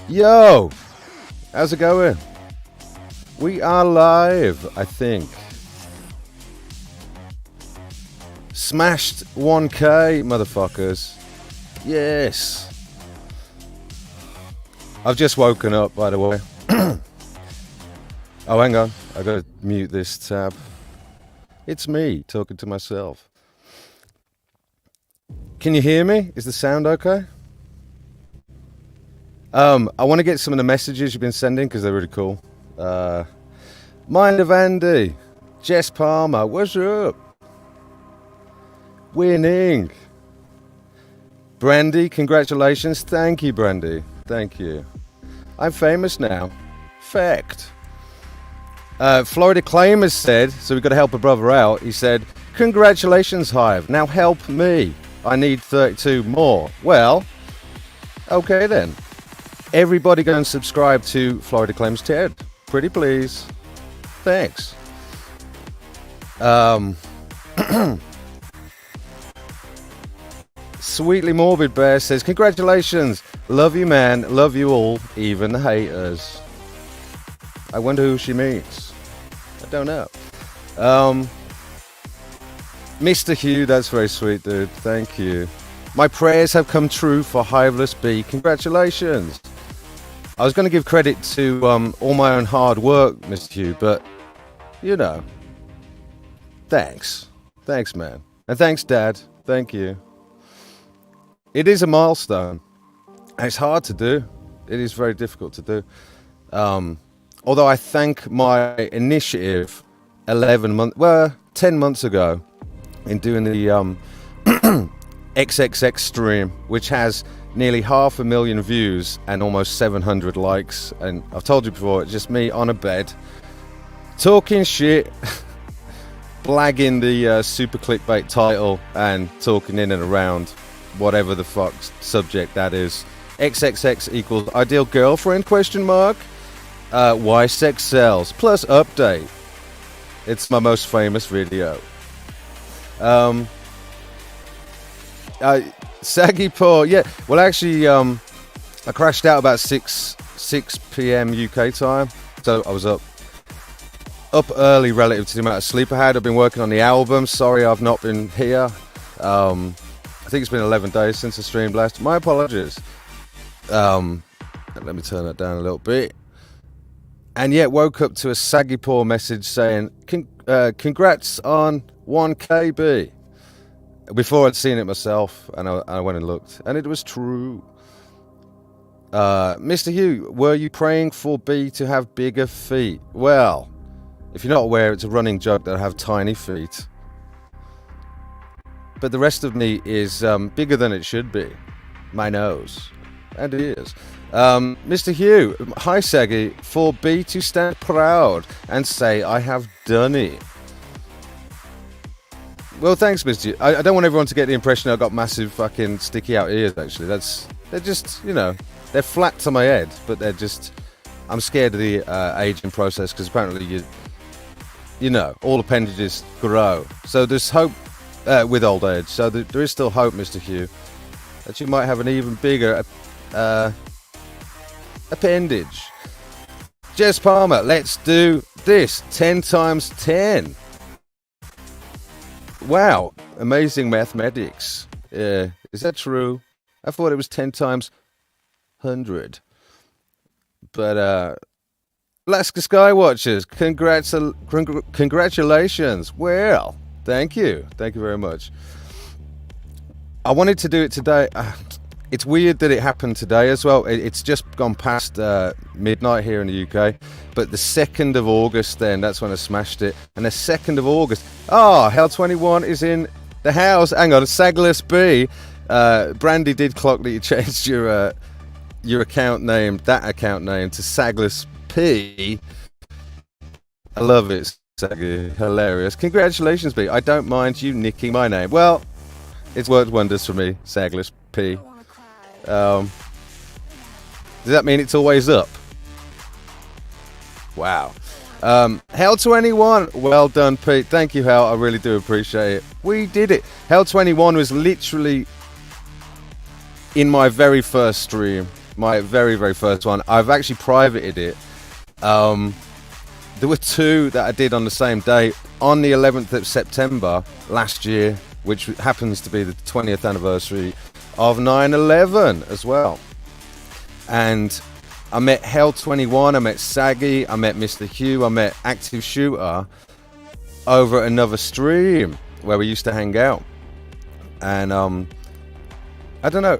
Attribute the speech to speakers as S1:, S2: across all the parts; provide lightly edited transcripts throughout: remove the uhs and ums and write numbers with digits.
S1: Yo, how's it going? We are live, I think. Smashed 1K, motherfuckers. Yes. I've just woken up, by the way. Oh, hang on. I gotta mute this tab. It's me talking to myself. Can you hear me? Is the sound okay? I want to get some of the messages you've been sending because they're really cool. Mind of Andy, Jess Palmer, what's up? Winning. Brandy, congratulations. Thank you, Brandy. Thank you. I'm famous now. Fact. Florida Claim has said, so we've got to help a brother out. He said, congratulations, Hive. Now help me. I need 32 more. Well, okay then. Everybody go and subscribe to Florida Claims Ted. Pretty please. Thanks. Sweetly Morbid Bear says, congratulations. Love you, man. Love you all, even the haters. I wonder who she means. I don't know. Mr. Hugh, that's very sweet, dude. Thank you. My prayers have come true for Hiveless B. Congratulations. I was going to give credit to all my own hard work, Mr. Hugh, but, you know, thanks. Thanks, man. And thanks, Dad. Thank you. It is a milestone. And it's hard to do. It is very difficult to do. Although I thank my initiative 10 months ago in doing the XXX stream, which has nearly 500,000 views and almost 700 likes. And I've told you before, it's just me on a bed talking shit, blagging the super clickbait title and talking in and around whatever the fuck subject that is. XXX equals ideal girlfriend question mark. Why sex sells plus update. It's my most famous video. Saggy Paw, yeah. Well, actually, I crashed out about 6 p.m. UK time, so I was up early relative to the amount of sleep I had. I've been working on the album. Sorry, I've not been here. I think it's been 11 days since I streamed last. My apologies. Let me turn that down a little bit. And yet, woke up to a Saggy Paw message saying, "Congrats on 1KB." Before I'd seen it myself, and I went and looked, and it was true. Mr. Hugh, were you praying for B to have bigger feet? Well, if you're not aware, it's a running joke that I have tiny feet. But the rest of me is bigger than it should be. My nose. And it is. Mr. Hugh, hi Saggy, for B to stand proud and say, I have done it. Well, thanks, Mr. Hugh. I don't want everyone to get the impression I've got massive fucking sticky out ears, actually. They're just, you know, they're flat to my head, but they're just, I'm scared of the aging process because apparently you know, all appendages grow. So there's hope with old age. So there is still hope, Mr. Hugh, that you might have an even bigger appendage. Jess Palmer, let's do this. 10 times 10. Wow, amazing mathematics. Is that true? I thought it was 10 times 100. But, Alaska Skywatchers, congratulations. Well, thank you. Thank you very much. I wanted to do it today. It's weird that it happened today as well. It's just gone past midnight here in the UK. But the 2nd of August then, that's when I smashed it. And the 2nd of August, Hell21 is in the house. Hang on, Sagless B. Brandy did clock that you changed your account name, that account name, to Sagless P. I love it, Saggy. Hilarious. Congratulations, B. I don't mind you nicking my name. Well, it's worked wonders for me, Sagless P. Does that mean it's always up? Wow. Hell21, well done, Pete. Thank you, Hell. I really do appreciate it. We did it. Hell21 was literally in my very first stream. my very, very first one. I've actually privated it. There were two that I did on the same day, on the 11th of September last year, which happens to be the 20th anniversary of 9/11 as well. And I met Hell21, I met Saggy, I met Mr. Hugh, I met Active Shooter over another stream where we used to hang out. And I don't know,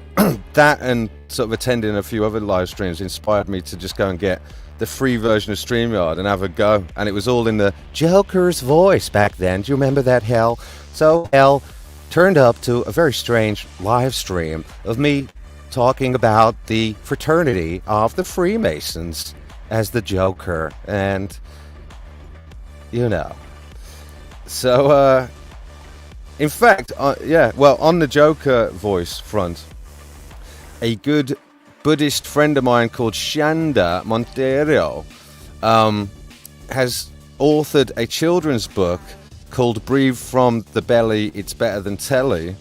S1: that and sort of attending a few other live streams inspired me to just go and get the free version of StreamYard and have a go. And it was all in the Joker's voice back then. Do you remember that, Hell? So Hell turned up to a very strange live stream of me talking about the fraternity of the Freemasons as the Joker. And, you know. So, in fact, on the Joker voice front, a good Buddhist friend of mine called Shanda Montero has authored a children's book called Breathe from the Belly, It's Better Than Telly,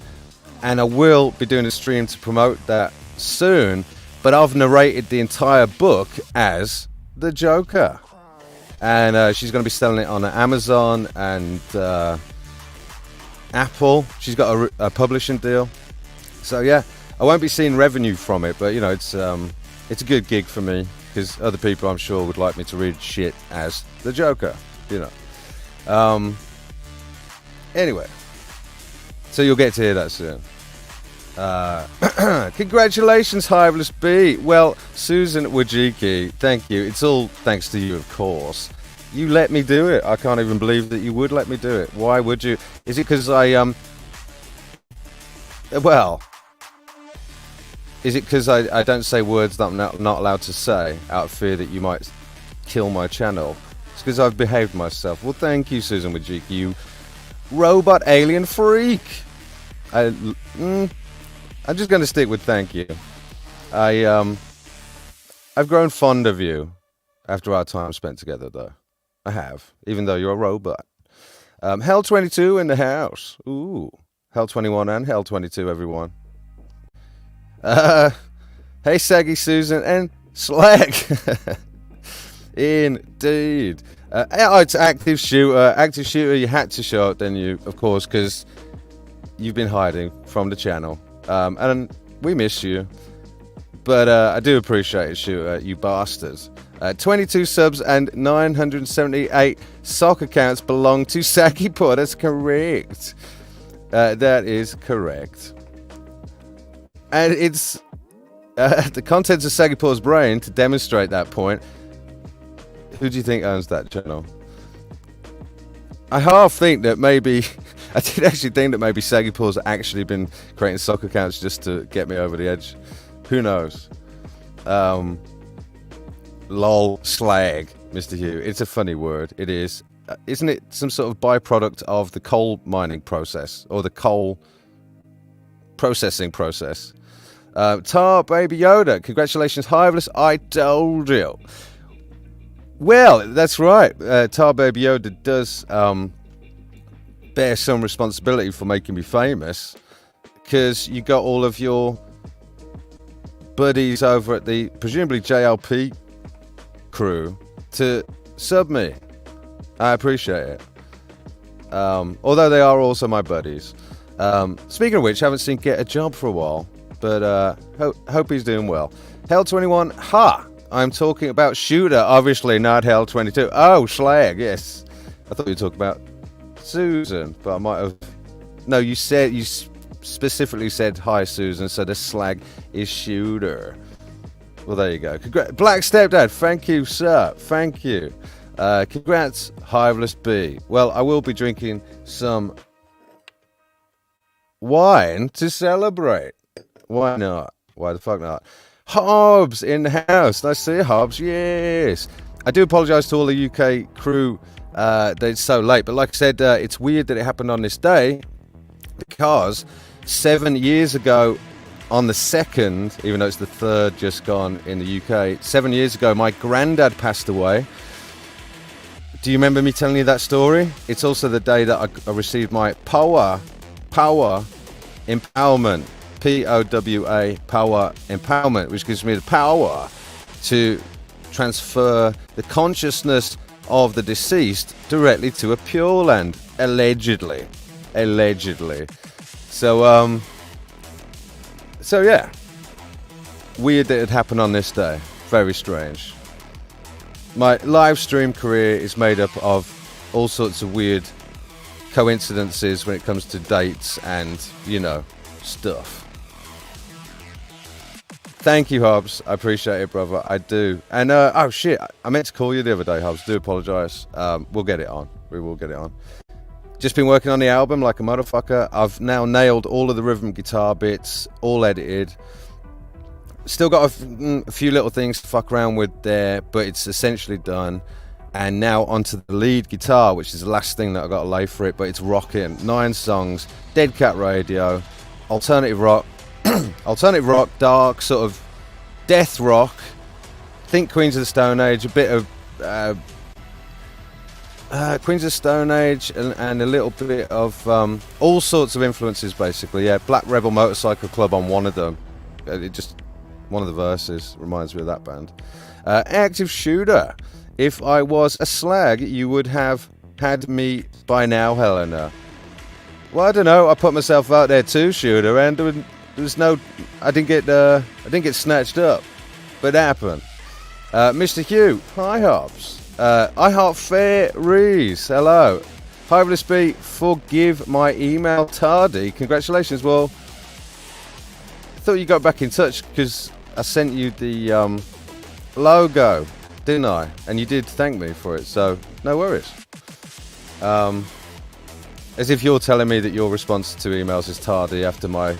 S1: and I will be doing a stream to promote that soon, but I've narrated the entire book as the Joker, and she's going to be selling it on Amazon and Apple. She's got a publishing deal, so yeah, I won't be seeing revenue from it, but you know, it's a good gig for me because other people, I'm sure, would like me to read shit as the Joker, you know. Anyway, so you'll get to hear that soon. Congratulations, Hiveless B. Well, Susan Wojcicki, thank you. It's all thanks to you, of course. You let me do it. I can't even believe that you would let me do it. Why would you? Is it because is it because I don't say words that I'm not allowed to say out of fear that you might kill my channel? It's because I've behaved myself. Well, thank you, Susan Wojcicki, you robot alien freak. I'm just going to stick with thank you. I've grown fond of you after our time spent together, though. I have, even though you're a robot. Hell22 in the house. Ooh, Hell21 and Hell22, everyone. Hey, Saggy Susan and Slag. Indeed. It's Active Shooter. Active Shooter, you had to show up, didn't you? Of course, because you've been hiding from the channel. And we miss you. But I do appreciate it, Shooter, you bastards. 22 subs and 978 sock accounts belong to Saggypaw. That's correct. That is correct. And it's the contents of Saggipaw's brain to demonstrate that point. Who do you think owns that channel? I half think that maybe I did actually think that maybe Saggipaw's actually been creating sock accounts just to get me over the edge. Who knows? Lol, slag, Mr. Hugh. It's a funny word. It is. Isn't it some sort of byproduct of the coal mining process or the coal processing process? Tar Baby Yoda, congratulations, Hiveless. I told you. Well, that's right. Tar Baby Yoda does bear some responsibility for making me famous because you got all of your buddies over at the presumably JLP crew to sub me. I appreciate it. Although they are also my buddies. Speaking of which, I haven't seen Get a Job for a while, but hope he's doing well. Hell21, ha! I'm talking about Shooter, obviously, not Hell22. Oh, Slag, yes. I thought you were talking about Susan, but I might have... No, you specifically said hi, Susan, so the Slag is Shooter. Well, there you go. Black Stepdad, thank you, sir. Thank you. Congrats, Hiveless B. Well, I will be drinking some wine to celebrate. Why not? Why the fuck not? Hobbs in the house. Nice to see you, Hobbs. Yes. I do apologise to all the UK crew that it's so late, but like I said, it's weird that it happened on this day because 7 years ago on the 2nd, even though it's the 3rd just gone in the UK, 7 years ago my granddad passed away. Do you remember me telling you that story? It's also the day that I received my power, empowerment, POWA, Power Empowerment, which gives me the power to transfer the consciousness of the deceased directly to a Pure Land, allegedly. So yeah, weird that it happened on this day. Very strange. My live stream career is made up of all sorts of weird coincidences when it comes to dates and, you know, stuff. Thank you, Hobbs. I appreciate it, brother. I do. And, oh shit, I meant to call you the other day, Hobbs. Do apologise. We'll get it on. We will get it on. Just been working on the album like a motherfucker. I've now nailed all of the rhythm guitar bits, all edited. Still got a few little things to fuck around with there, but it's essentially done. And now onto the lead guitar, which is the last thing that I got to lay for it, but it's rocking. 9 songs, Dead Cat Radio, alternative rock, dark, sort of death rock. Think Queens of the Stone Age, a bit of Queens of the Stone Age, and a little bit of all sorts of influences, basically. Yeah, Black Rebel Motorcycle Club on one of them. One of the verses reminds me of that band. Active Shooter. If I was a slag, you would have had me by now, Helena. Well, I don't know. I put myself out there too, Shooter, and there was no. I didn't get snatched up, but it happened. Mr. Hugh, hi Hobbs. I Heart Fair Rees, hello. Fabulous B, forgive my email tardy. Congratulations. Well, I thought you got back in touch because I sent you the logo, didn't I? And you did thank me for it, so no worries. As if you're telling me that your response to emails is tardy after my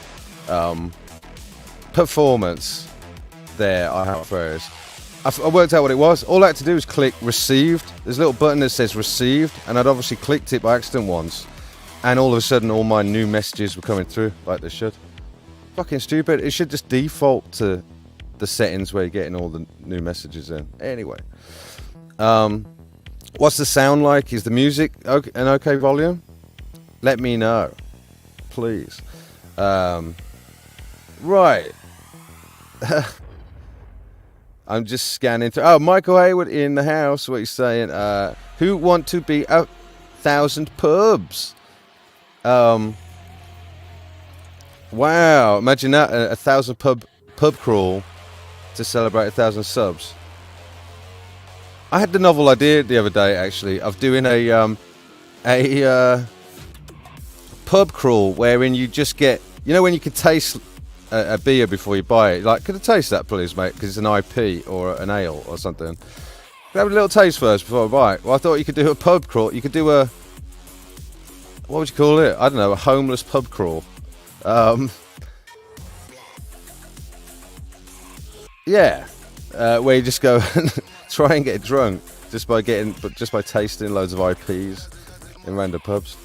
S1: performance there. I have first. I worked out what it was. All I had to do was click received. There's a little button that says received, and I'd obviously clicked it by accident once, and all of a sudden all my new messages were coming through like they should. Fucking stupid. It should just default to the settings where you're getting all the new messages in. Anyway, what's the sound like? Is the music an okay volume? Let me know, please. Right. I'm just scanning through. Oh, Michael Hayward in the house. What he's saying? Who want to be 1,000 pubs? Wow! Imagine that, 1,000 pub crawl to celebrate 1,000 subs. I had the novel idea the other day, actually, of doing a pub crawl wherein you just get, you know, when you can taste a beer before you buy it. Like, could I taste that, please, mate? Because it's an IP or an ale or something. Could I have a little taste first before I buy it? Well, I thought you could do a pub crawl. You could do a, what would you call it? I don't know, a homeless pub crawl. Yeah, where you just go and try and get drunk just by tasting loads of IPs in random pubs.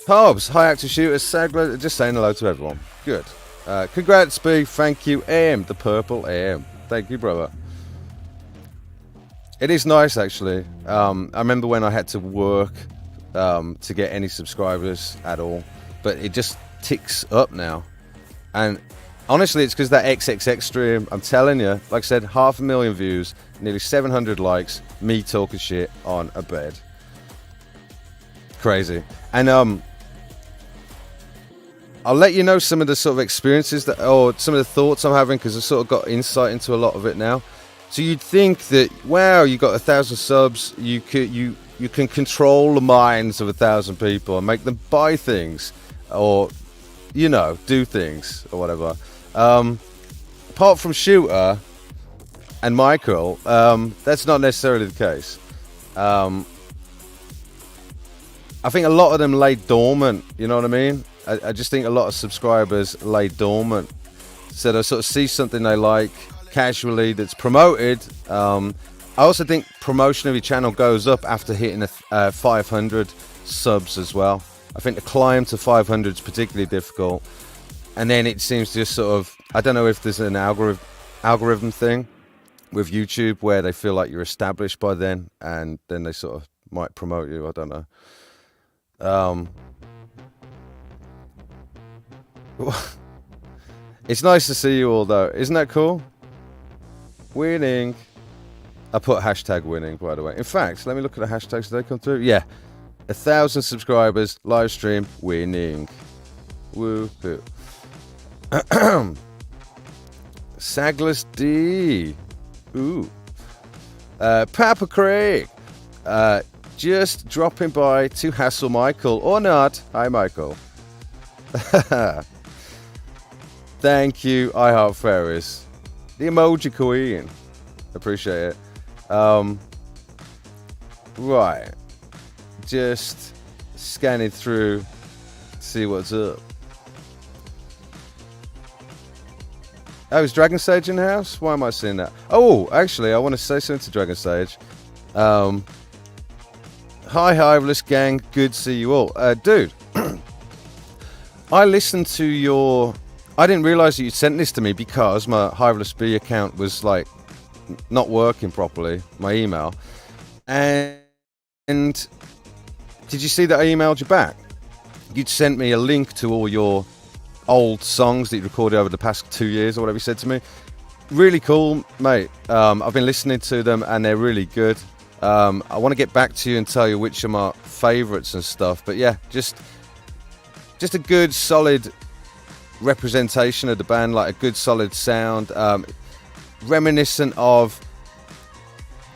S1: Hobbs, hi Active Shooter, Sagler, just saying hello to everyone. Good. Congrats, B, thank you, AM, the purple AM. Thank you, brother. It is nice, actually. I remember when I had to work to get any subscribers at all, but it just ticks up now. And honestly, it's because that XXX stream, I'm telling you, like I said, 500,000 views, nearly 700 likes, me talking shit on a bed. Crazy. And I'll let you know some of the sort of experiences or some of the thoughts I'm having, because I've sort of got insight into a lot of it now. So you'd think that, wow, you got 1,000 subs, you can control the minds of 1,000 people and make them buy things, or, you know, do things or whatever. Apart from Shooter and Michael, that's not necessarily the case. I think a lot of them lay dormant, you know what I mean? I just think a lot of subscribers lay dormant. So they sort of see something they like casually that's promoted. I also think promotion of your channel goes up after hitting 500 subs as well. I think the climb to 500 is particularly difficult. And then it seems to just sort of, I don't know if there's an algorithm thing with YouTube where they feel like you're established by then, and then they sort of might promote you. I don't know. It's nice to see you all, though. Isn't that cool? Winning. I put hashtag winning, by the way. In fact, let me look at the hashtags. Did they come through? Yeah. 1,000 subscribers, live stream, winning. Woo-hoo. Sagless D. Ooh. Papa Craig. Just dropping by to hassle Michael. Or not. Hi, Michael. Thank you, I Heart Ferris. The emoji queen. Appreciate it. Right. Just scanning through, see what's up. Oh, is Dragon Sage in the house? Why am I seeing that? Oh, actually, I want to say something to Dragon Sage. Hi, Hiveless gang. Good to see you all. Dude, I listened to your... I didn't realize that you sent this to me because my Hiveless B account was, like, not working properly, my email. And did you see that I emailed you back? You'd sent me a link to all your old songs that you recorded over the past 2 years or whatever you said to me. Really cool, mate. I've been listening to them and they're really good. I want to get back to you and tell you which are my favourites and stuff. But yeah, just a good, solid representation of the band, like a good, solid sound. Reminiscent of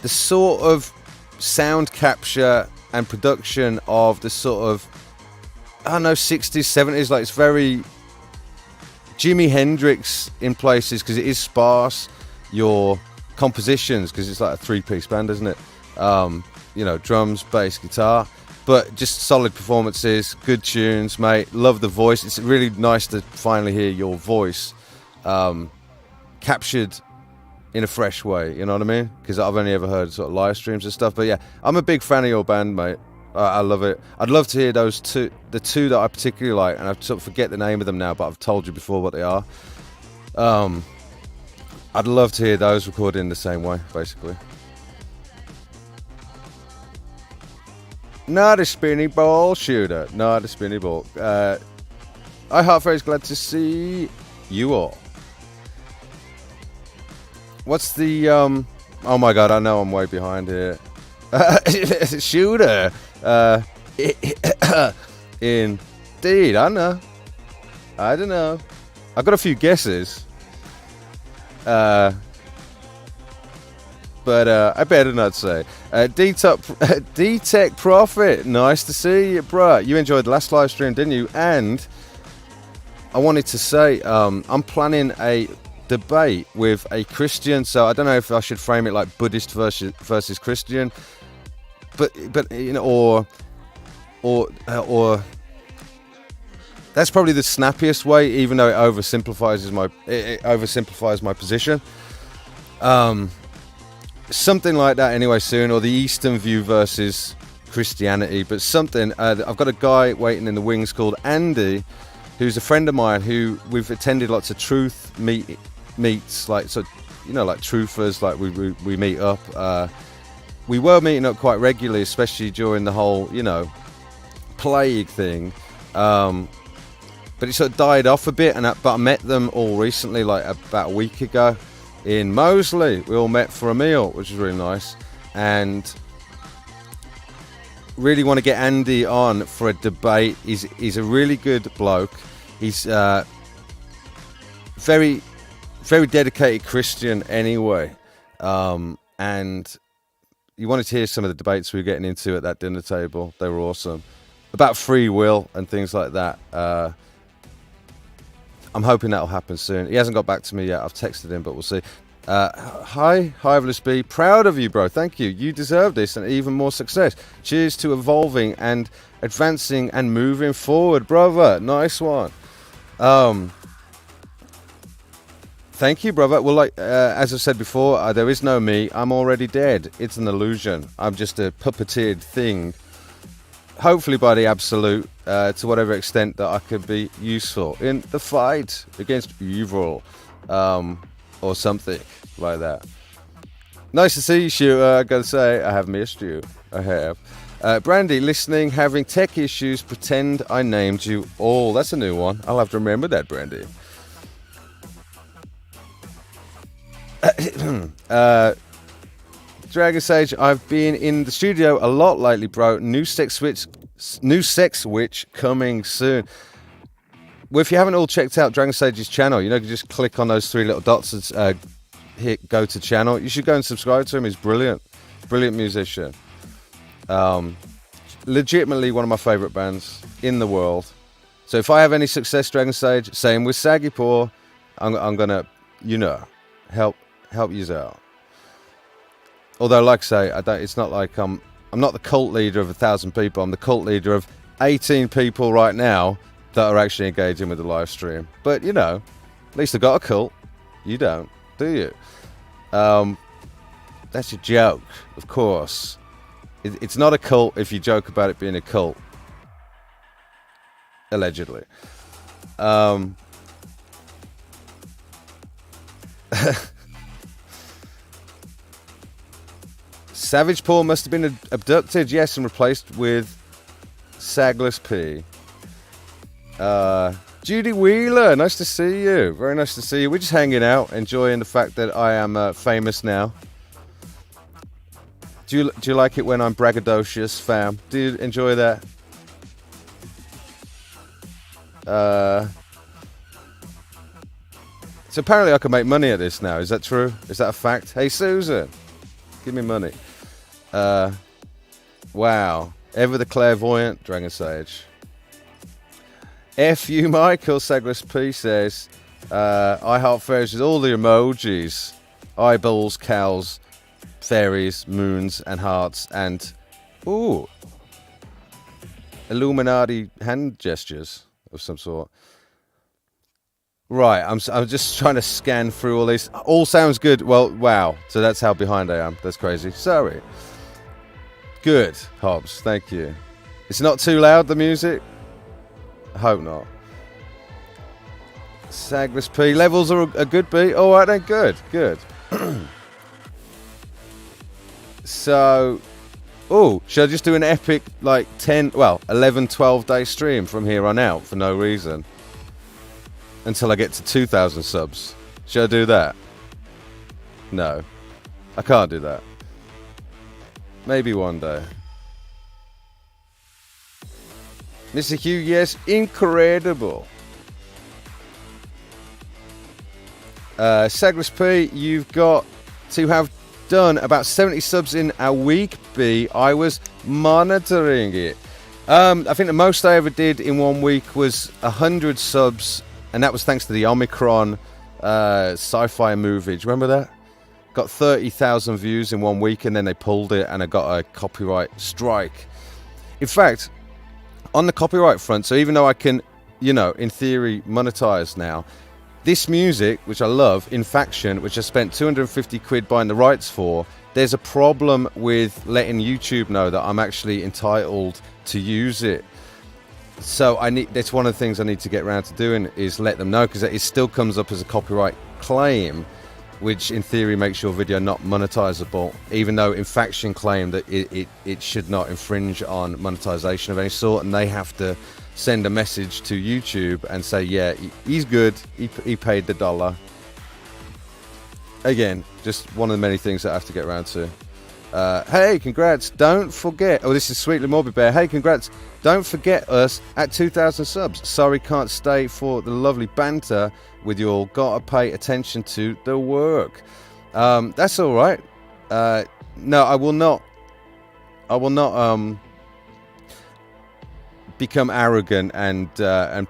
S1: the sort of sound capture and production of the sort of, I don't know, 60s, 70s. Like, it's very Jimi Hendrix in places because it is sparse. Your compositions, because it's like a three-piece band, isn't it? You know, drums, bass, guitar, but just solid performances, good tunes, mate. Love the voice. It's really nice to finally hear your voice captured in a fresh way, you know what I mean? Because I've only ever heard sort of live streams and stuff. But yeah, I'm a big fan of your band, mate. I love it. I'd love to hear those two, the two that I particularly like, and I sort of forget the name of them now, but I've told you before what they are. I'd love to hear those recorded in the same way, basically. Not a spinny ball shooter. Not a spinny ball. I Heart Ferris, glad to see you all. What's the oh my god, I know I'm way behind here. Shooter. Indeed, I know. I don't know. I've got a few guesses. But I better not say. D-Tech Profit, nice to see you, bruh. You enjoyed the last live stream, didn't you? And I wanted to say, I'm planning a debate with a Christian, so I don't know if I should frame it like Buddhist versus Christian, but you know, or that's probably the snappiest way, even though it oversimplifies my position. Something like that anyway soon, or the Eastern view versus Christianity, but something. I've got a guy waiting in the wings called Andy, who's a friend of mine who we've attended lots of truth meets, like, so, you know, like truthers, like we meet up. We were meeting up quite regularly, especially during the whole, you know, plague thing. But it sort of died off a bit, but I met them all recently, like about a week ago in Moseley. We all met for a meal, which was really nice, and really want to get Andy on for a debate. He's a really good bloke. He's very, very dedicated Christian anyway, and you wanted to hear some of the debates we were getting into at that dinner table. They were awesome, about free will and things like that. I'm hoping that'll happen soon. He hasn't got back to me yet. I've texted him, but we'll see. Hi, Hiveless B. Proud of you, bro. Thank you. You deserve this and even more success. Cheers to evolving and advancing and moving forward, brother. Nice one. Thank you, brother. Well, like as I said before, there is no me. I'm already dead. It's an illusion. I'm just a puppeteered thing. Hopefully by the absolute, to whatever extent that I could be useful in the fight against evil, or something like that. Nice to see you, Shooter. I gotta say, I have missed you. I have. Brandy, listening, having tech issues, pretend I named you all. That's a new one. I'll have to remember that, Brandy. Dragon Sage, I've been in the studio a lot lately, bro. New Sex Witch coming soon. Well, if you haven't all checked out Dragon Sage's channel, you know, you can just click on those three little dots and hit go to channel. You should go and subscribe to him. He's brilliant. Brilliant musician. Legitimately one of my favorite bands in the world. So if I have any success, Dragon Sage, same with Saggy Paw, I'm gonna, you know, help you out. Although, like I say, it's not like I'm not the cult leader of 1,000 people. I'm the cult leader of 18 people right now that are actually engaging with the live stream. But you know, at least I got a cult. You don't, do you? That's a joke, of course. It's not a cult if you joke about it being a cult. Allegedly. Savage Paw must have been abducted, yes, and replaced with Sagless P. Judy Wheeler, nice to see you. Very nice to see you. We're just hanging out, enjoying the fact that I am famous now. Do you like it when I'm braggadocious, fam? Do you enjoy that? So apparently I can make money at this now. Is that true? Is that a fact? Hey, Susan, give me money. Wow. Ever the clairvoyant, Dragon Sage. F you, Michael. Sagless P says, I heart fairies with all the emojis. Eyeballs, cows, fairies, moons, and hearts, and ooh, Illuminati hand gestures of some sort. Right, I'm just trying to scan through all these. All sounds good. Well, wow. So that's how behind I am. That's crazy. Sorry. Good, Hobbs. Thank you. It's not too loud, the music? I hope not. Sagless P. Levels are a good beat. All right, then. Good. Good. So, should I just do an epic, like, 11, 12-day stream from here on out for no reason? Until I get to 2,000 subs. Should I do that? No. I can't do that. Maybe one day. Mr. Hugh, yes, incredible. Sagless P, you've got to have done about 70 subs in a week, B. I was monitoring it. I think the most I ever did in 1 week was 100 subs, and that was thanks to the Omicron sci-fi movie. Do you remember that? Got 30,000 views in 1 week, and then they pulled it, and I got a copyright strike. In fact, on the copyright front, so even though I can, you know, in theory, monetize now, this music, which I love, Infaction, which I spent 250 quid buying the rights for, there's a problem with letting YouTube know that I'm actually entitled to use it. So that's one of the things I need to get around to doing, is let them know, because it still comes up as a copyright claim, which in theory makes your video not monetizable, even though Infaction claim that it should not infringe on monetization of any sort, and they have to send a message to YouTube and say, yeah, he's good, he paid the dollar. Again, just one of the many things that I have to get around to. Hey, congrats, don't forget, this is Sweetly Morbid Bear, hey, congrats, don't forget us at 2,000 subs. Sorry can't stay for the lovely banter with you all, gotta pay attention to the work. That's alright. No, I will not become arrogant and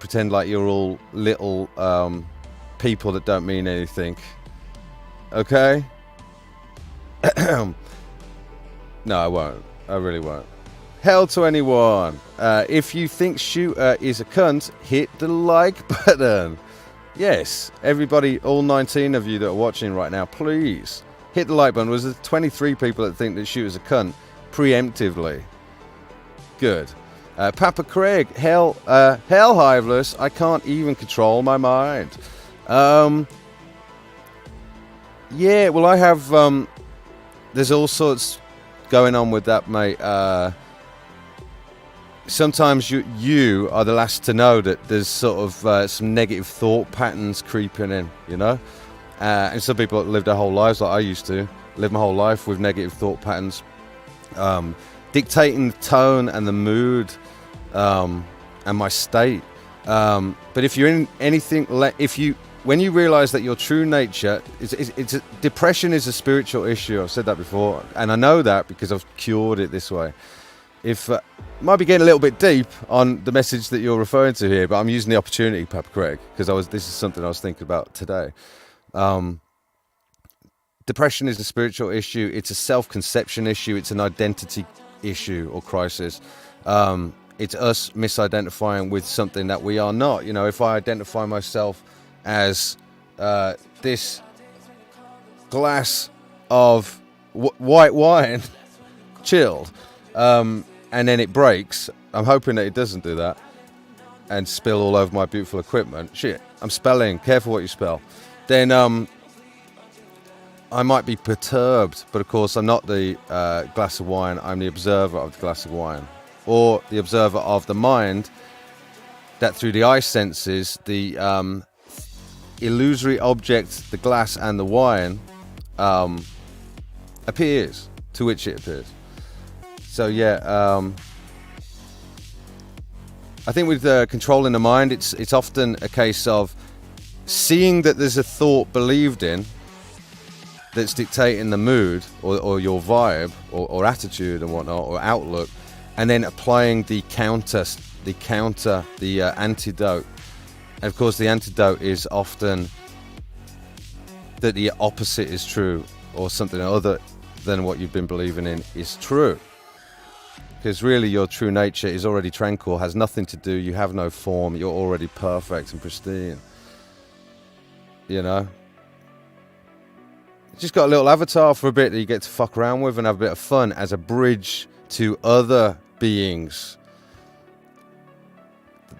S1: pretend like you're all little people that don't mean anything. Okay? No, I won't. I really won't. Hell to anyone. If you think Shooter is a cunt, hit the like button. Yes, everybody, all 19 of you that are watching right now, please hit the like button. There's 23 people that think that Shooter's a cunt preemptively. Good. Papa Craig, hell Hiveless, I can't even control my mind. Yeah, well, I have, there's all sorts going on with that, mate. sometimes you are the last to know that there's sort of some negative thought patterns creeping in, you know. And some people live their whole lives like I used to live my whole life with negative thought patterns, dictating the tone and the mood and my state. But if you're in anything, when you realize that your true nature depression is a spiritual issue. I've said that before, and I know that because I've cured it this way. If might be getting a little bit deep on the message that you're referring to here, but I'm using the opportunity, Papa Craig, because this is something I was thinking about today. Depression is a spiritual issue. It's a self-conception issue. It's an identity issue or crisis. It's us misidentifying with something that we are not. You know, if I identify myself as this glass of white wine, chilled, and then it breaks, I'm hoping that it doesn't do that and spill all over my beautiful equipment. Shit, I'm spelling. Careful what you spell. Then I might be perturbed, but of course I'm not the glass of wine. I'm the observer of the glass of wine, or the observer of the mind that through the eye senses the illusory object, the glass and the wine, appears, to which it appears. So yeah, I think with controlling the mind, it's often a case of seeing that there's a thought believed in that's dictating the mood or your vibe or attitude and whatnot, or outlook, and then applying the antidote. And of course the antidote is often that the opposite is true, or something other than what you've been believing in is true. Because really your true nature is already tranquil, has nothing to do, you have no form, you're already perfect and pristine. You know? You just got a little avatar for a bit that you get to fuck around with and have a bit of fun as a bridge to other beings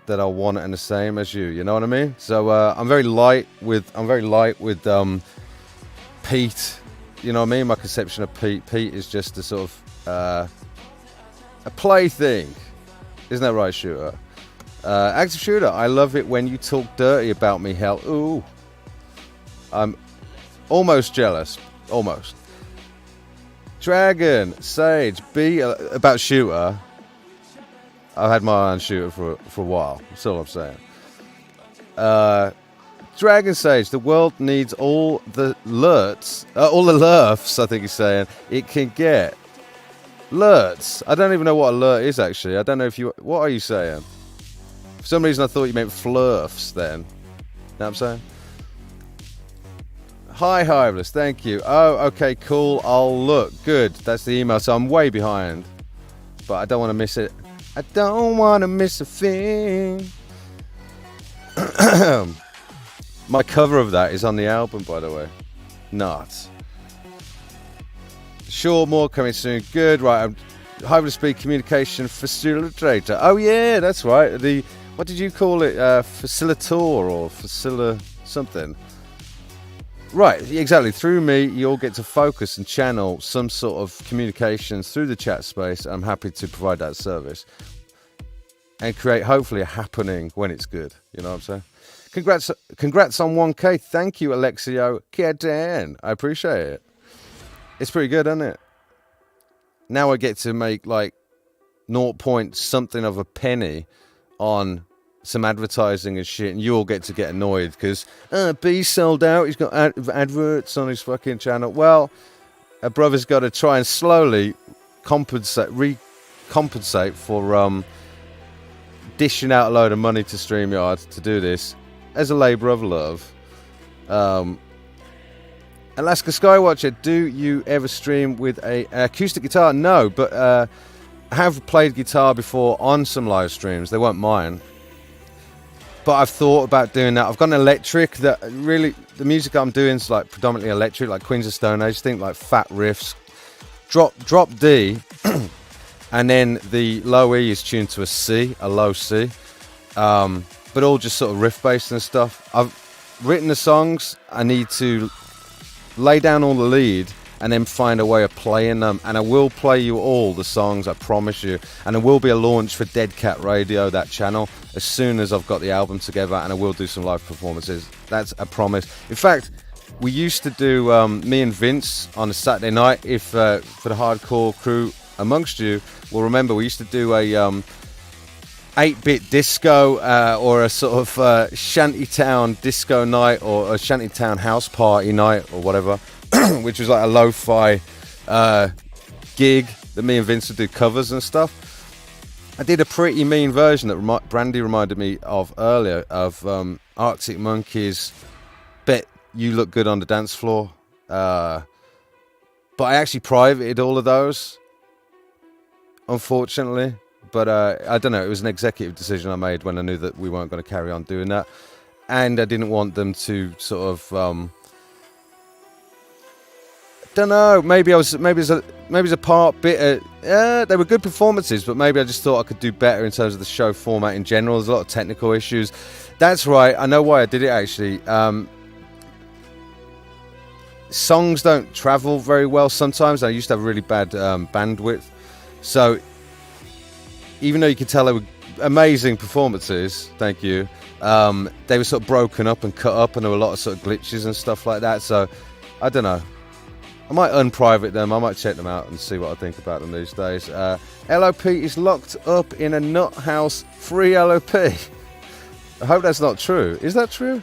S1: that are one and the same as you. You know what I mean? So I'm very light with Pete. You know what I mean? My conception of Pete. Pete is just a sort of a plaything. Isn't that right, Shooter? Active Shooter, I love it when you talk dirty about me, hell. Ooh. I'm almost jealous. Almost. Dragon, Sage, B, about Shooter. I've had my eye on Shooter for a while. That's all I'm saying. Dragon Sage, the world needs all the lurts, I think he's saying, it can get. Lurts. I don't even know what a lurt is, actually. I don't know if you... What are you saying? For some reason, I thought you meant flurfs then. Know what I'm saying? Hi, Hiveless. Thank you. Oh, okay, cool. I'll look. Good. That's the email. So I'm way behind. But I don't want to miss it. I don't want to miss a thing. My cover of that is on the album, by the way. Nuts. Sure, more coming soon. Good, right. I'm Hyper Speed Communication Facilitator. Oh, yeah, that's right. What did you call it? Facilitator or something. Right, exactly. Through me, you'll get to focus and channel some sort of communications through the chat space. I'm happy to provide that service and create, hopefully, a happening when it's good. You know what I'm saying? Congrats on 1K. Thank you, Alexio Kiadan. I appreciate it. It's pretty good, isn't it? Now I get to make like 0 point something of a penny on some advertising and shit, and you all get to get annoyed because B sold out. He's got adverts on his fucking channel. Well, a brother's got to try and slowly recompensate for dishing out a load of money to StreamYard to do this as a labour of love. Alaska Skywatcher, do you ever stream with an acoustic guitar? No, but I have played guitar before on some live streams. They weren't mine. But I've thought about doing that. I've got an electric that really, the music I'm doing is like predominantly electric, like Queens of Stone Age. Think like fat riffs. Drop D, and then the low E is tuned to a low C. But all just sort of riff based and stuff. I've written the songs. I need to lay down all the lead and then find a way of playing them. And I will play you all the songs, I promise you. And there will be a launch for Dead Cat Radio, that channel, as soon as I've got the album together, and I will do some live performances. That's a promise. In fact, we used to do me and Vince on a Saturday night. If for the hardcore crew amongst you will remember, we used to do a 8-bit disco or a sort of shantytown disco night, or a shantytown house party night, or whatever, which was like a lo-fi gig that me and Vince would do covers and stuff. I did a pretty mean version that Brandy reminded me of earlier, of Arctic Monkeys' Bet You Look Good on the Dance Floor. But I actually privated all of those, unfortunately. But I don't know, it was an executive decision I made when I knew that we weren't going to carry on doing that. And I didn't want them to sort of, don't know, maybe it's a part bit, they were good performances, but maybe I just thought I could do better in terms of the show format in general. There's a lot of technical issues. That's right, I know why I did it actually. Songs don't travel very well sometimes. I used to have really bad bandwidth. So even though you could tell they were amazing performances, thank you, they were sort of broken up and cut up, and there were a lot of sort of glitches and stuff like that. So I don't know, I might unprivate them, I might check them out and see what I think about them these days. LOP is locked up in a nut house. Free LOP. I hope that's not true. Is that true?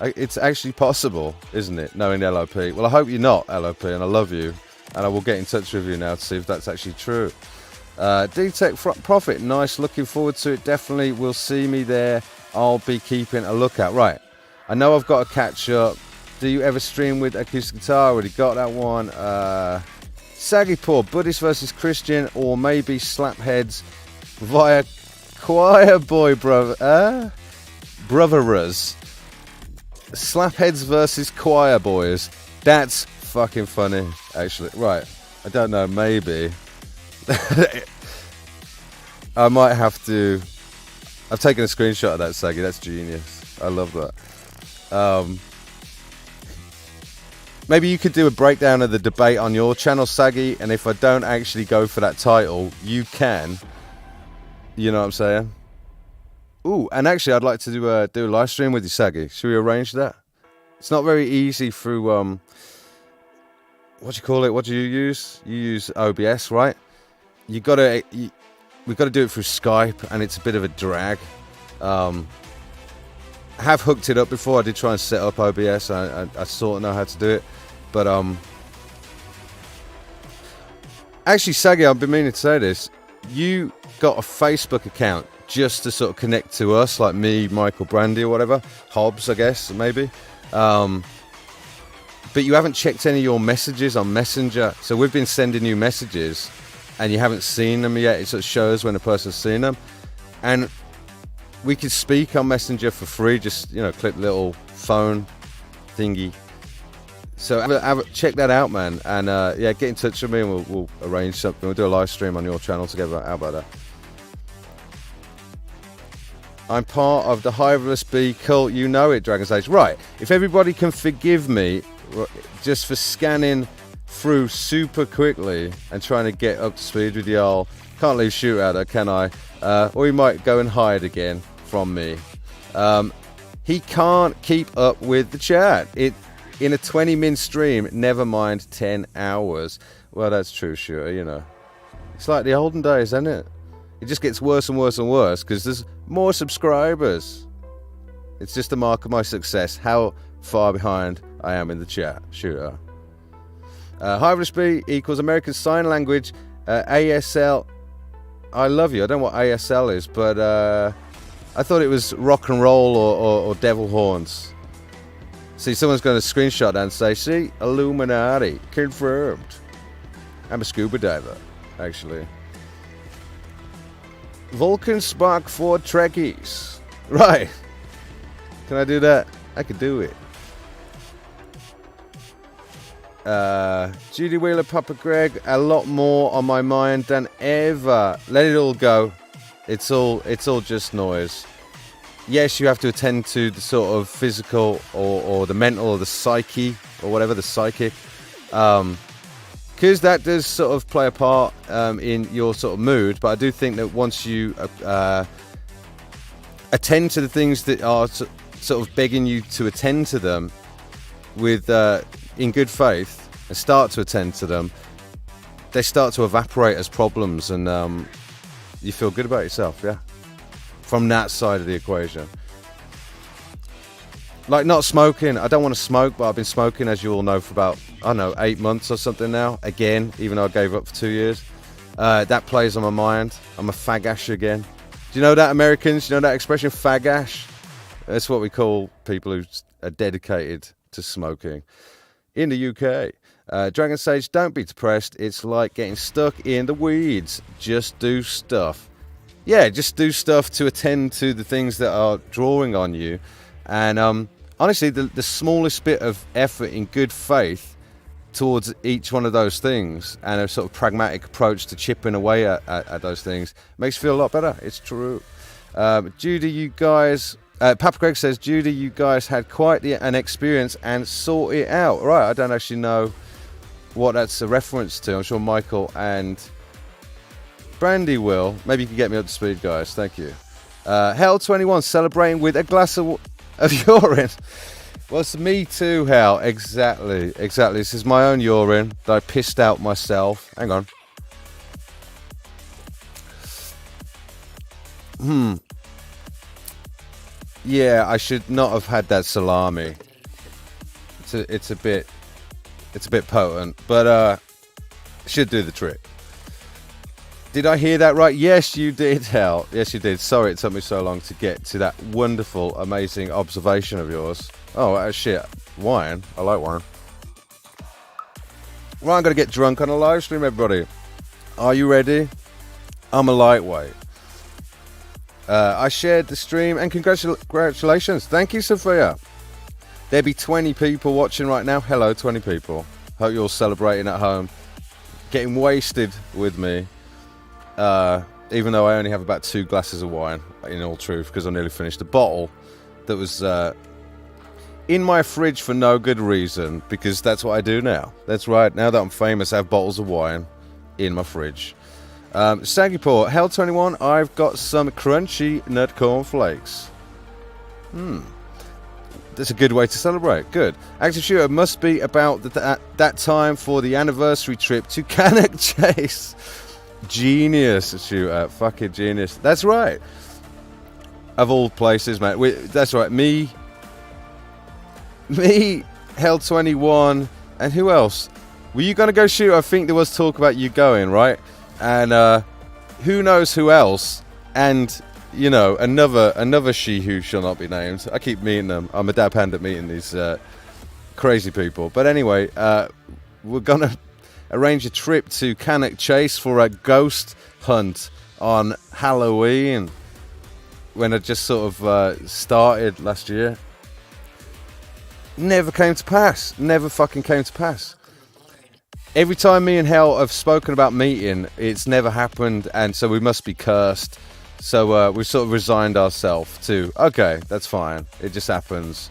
S1: It's actually possible, isn't it, knowing LOP? Well, I hope you're not, LOP, and I love you, and I will get in touch with you now to see if that's actually true. D-Tech Profit, nice, looking forward to it. Definitely will see me there. I'll be keeping a lookout. Right, I know I've got to catch up. Do you ever stream with acoustic guitar? Already got that one. Saggy Paw, Buddhist versus Christian, or maybe Slapheads via Choir Boy Brotherers. Slapheads versus Choir Boys. That's fucking funny, actually. Right, I don't know, maybe. I might have to. I've taken a screenshot of that, Saggy. That's genius. I love that. Maybe you could do a breakdown of the debate on your channel, Saggy, and if I don't actually go for that title, you can. You know what I'm saying? Ooh, and actually, I'd like to do a live stream with you, Saggy. Should we arrange that? It's not very easy through, what do you call it? What do you use? You use OBS, right? We've got to do it through Skype, and it's a bit of a drag. I have hooked it up before. I did try and set up OBS. I sort of know how to do it. But, actually, Saggy, I've been meaning to say this. You got a Facebook account just to sort of connect to us, like me, Michael Brandy, or whatever. Hobbs, I guess, maybe. But you haven't checked any of your messages on Messenger. So we've been sending you messages, and you haven't seen them yet. It sort of shows when a person's seen them. And we could speak on Messenger for free. Just, click the little phone thingy. So check that out, man. And get in touch with me, and we'll arrange something. We'll do a live stream on your channel together. How about that? I'm part of the Hiveless Bee cult. You know it, Dragon's Age. Right. If everybody can forgive me just for scanning through super quickly and trying to get up to speed with y'all. Can't leave Shootout, can I? Or he might go and hide again from me. He can't keep up with the chat. In a 20-minute stream, never mind 10 hours. Well, that's true, Shooter, It's like the olden days, isn't it? It just gets worse and worse and worse because there's more subscribers. It's just a mark of my success, how far behind I am in the chat. Shooter. Hiveless B equals American Sign Language, ASL. I love you. I don't know what ASL is, but I thought it was rock and roll or devil horns. See, someone's going to screenshot that and say, see, Illuminati, confirmed. I'm a scuba diver, actually. Vulcan Spark 4 Trekkies. Right. Can I do that? I could do it. Judy Wheeler, Papa Greg, a lot more on my mind than ever. Let it all go. It's all just noise. yes, you have to attend to the sort of physical or the mental or the psyche or whatever, the psychic, because that does sort of play a part in your sort of mood. But I do think that once you attend to the things that are sort of begging you to attend to them with in good faith and start to attend to them, they start to evaporate as problems, and you feel good about yourself, yeah, from that side of the equation. Like not smoking, I don't want to smoke, but I've been smoking, as you all know, for about, I don't know, 8 months or something now, again, even though I gave up for 2 years. That plays on my mind. I'm a fagash again. Do you know that, Americans? Do you know that expression, fagash? That's what we call people who are dedicated to smoking in the UK. Dragon Sage, don't be depressed. It's like getting stuck in the weeds. Just do stuff. Yeah, just do stuff to attend to the things that are drawing on you. And honestly, the smallest bit of effort in good faith towards each one of those things and a sort of pragmatic approach to chipping away at those things makes you feel a lot better. It's true. Judy, you guys... Papa Greg says, Judy, you guys had quite an experience and sort it out. Right, I don't actually know what that's a reference to. I'm sure Michael and Brandy will. Maybe you can get me up to speed, guys. Thank you. Hell21, celebrating with a glass of urine. Well, it's me too, Hal. Exactly. This is my own urine that I pissed out myself. Hang on. Yeah, I should not have had that salami. It's a bit potent, but should do the trick. Did I hear that right? Yes, you did, Hal. Yes, you did. Sorry it took me so long to get to that wonderful, amazing observation of yours. Oh, shit. Wine. I like wine. Well, I'm going to get drunk on a live stream, everybody. Are you ready? I'm a lightweight. I shared the stream, and congratulations. Thank you, Sophia. There'll be 20 people watching right now. Hello, 20 people. Hope you're all celebrating at home. Getting wasted with me. Even though I only have about 2 glasses of wine, in all truth, because I nearly finished a bottle that was in my fridge for no good reason, because that's what I do now. That's right. Now that I'm famous, I have bottles of wine in my fridge. Saggypaw, Hell21, I've got some crunchy nut corn flakes. That's a good way to celebrate. Good. Active Shooter must be about that time for the anniversary trip to Cannock Chase. Genius, Shooter. Fucking genius. That's right. Of all places, mate. That's right. Me, Hell21, and who else? Were you going to go, Shooter? I think there was talk about you going, right? And who knows who else, and you know, another she who shall not be named. I keep meeting them. I'm a dab hand at meeting these crazy people. But anyway, we're gonna arrange a trip to Cannock Chase for a ghost hunt on Halloween, when I just sort of started last year. Never came to pass. Never fucking came to pass. Every time me and Hell have spoken about meeting, it's never happened, and so we must be cursed. So we've sort of resigned ourselves to, okay, that's fine. It just happens.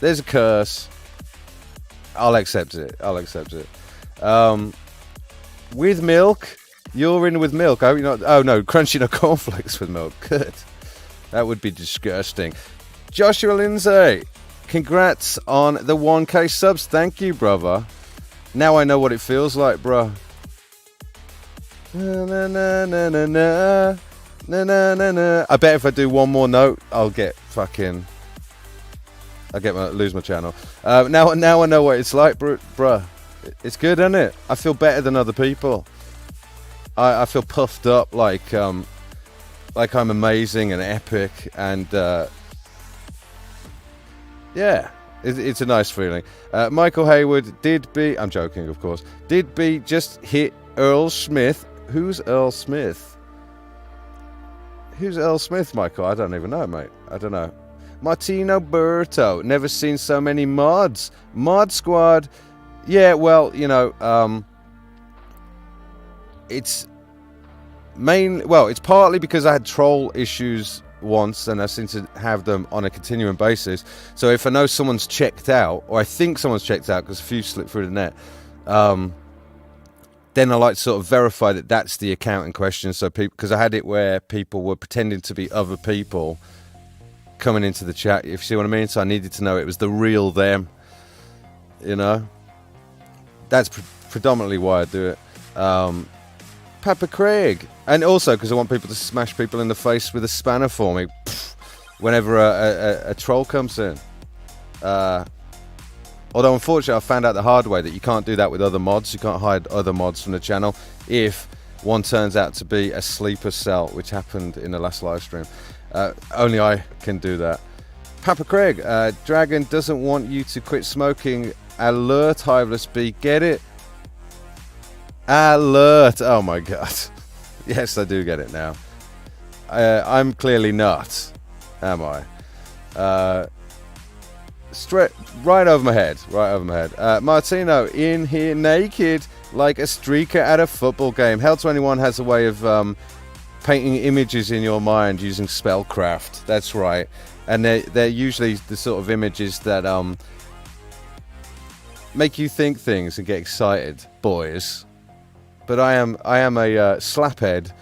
S1: There's a curse. I'll accept it. With milk? You're in with milk. I hope you're not. Oh, no, crunchy nut cornflakes with milk. Good. That would be disgusting. Joshua Lindsay, congrats on the 1K subs. Thank you, brother. Now I know what it feels like, bruh. Na, na, na, na, na, na. Na, na, na, na. I bet if I do one more note, I'll lose my channel. Now I know what it's like, bruh. It's good, isn't it? I feel better than other people. I feel puffed up like I'm amazing and epic, and yeah. It's a nice feeling. Michael Hayward, I'm joking, of course. Did B just hit Earl Smith? Who's Earl Smith? Who's Earl Smith, Michael? I don't even know, mate. I don't know. Martino Berto, never seen so many mods. Mod Squad. Yeah, well, you know, it's partly because I had troll issues once, and I seem to have them on a continuing basis. So if I know someone's checked out, or I think someone's checked out because a few slipped through the net, then I like to sort of verify that that's the account in question. So people, because I had it where people were pretending to be other people coming into the chat, if you see what I mean. So I needed to know it was the real them, you know. That's predominantly why I do it. Papa Craig, and also because I want people to smash people in the face with a spanner for me whenever a troll comes in. Although unfortunately I found out the hard way that you can't do that with other mods. You can't hide other mods from the channel if one turns out to be a sleeper cell, which happened in the last live stream. Only I can do that. Papa Craig, Dragon doesn't want you to quit smoking. Alert, Hiveless B, get it? Alert, oh my god. Yes, I do get it now. I'm clearly not, am I? Straight right over my head, Martino in here naked like a streaker at a football game. Hell 21 has a way of painting images in your mind using spellcraft. That's right, and they're usually the sort of images that make you think things and get excited, boys. But I am a slaphead,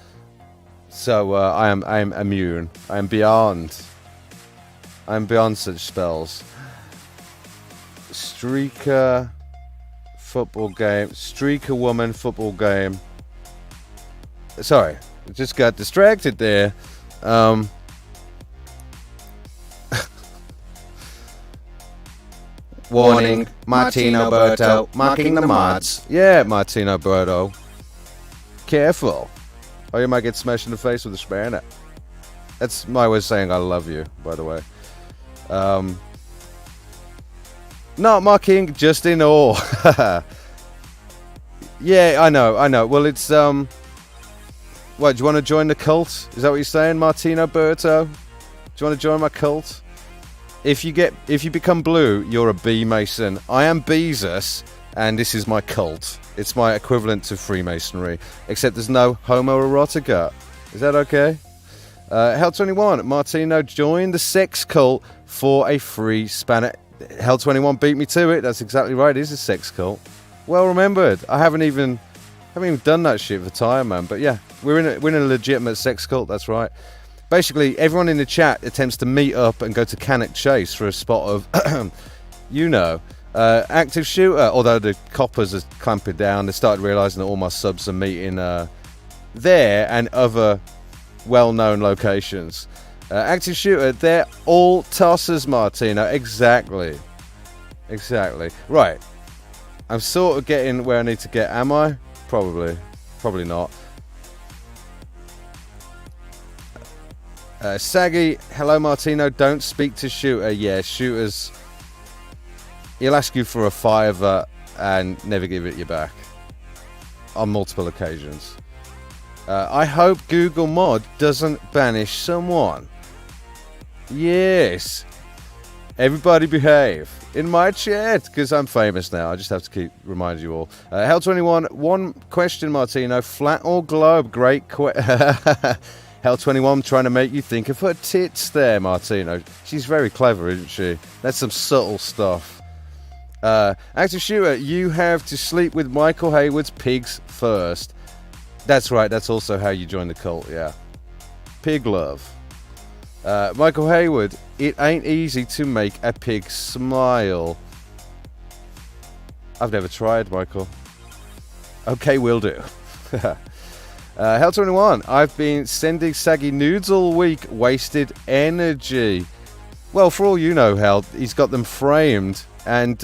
S1: so I am immune. I am beyond such spells. Streaker football game. Streaker woman football game. Sorry, I just got distracted there. Warning, Martino Berto mocking the mods. Yeah, Martino Berto. Careful, or you might get smashed in the face with a spanner. That's my way of saying I love you, by the way. Not mocking, just in awe. Yeah, I know. Well, it's what? Do you want to join the cult? Is that what you're saying, Martino Berto? Do you want to join my cult? If you become blue, you're a bee mason. I am Beezus, and this is my cult. It's my equivalent to Freemasonry, except there's no homoerotica. Is that okay? Hell 21, Martino joined the sex cult for a free spanner. Hell 21 beat me to it. That's exactly right. It is a sex cult. Well remembered. I haven't even done that shit for time, man. But yeah, we're in a legitimate sex cult. That's right. Basically, everyone in the chat attempts to meet up and go to Cannock Chase for a spot of, active shooter. Although the coppers are clamping down, they started realising that all my subs are meeting there and other well-known locations. Active shooter, they're all tossers, Martino. Exactly. Right. I'm sort of getting where I need to get, am I? Probably not. Saggy, hello Martino, don't speak to shooter. Yeah, shooters, he'll ask you for a $5 and never give it you back on multiple occasions. I hope Google Mod doesn't banish someone. Yes, everybody behave in my chat because I'm famous now. I just have to keep reminding you all. Hell 21, one question, Martino, flat or globe? Great Hell 21 trying to make you think of her tits there, Martino. She's very clever, isn't she? That's some subtle stuff. Active shooter, you have to sleep with Michael Hayward's pigs first. That's right, that's also how you join the cult, yeah. Pig love. Michael Hayward, it ain't easy to make a pig smile. I've never tried, Michael. Okay, will do. Hell 21, I've been sending Saggy nudes all week. Wasted energy. Well, for all you know, Hell, he's got them framed and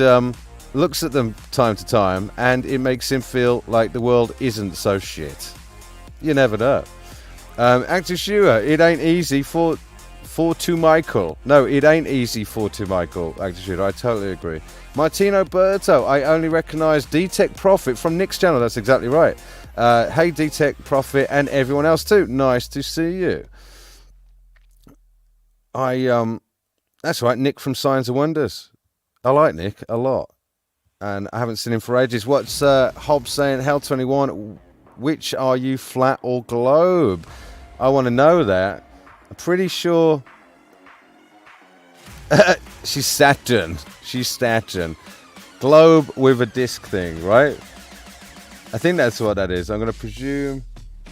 S1: looks at them time to time, and it makes him feel like the world isn't so shit. You never know. Active shooter, it ain't easy for to Michael. No, it ain't easy for to Michael. Active shooter, I totally agree. Martino Berto, I only recognise D-Tech Profit from Nick's channel. That's exactly right. Hey D-Tech Profit and everyone else too. Nice to see you. That's right, Nick from Signs of Wonders. I like Nick a lot, and I haven't seen him for ages. What's Hobbs saying? Hell 21, which are you, flat or globe? I want to know that. I'm pretty sure... She's Saturn. She's Saturn. Globe with a disc thing, right? I think that's what that is. I'm going to presume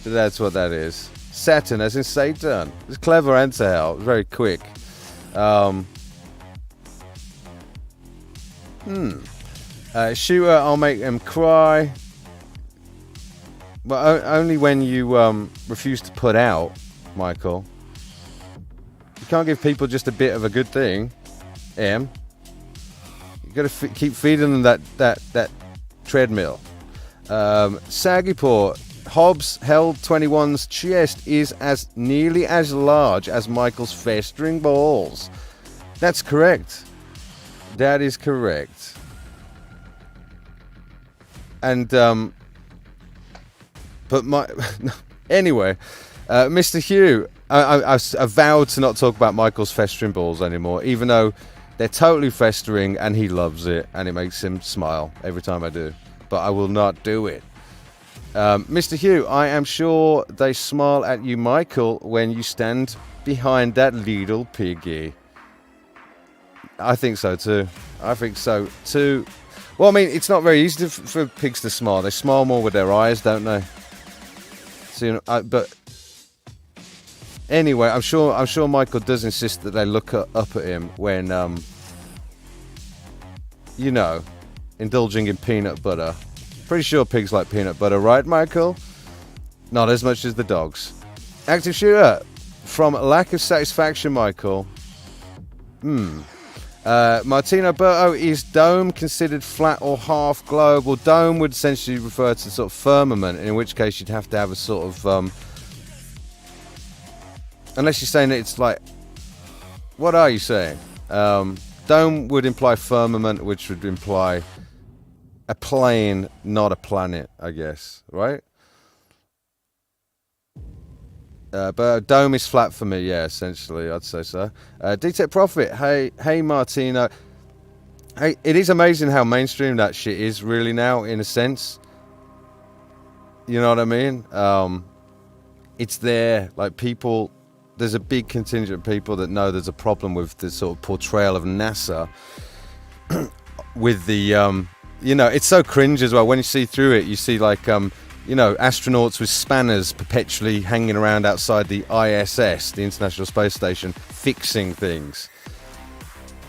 S1: that that's what that is. Saturn, as in Satan. It's a clever answer, Hal. Very quick. Shooter, I'll make them cry. Well, only when you refuse to put out, Michael. You can't give people just a bit of a good thing, Em. You got to keep feeding them that treadmill. Saggyport, Hobbs held 21's chest is as nearly as large as Michael's festering balls. That's correct. That is correct. And but anyway, Mr. Hugh, I vowed to not talk about Michael's festering balls anymore, even though they're totally festering and he loves it and it makes him smile every time I do. But I will not do it. Mr. Hugh, I am sure they smile at you, Michael, when you stand behind that little piggy. I think so too. I think so too. Well, I mean, it's not very easy for pigs to smile. They smile more with their eyes, don't they? So, you know, but anyway, I'm sure Michael does insist that they look up at him when, you know, indulging in peanut butter. Pretty sure pigs like peanut butter, right, Michael? Not as much as the dogs. Active shooter. From lack of satisfaction, Michael. Martino Berto, is dome considered flat or half globe? Well, dome would essentially refer to sort of firmament, in which case you'd have to have a sort of... unless you're saying that it's like... What are you saying? Dome would imply firmament, which would imply a plane, not a planet, I guess, right? But dome is flat for me, yeah, essentially, I'd say so. D-Tech Profit, hey Martino. Hey, it is amazing how mainstream that shit is really now, in a sense. You know what I mean? It's there, like people, there's a big contingent of people that know there's a problem with the sort of portrayal of NASA with the, you know, it's so cringe as well. When you see through it, you see like, you know, astronauts with spanners perpetually hanging around outside the ISS, the International Space Station, fixing things.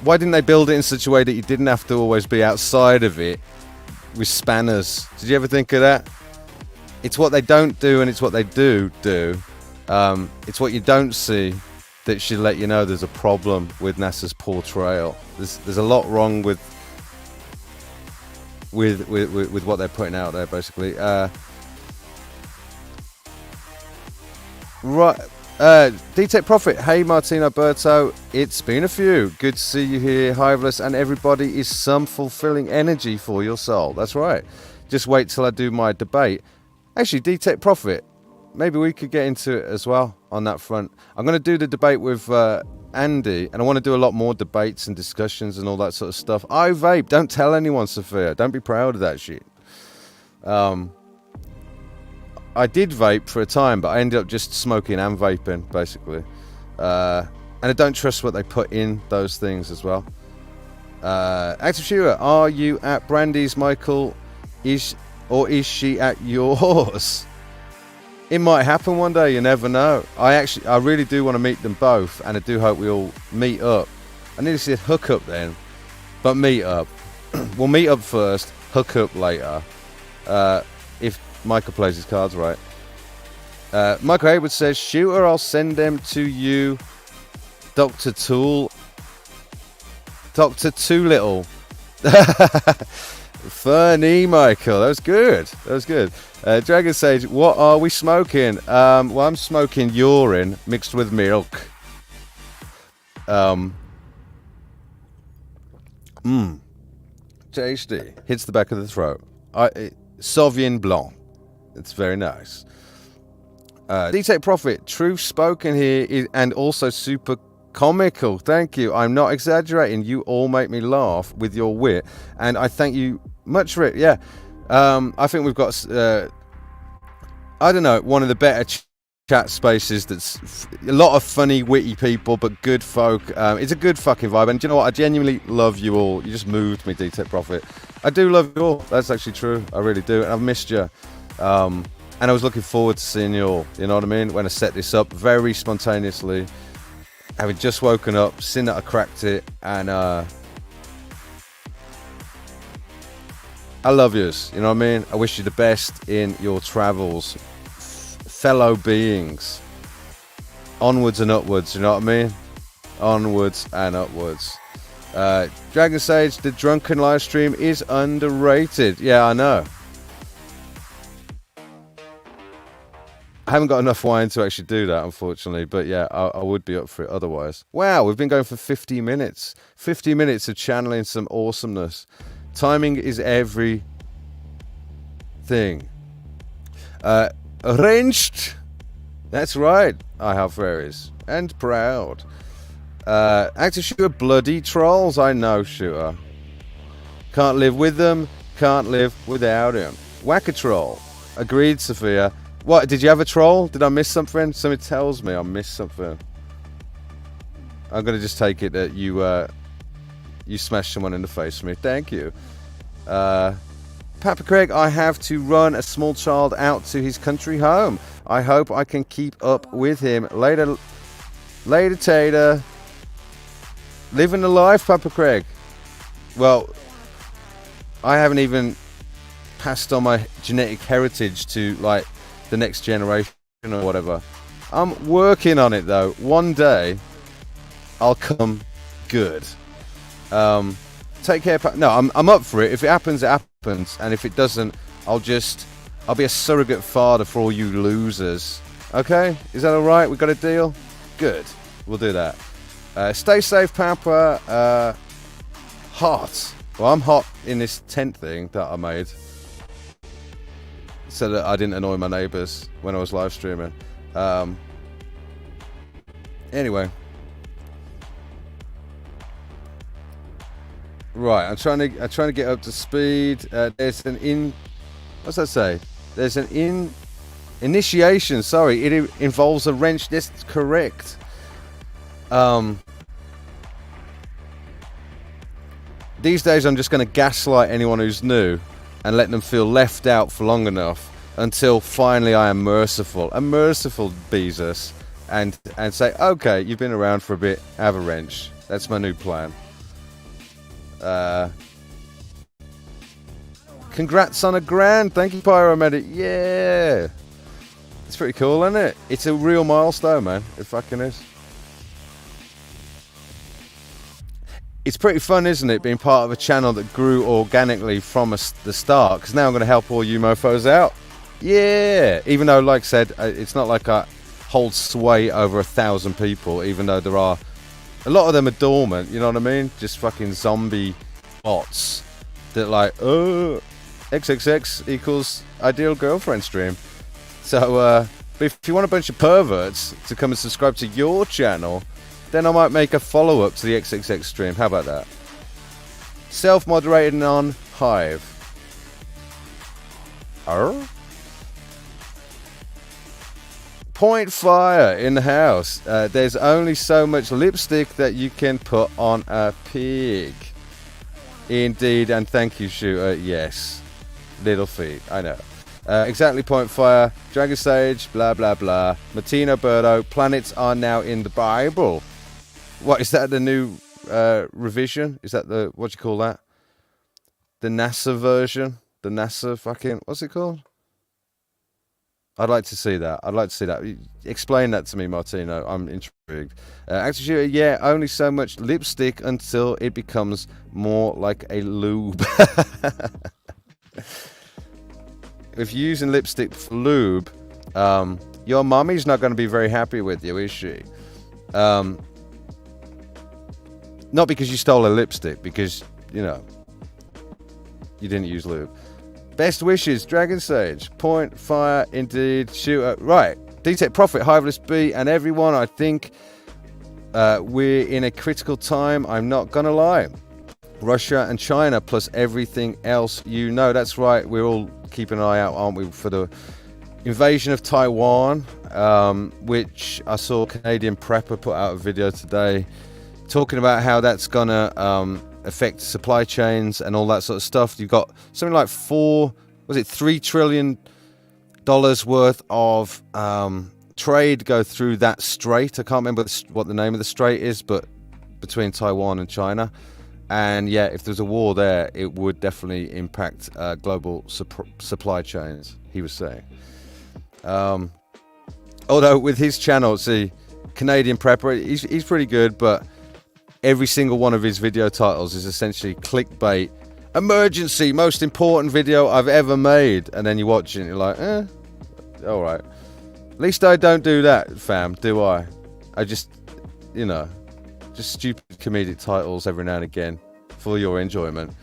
S1: Why didn't they build it in such a way that you didn't have to always be outside of it with spanners? Did you ever think of that? It's what they don't do and it's what they do. It's what you don't see that should let you know there's a problem with NASA's portrayal. There's a lot wrong with what they're putting out there, basically. Right, D-Tech Profit, hey Martino Berto, it's been a few. Good to see you here, Hiveless, and everybody is some fulfilling energy for your soul. That's right. Just wait till I do my debate. Actually, D-Tech Profit, maybe we could get into it as well on that front. I'm going to do the debate with Andy, and I want to do a lot more debates and discussions and all that sort of stuff. I vape. Don't tell anyone, Sophia. Don't be proud of that shit. I did vape for a time, but I ended up just smoking and vaping, basically. And I don't trust what they put in those things as well. Active shooter, are you at Brandy's, Michael? Is she at yours? It might happen one day, you never know. I really do want to meet them both, and I do hope we all meet up. I nearly said hook up then, but meet up. We'll meet up first, hook up later. If Michael plays his cards right. Michael Hayward says, shooter, I'll send them to you. Dr. Tool. Dr. Toolittle. Funny, Michael. That was good. That was good. Dragon Sage, what are we smoking? Well, I'm smoking urine mixed with milk. Tasty. Hits the back of the throat. Sauvignon Blanc. It's very nice. D-Tech Profit, truth spoken here and also super comical. Thank you. I'm not exaggerating. You all make me laugh with your wit, and I thank you much for it. Yeah. I think we've got, I don't know, one of the better chat spaces that's a lot of funny, witty people, but good folk. It's a good fucking vibe. And do you know what? I genuinely love you all. You just moved me, D-Tech Prophet. I do love you all. That's actually true. I really do. And I've missed you. And I was looking forward to seeing you all. You know what I mean? When I set this up very spontaneously, having just woken up, seen that I cracked it, and I love yous. You know what I mean? I wish you the best in your travels. Fellow beings, onwards and upwards, you know what I mean? Onwards and upwards. Dragon Sage, the drunken live stream is underrated. Yeah, I know. I haven't got enough wine to actually do that, unfortunately, but yeah, I would be up for it otherwise. Wow, we've been going for 50 minutes. 50 minutes of channeling some awesomeness. Timing is everything. Arranged. That's right. I have fairies. And proud. Active Shooter, bloody trolls. I know, Shooter. Can't live with them. Can't live without him. Whack-a-troll. Agreed, Sophia. What, did you have a troll? Did I miss something? Something tells me I missed something. I'm going to just take it that you smashed someone in the face for me. Thank you. Papa Craig, I have to run a small child out to his country home. I hope I can keep up with him. Later, Tater. Living the life, Papa Craig. Well, I haven't even passed on my genetic heritage to, like, the next generation or whatever. I'm working on it, though. One day, I'll come good. Take care. No, I'm up for it. If it happens, it happens. And if it doesn't, I'll be a surrogate father for all you losers. Okay? Is that alright? We got a deal? Good. We'll do that. Stay safe, Papa. Hot. Well, I'm hot in this tent thing that I made, so that I didn't annoy my neighbours when I was live streaming. Anyway. Right, I'm trying to get up to speed. There's an what's that say? There's an initiation. Sorry, it involves a wrench. That's correct. These days, I'm just going to gaslight anyone who's new and let them feel left out for long enough until finally I am merciful. A merciful Beezus, and say, okay, you've been around for a bit. Have a wrench. That's my new plan. Congrats on a grand. Thank you, Pyromedic. Yeah. It's pretty cool, isn't it? It's a real milestone, man. It fucking is. It's pretty fun, isn't it, being part of a channel that grew organically from the start? Because now I'm going to help all you mofos out. Yeah. Even though, like I said, it's not like I hold sway over 1,000 people, even though there are... A lot of them are dormant, you know what I mean? Just fucking zombie bots that like, XXX equals ideal girlfriend stream. So, but if you want a bunch of perverts to come and subscribe to your channel, then I might make a follow-up to the XXX stream. How about that? Self-moderated on Hive. Point fire in the house. There's only so much lipstick that you can put on a pig. Indeed, and thank you, Shooter. Yes. Little feet, I know. Exactly, point fire. Dragon Sage, blah, blah, blah. Martino Birdo, planets are now in the Bible. What, is that the new revision? Is that the, what do you call that? The NASA version? The NASA fucking, what's it called? I'd like to see that. I'd like to see that. Explain that to me, Martino. I'm intrigued. Active Shooter, yeah, only so much lipstick until it becomes more like a lube. If you're using lipstick for lube, your mommy's not going to be very happy with you, is she? Not because you stole her lipstick, because, you know, you didn't use lube. Best wishes, Dragon Sage. Point, fire, indeed, Shooter. Right, D-Tech Prophet, Hiveless B, and everyone, I think we're in a critical time. I'm not going to lie. Russia and China, plus everything else you know. That's right, we're all keeping an eye out, aren't we, for the invasion of Taiwan. which I saw Canadian Prepper put out a video today talking about how that's gonna affect supply chains and all that sort of stuff. You've got something like $3 trillion worth of trade go through that strait. I can't remember what the name of the strait is, but between Taiwan and China. And yeah, if there's a war there, it would definitely impact global supply chains, he was saying. Although with his channel, see, Canadian Prepper, he's pretty good, but every single one of his video titles is essentially clickbait. Emergency, most important video I've ever made. And then you watch it and you're like, alright. At least I don't do that, fam, do I? I just, just stupid comedic titles every now and again for your enjoyment.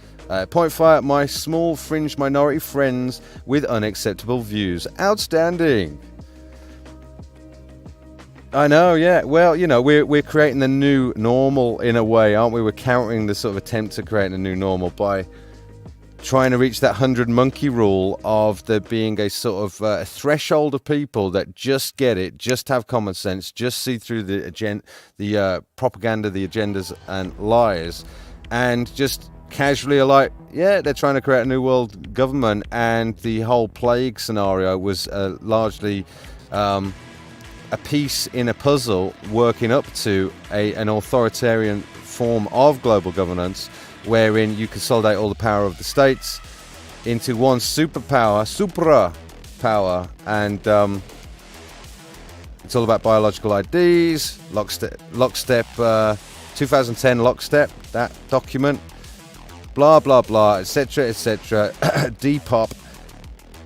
S1: Point fire at my small fringe minority friends with unacceptable views. Outstanding. I know, yeah. Well, we're creating the new normal in a way, aren't we? We're countering the sort of attempt to create a new normal by trying to reach that 100 monkey rule of there being a sort of a threshold of people that just get it, just have common sense, just see through the propaganda, the agendas and lies, and just casually are like, yeah, they're trying to create a new world government. And the whole plague scenario was largely a piece in a puzzle working up to an authoritarian form of global governance, wherein you consolidate all the power of the states into one supra power, and it's all about biological IDs, lockstep 2010 lockstep, that document, blah blah blah, etc etc, Depop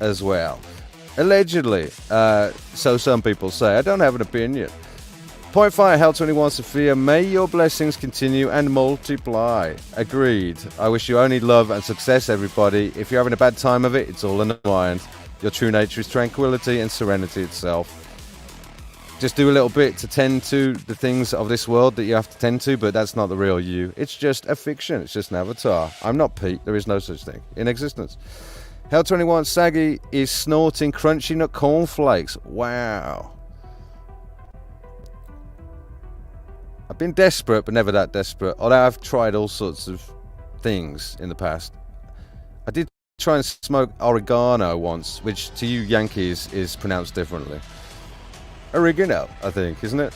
S1: as well. Allegedly, so some people say. I don't have an opinion. Point fire, Hell 21 Sophia. May your blessings continue and multiply. Agreed. I wish you only love and success, everybody. If you're having a bad time of it, it's all in the mind. Your true nature is tranquility and serenity itself. Just do a little bit to tend to the things of this world that you have to tend to, but that's not the real you. It's just a fiction. It's just an avatar. I'm not Pete. There is no such thing in existence. Hell 21 Saggy is snorting crunchy nut cornflakes. Wow. I've been desperate, but never that desperate. Although I've tried all sorts of things in the past. I did try and smoke oregano once, which to you Yankees is pronounced differently. Oregano, I think, isn't it?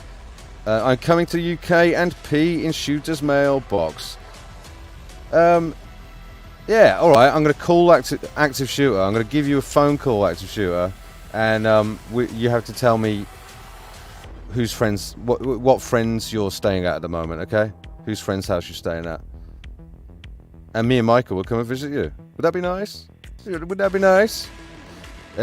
S1: I'm coming to the UK and pee in Shooter's mailbox. Yeah, alright, I'm going to call Active Shooter. I'm going to give you a phone call, Active Shooter. And you have to tell me whose friends, what friends you're staying at the moment, okay? Whose friend's house you're staying at. And me and Michael will come and visit you. Would that be nice? Would that be nice?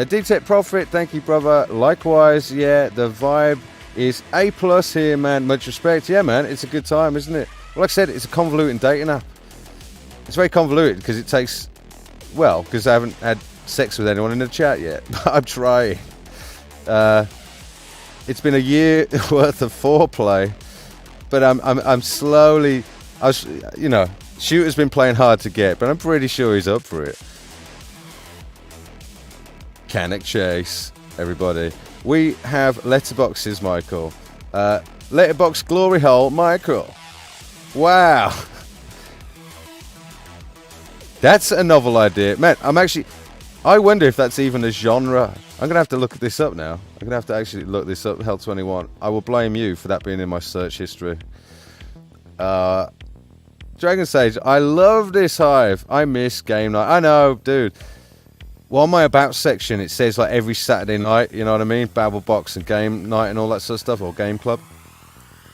S1: Deep Tech Profit, thank you, brother. Likewise, yeah, the vibe is A+ here, man. Much respect. Yeah, man, it's a good time, isn't it? Well, like I said, it's a convoluting dating app. It's very convoluted because it takes, well, because I haven't had sex with anyone in the chat yet. But I'm trying. It's been a year worth of foreplay, but I'm slowly. Shooter's been playing hard to get, but I'm pretty sure he's up for it. Canic Chase, everybody. We have letterboxes, Michael. Letterbox glory hole, Michael. Wow. That's a novel idea. Man, I wonder if that's even a genre. I'm going to have to look this up now. I'm going to have to actually look this up, Hell 21. I will blame you for that being in my search history. Dragon Sage, I love this hive. I miss game night. I know, dude. Well, on my about section, it says like every Saturday night, you know what I mean? Babble Box and game night and all that sort of stuff, or game club.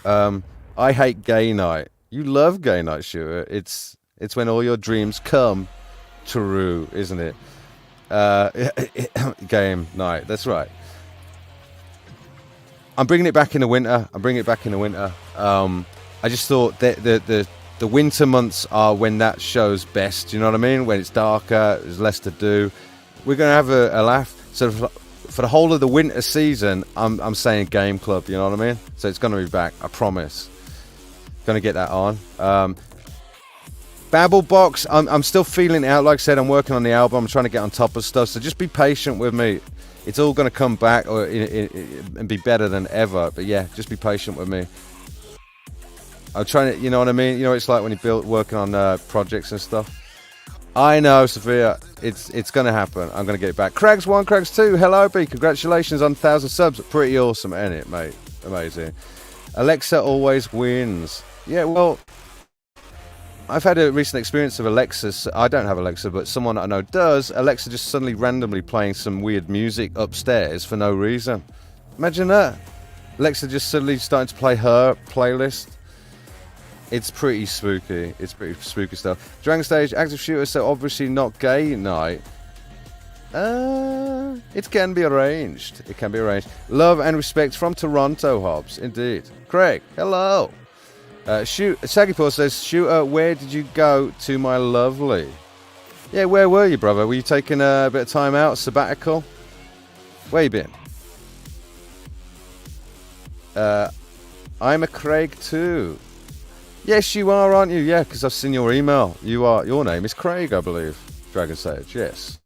S1: I hate gay night. You love gay night, Shooter. It's when all your dreams come true, isn't it? Game night, that's right. I'm bringing it back in the winter. I just thought that the winter months are when that show's best. You know what I mean? When it's darker, there's less to do. We're going to have a laugh. So for the whole of the winter season, I'm saying Game Club. You know what I mean? So it's going to be back. I promise. Going to get that on. Babble Box, I'm still feeling it out. Like I said, I'm working on the album. I'm trying to get on top of stuff. So just be patient with me. It's all going to come back and be better than ever. But yeah, just be patient with me. I'm trying to, you know what I mean? You know, it's like when you're working on projects and stuff. I know, Sophia. It's going to happen. I'm going to get it back. Craigs1, Craigs2. Hello, B. Congratulations on 1,000 subs. Pretty awesome, ain't it, mate? Amazing. Alexa always wins. Yeah, well, I've had a recent experience of Alexa. I don't have Alexa, but someone I know does. Alexa just suddenly randomly playing some weird music upstairs for no reason. Imagine that. Alexa just suddenly starting to play her playlist. It's pretty spooky. It's pretty spooky stuff. Dragon Stage, active shooter, so obviously not gay night. It can be arranged. It can be arranged. Love and respect from Toronto, Hobbs. Indeed. Craig, hello. Saggy Paw says, Shooter, where did you go to, my lovely? Yeah, where were you, brother? Were you taking a bit of time out, sabbatical? Where you been? I'm a Craig too. Yes, you are, aren't you? Yeah, because I've seen your email. Your name is Craig, I believe. Dragon Sage, yes.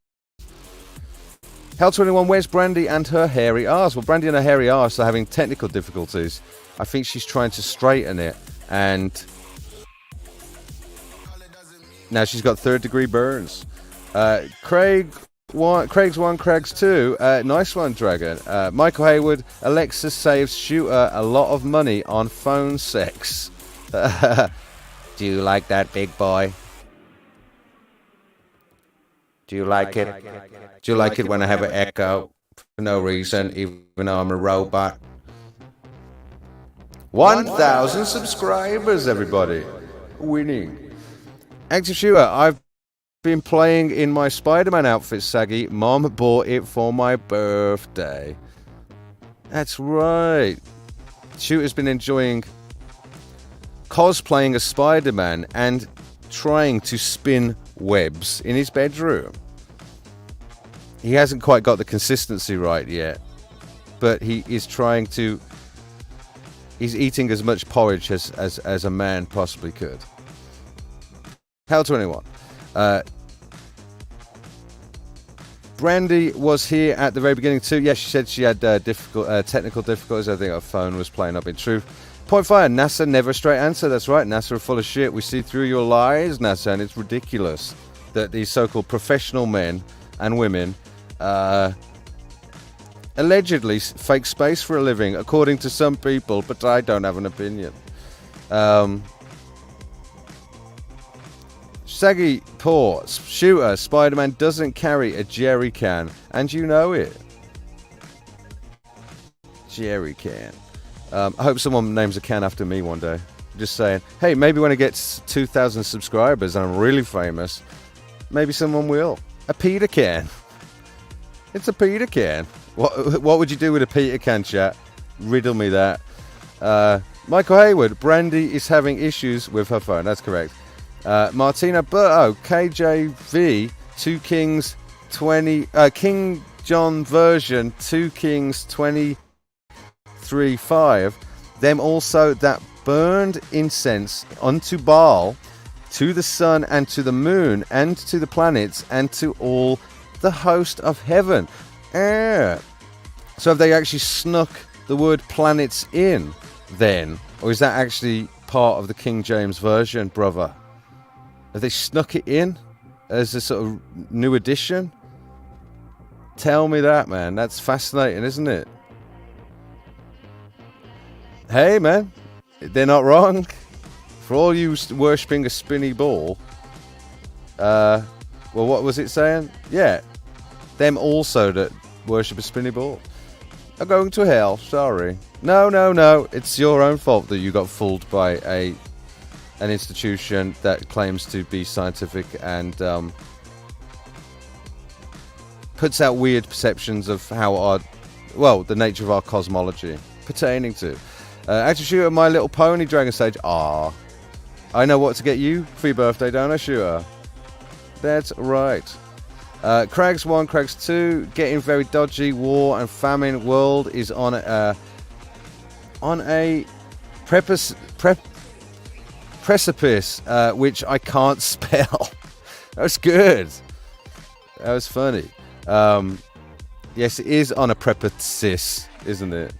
S1: Hell21, where's Brandy and her hairy arse? Well, Brandy and her hairy arse are having technical difficulties. I think she's trying to straighten it, and now she's got third-degree burns. Craigs1, Craigs2, nice one, Dragon. Michael Hayward, Alexa saves Shooter a lot of money on phone sex. Do you like that, big boy? Do you like it? Do you like it when I have an echo for no reason, even though I'm a robot? 1,000 subscribers, everybody. Winning. Active Shooter, I've been playing in my Spider-Man outfit, Saggy. Mom bought it for my birthday. That's right. Shooter's been enjoying cosplaying as Spider-Man and trying to spin webs in his bedroom. He hasn't quite got the consistency right yet, but he is trying to. He's eating as much porridge as a man possibly could. Hell21. Brandy was here at the very beginning too. Yes, she said she had technical difficulties. I think her phone was playing up. In truth, Point Fire, NASA never a straight answer. That's right, NASA are full of shit. We see through your lies, NASA, and it's ridiculous that these so-called professional men and women allegedly fake space for a living, according to some people, but I don't have an opinion. Saggy Paw, Shooter, Spider-Man doesn't carry a jerry can, and you know it. Jerry can. I hope someone names a can after me one day. Just saying. Hey, maybe when it gets 2,000 subscribers and I'm really famous, maybe someone will. A Peter can. It's a Peter can. What would you do with a Peter can, chat? Riddle me that. Michael Hayward, Brandy is having issues with her phone. That's correct. Martina Burto, KJV, 2 Kings 20, King John version, 2 Kings 23:5. Them also that burned incense unto Baal, to the sun and to the moon and to the planets and to all the host of heaven. So have they actually snuck the word planets in then? Or is that actually part of the King James version, brother? Have they snuck it in as a sort of new addition? Tell me that, man. That's fascinating, isn't it? Hey, man. They're not wrong. For all you worshipping a spinny ball. Well, what was it saying? Yeah. Them also that worship a spinny ball are going to hell. Sorry. No. It's your own fault that you got fooled by an institution that claims to be scientific and puts out weird perceptions of how the nature of our cosmology pertaining to. Active Shooter, My Little Pony, Dragon Stage. I know what to get you for your birthday, don't I, Shooter? That's right. Craigs1, Craigs2, getting very dodgy. War and famine world is on a precipice, which I can't spell. That was good. That was funny. Yes, it is on a precipice, isn't it?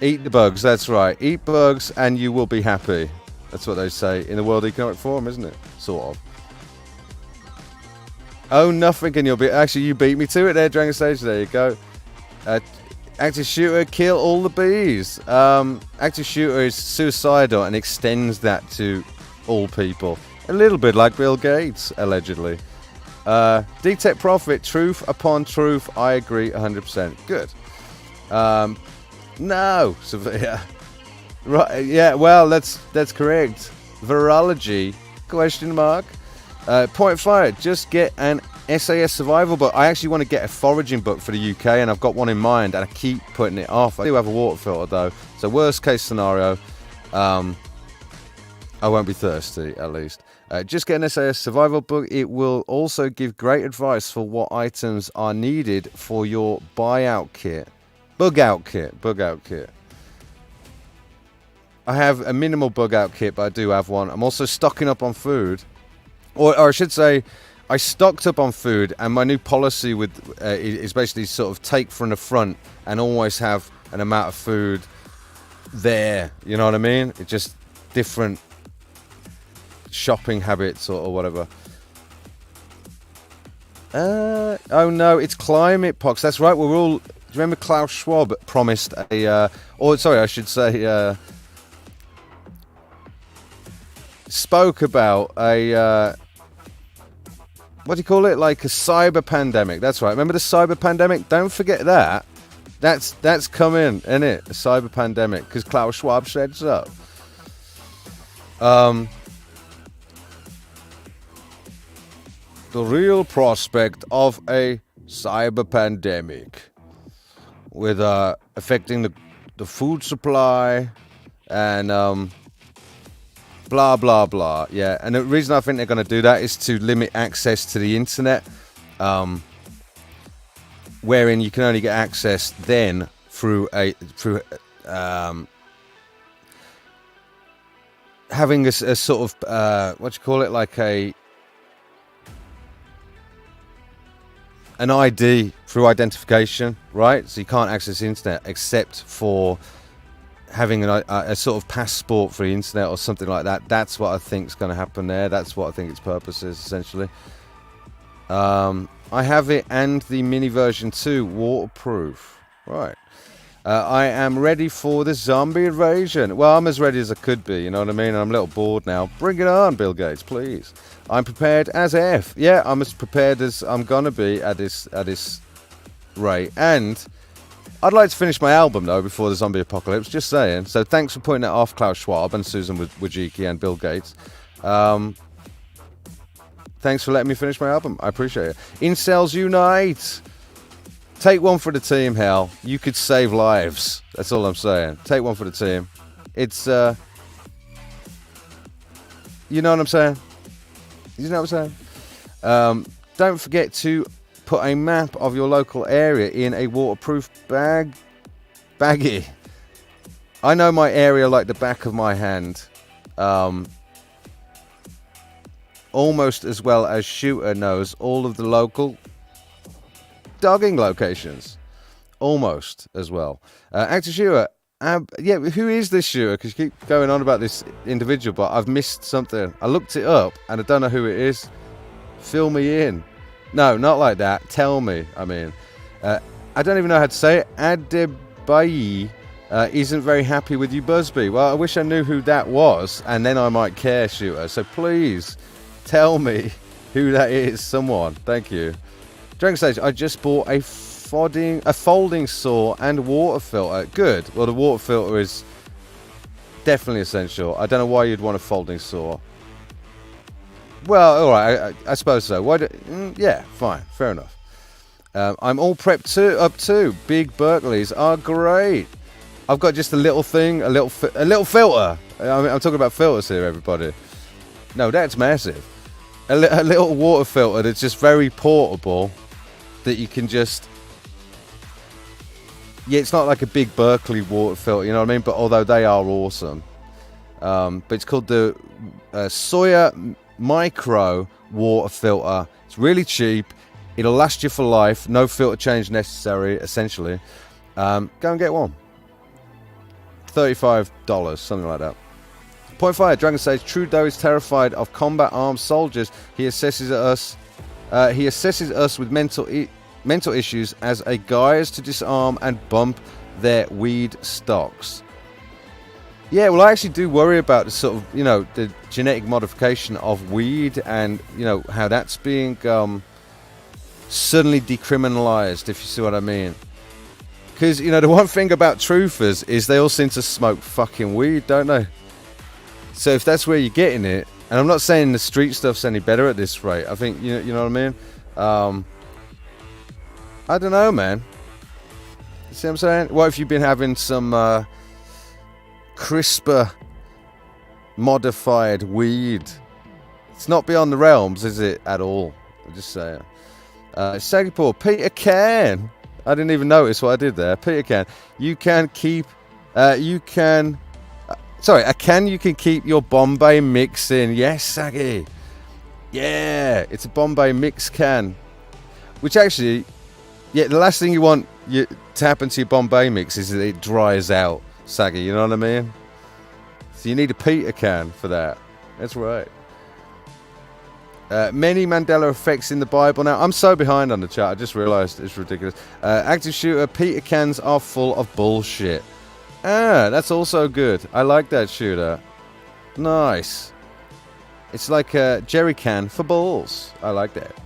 S1: Eat the bugs, that's right. Eat bugs and you will be happy. That's what they say in the World Economic Forum, isn't it? Sort of. Oh, nothing and you'll be... Actually, you beat me to it there, Dragon Stage. There you go. Active shooter, kill all the bees. Active shooter is suicidal and extends that to all people. A little bit like Bill Gates, allegedly. Detect profit, truth upon truth. I agree 100%. Good. No, Sophia. Right? Yeah. Well, that's correct. Virology? Question mark. Point fired. Just get an SAS survival book. I actually want to get a foraging book for the UK, and I've got one in mind, and I keep putting it off. I do have a water filter though, so worst case scenario, I won't be thirsty at least. Just get an SAS survival book. It will also give great advice for what items are needed for your buyout kit. Bug out kit. I have a minimal bug out kit, but I do have one. I'm also stocking up on food. Or I should say, I stocked up on food, and my new policy with is basically sort of take from the front and always have an amount of food there. You know what I mean? It's just different shopping habits or whatever. Oh no, it's climate pox. That's right. We're all. Do you remember Klaus Schwab promised spoke about a what do you call it? Like a cyber pandemic. That's right. Remember the cyber pandemic? Don't forget that. That's coming, isn't it? A cyber pandemic, because Klaus Schwab said so. The real prospect of a cyber pandemic with affecting the food supply and blah blah blah. Yeah, and the reason I think they're going to do that is to limit access to the internet, wherein you can only get access then through having a sort of what do you call it, like an ID through identification, right? So you can't access the internet except for having a sort of passport for the internet or something like that. That's what I think is going to happen there. That's what I think its purpose is, essentially. I have it and the mini version 2 waterproof. Right. I am ready for the zombie invasion. Well, I'm as ready as I could be, you know what I mean? I'm a little bored now. Bring it on, Bill Gates, please. I'm prepared as F. Yeah, I'm as prepared as I'm gonna be at this rate. And I'd like to finish my album though before the zombie apocalypse. Just saying. So thanks for putting it off, Klaus Schwab and Susan Wojcicki and Bill Gates. Thanks for letting me finish my album. I appreciate it. Incels unite. Take one for the team, Hal. You could save lives. That's all I'm saying. Take one for the team. It's you know what I'm saying? You know what I'm saying? Don't forget to put a map of your local area in a waterproof baggie. I know my area like the back of my hand. Almost as well as Shooter knows all of the local dogging locations. Almost as well. Active Shooter. Yeah, who is this shooter? Because you keep going on about this individual, but I've missed something. I looked it up, and I don't know who it is. Fill me in. No, not like that. Tell me, I mean. I don't even know how to say it. Adebayi isn't very happy with you, Busby. Well, I wish I knew who that was, and then I might care, shooter. So please, tell me who that is. Someone. Thank you. Dragon Stage, I just bought a folding saw and water filter. Good. Well, the water filter is definitely essential. I don't know why you'd want a folding saw. Well, all right. I suppose so. Why? Yeah, fine. Fair enough. I'm all prepped up too. Big Berkeleys are great. I've got just a little thing, a little filter. I'm talking about filters here, everybody. No, that's massive. A little water filter that's just very portable, that you can just. Yeah, it's not like a big Berkeley water filter, you know what I mean? But although they are awesome. But it's called the Soya Micro Water Filter. It's really cheap. It'll last you for life. No filter change necessary, essentially. Go and get one. $35, something like that. Point 5. Dragon says, Trudeau is terrified of combat armed soldiers. He assesses us with mental issues as a guise to disarm and bump their weed stocks. Yeah, well, I actually do worry about the sort of, the genetic modification of weed and, how that's being suddenly decriminalized, if you see what I mean. Because, the one thing about truthers is they all seem to smoke fucking weed, don't they? So if that's where you're getting it, and I'm not saying the street stuff's any better at this rate. I think, you know what I mean? I don't know, man. You see what I'm saying? What if you've been having some CRISPR modified weed? It's not beyond the realms, is it, at all? I'm just saying. Sagipur, Peter Can. I didn't even notice what I did there. Peter Can. You can keep your Bombay mix in. Yes, Saggy. Yeah, it's a Bombay mix can. Which actually, the last thing you want to happen to your Bombay mix is that it dries out, Saggy. You know what I mean? So you need a Peter Can for that. That's right. Many Mandela effects in the Bible. Now, I'm so behind on the chat. I just realised it's ridiculous. Active shooter, Peter Cans are full of bullshit. That's also good. I like that shooter. Nice. It's like a jerry can for balls. I like that.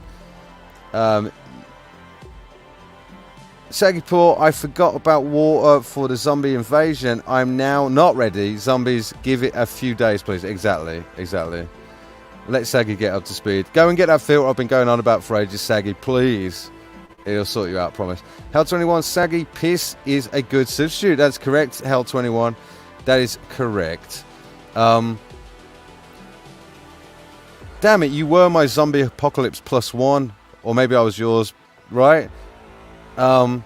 S1: Sagipur, I forgot about water for the zombie invasion. I'm now not ready. Zombies, give it a few days, please. Exactly. Let Saggy get up to speed. Go and get that filter I've been going on about for ages, Saggy, please. It'll sort you out, promise. Hell21, Saggy, piss is a good substitute. That's correct, Hell21. That is correct. Damn it, you were my zombie apocalypse +1. Or maybe I was yours, right? The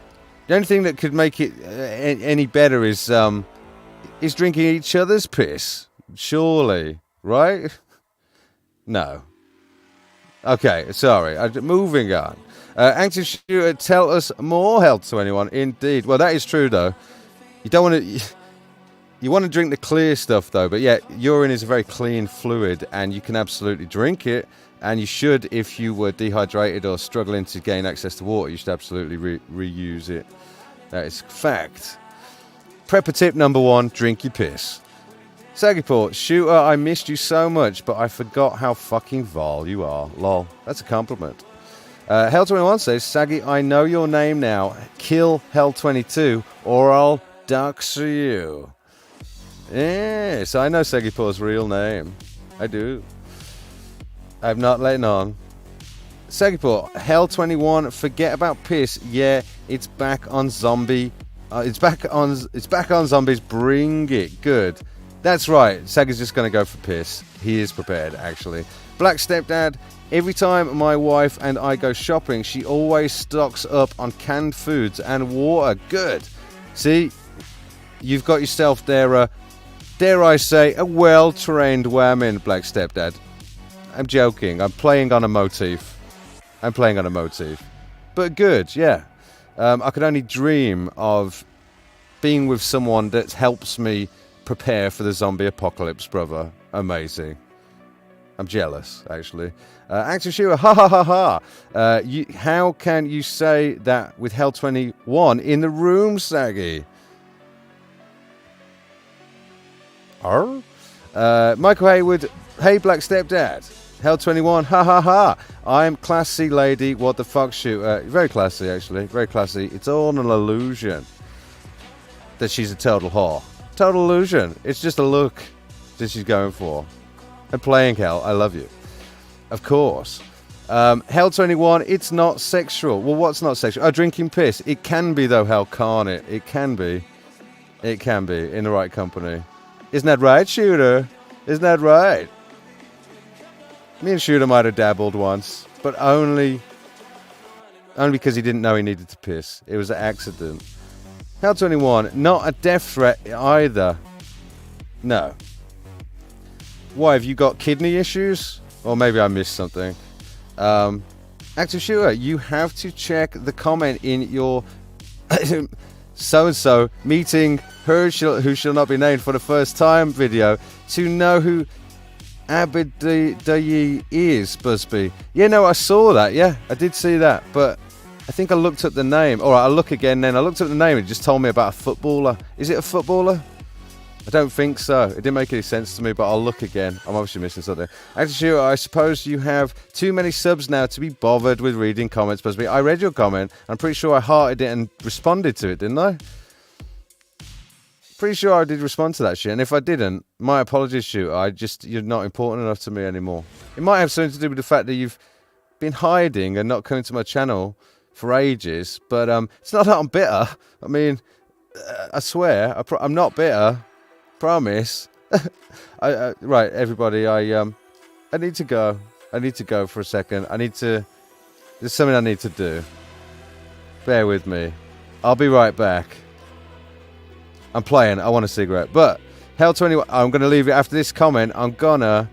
S1: only thing that could make it any better is drinking each other's piss. Surely, right? No. Okay, sorry. Moving on. Active shooter, tell us more, Hell21. Indeed. Well, that is true, though. You don't want to... You want to drink the clear stuff, though. But yeah, urine is a very clean fluid, and you can absolutely drink it. And you should, if you were dehydrated or struggling to gain access to water, you should absolutely reuse it. That is fact. Prepper tip number 1, drink your piss. Sagipur, shooter, I missed you so much, but I forgot how fucking vile you are. Lol. That's a compliment. Hell21 says, Saggy, I know your name now. Kill Hell22, or I'll dox you. Yes, I know Sagipur's real name. I do. I'm not letting on. Sagipur, Hell21, forget about piss. Yeah, it's back on zombie. It's back on zombies. Bring it. Good. That's right. Saggy's just going to go for piss. He is prepared, actually. Black Stepdad, every time my wife and I go shopping, she always stocks up on canned foods and water. Good. See, you've got yourself there, dare I say, a well-trained woman, Black Stepdad. I'm joking. I'm playing on a motif. But good, yeah. I could only dream of being with someone that helps me prepare for the zombie apocalypse, brother. Amazing. I'm jealous, actually. Active shooter, ha ha ha ha. How can you say that with Hell21 in the room, Saggy? Michael Hayward, hey Black Stepdad. Hell21, ha ha ha. I'm classy lady, what the fuck shooter. Very classy, actually. Very classy. It's all an illusion that she's a total whore. Total illusion. It's just a look that she's going for. And playing Hell, I love you. Of course. Hell21, it's not sexual. Well, what's not sexual? Oh, drinking piss. It can be, though, Hell, can't it? It can be. It can be, in the right company. Isn't that right, Shooter? Isn't that right? Me and Shooter might have dabbled once, but only because he didn't know he needed to piss. It was an accident. Hell21, not a death threat either. No. Why, have you got kidney issues? Or maybe I missed something. Active Shooter, you have to check the comment in your so-and-so meeting who shall not be named for the first time video to know who Abidayi is, Busby. Yeah, no, I saw that. Yeah, I did see that. But I think I looked up the name. All right, I'll look again then. I looked up the name and it just told me about a footballer. Is it a footballer? I don't think so. It didn't make any sense to me, but I'll look again. I'm obviously missing something. Actually, I suppose you have too many subs now to be bothered with reading comments, Busby. I read your comment. I'm pretty sure I hearted it and responded to it, didn't I? Pretty sure I did respond to that shit. And if I didn't, my apologies, Shooter. You're not important enough to me anymore. It might have something to do with the fact that you've been hiding and not coming to my channel for ages. But it's not that I'm bitter. I mean, I swear, I'm not bitter. Promise. Right, everybody, I need to go. I need to go for a second. There's something I need to do. Bear with me. I'll be right back. I'm playing. I want a cigarette. But, Hell21, I'm going to leave it after this comment. I'm going to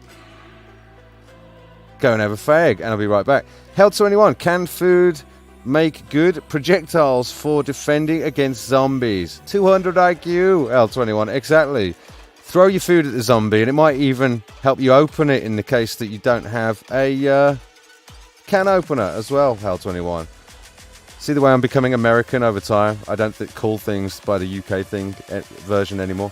S1: go and have a fag, and I'll be right back. Hell21, can food make good projectiles for defending against zombies? 200 IQ, L21, exactly. Throw your food at the zombie and it might even help you open it in the case that you don't have a can opener as well, L21. See the way I'm becoming American over time? I don't call things by the UK version anymore.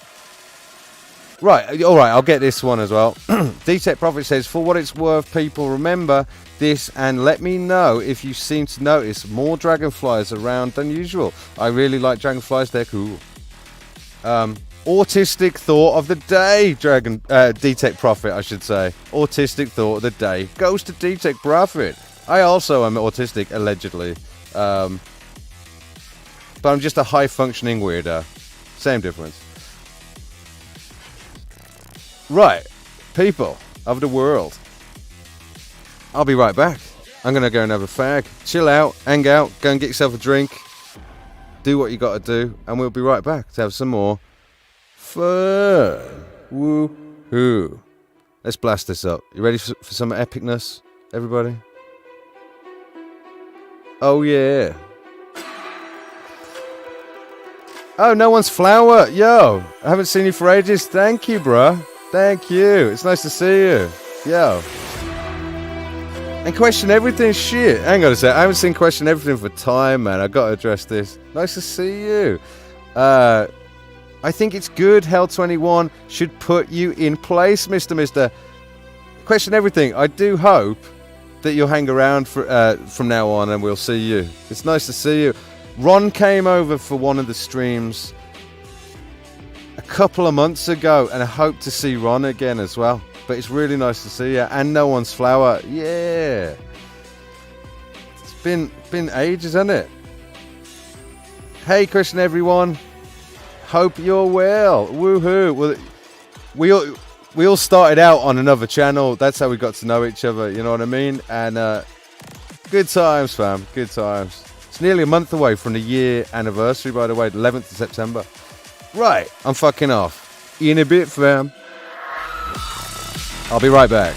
S1: Right, alright, I'll get this one as well. D-Tech Prophet says, for what it's worth, people, remember this and let me know if you seem to notice more dragonflies around than usual. I really like dragonflies, they're cool. Autistic thought of the day, D-Tech Prophet, I should say. Autistic thought of the day goes to D-Tech Prophet. I also am autistic, allegedly. But I'm just a high-functioning weirdo. Same difference. Right, people of the world. I'll be right back. I'm going to go and have a fag. Chill out, hang out, go and get yourself a drink. Do what you got to do, and we'll be right back to have some more fun. Woo-hoo. Let's blast this up. You ready for some epicness, everybody? Oh, yeah. Oh, no one's Flower. Yo, I haven't seen you for ages. Thank you, bruh. Thank you. It's nice to see you. Yo. And Question Everything, shit. Hang on a sec. I haven't seen Question Everything for time, man. I got to address this. Nice to see you. I think it's good. Hell21 should put you in place, Mr. Question Everything. I do hope that you'll hang around from now on and we'll see you. It's nice to see you. Ron came over for one of the streams a couple of months ago, and I hope to see Ron again as well. But it's really nice to see you. And No One's Flower. Yeah. It's been ages, hasn't it? Hey, Christian, everyone. Hope you're well. Woohoo. Well, we all started out on another channel. That's how we got to know each other. You know what I mean? And good times, fam. Good times. It's nearly a month away from the year anniversary, by the way, the 11th of September. Right, I'm fucking off. In a bit, fam. I'll be right back.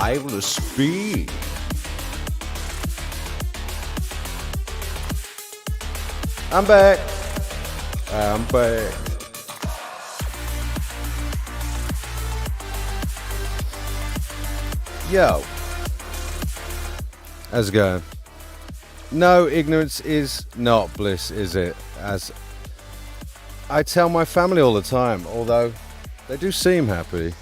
S1: Isle of Speed. I'm back. I'm back. Yo. How's it going? No, ignorance is not bliss, is it? As I tell my family all the time, although they do seem happy.